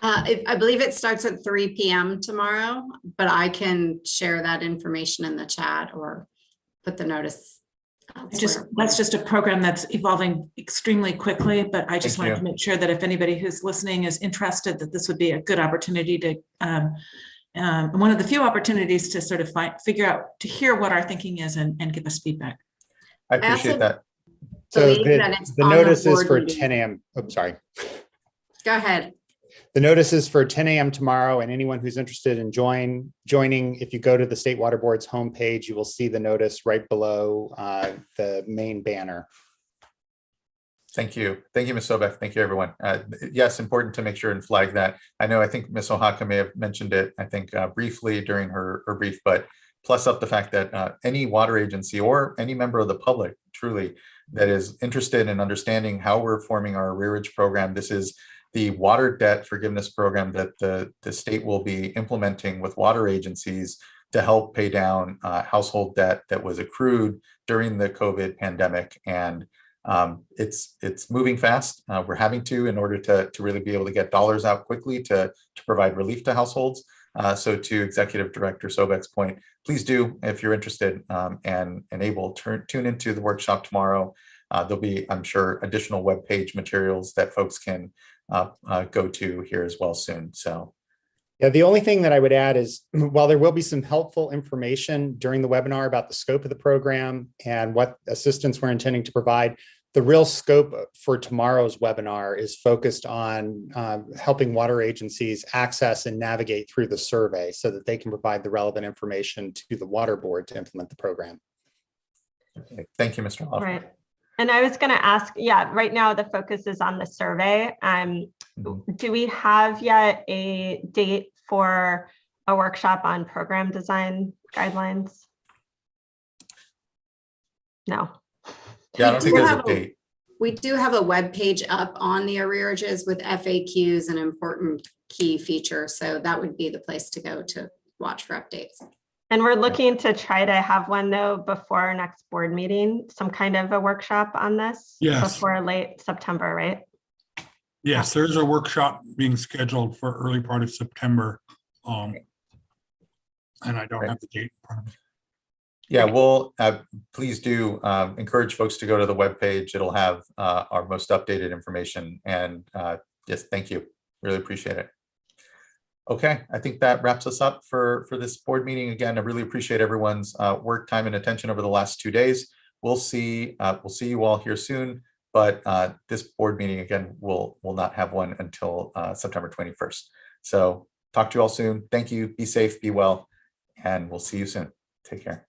I believe it starts at 3 p.m. tomorrow, but I can share that information in the chat or put the notice.
That's just a program that's evolving extremely quickly, but I just wanted to make sure that if anybody who's listening is interested, that this would be a good opportunity to, one of the few opportunities to sort of figure out, to hear what our thinking is and give us feedback.
I appreciate that.
So the notice is for 10 a.m. Oh, sorry.
Go ahead.
The notice is for 10 a.m. tomorrow, and anyone who's interested in joining, if you go to the State Water Board's homepage, you will see the notice right below the main banner.
Thank you. Thank you, Ms. Sobek. Thank you, everyone. Yes, important to make sure and flag that. I know, I think Ms. Ohaka may have mentioned it, I think briefly during her brief, but plus up the fact that any water agency or any member of the public truly that is interested in understanding how we're forming our arrearage program, this is the water debt forgiveness program that the state will be implementing with water agencies to help pay down household debt that was accrued during the COVID pandemic. And it's moving fast. We're having to in order to really be able to get dollars out quickly to provide relief to households. So to Executive Director Sobek's point, please do, if you're interested and able, tune into the workshop tomorrow. There'll be, I'm sure, additional webpage materials that folks can go to here as well soon. So.
Yeah, the only thing that I would add is while there will be some helpful information during the webinar about the scope of the program and what assistance we're intending to provide, the real scope for tomorrow's webinar is focused on helping water agencies access and navigate through the survey so that they can provide the relevant information to the water board to implement the program.
Okay. Thank you, Mr. Hoffman.
Right. And I was going to ask, yeah, right now the focus is on the survey. Do we have yet a date for a workshop on program design guidelines? No.
Yeah, I don't think there's a date.
We do have a web page up on the arrearages with FAQs and important key features. So that would be the place to go to watch for updates.
And we're looking to try to have one though before our next board meeting, some kind of a workshop on this.
Yes.
Before late September, right?
Yes, there's a workshop being scheduled for early part of September. And I don't have the date in front of me.
Yeah, well, please do encourage folks to go to the webpage. It'll have our most updated information. And yes, thank you. Really appreciate it. Okay, I think that wraps us up for this board meeting. Again, I really appreciate everyone's work, time, and attention over the last 2 days. We'll see you all here soon. But this board meeting, again, will not have one until September 21st. So talk to you all soon. Thank you. Be safe, be well, and we'll see you soon. Take care.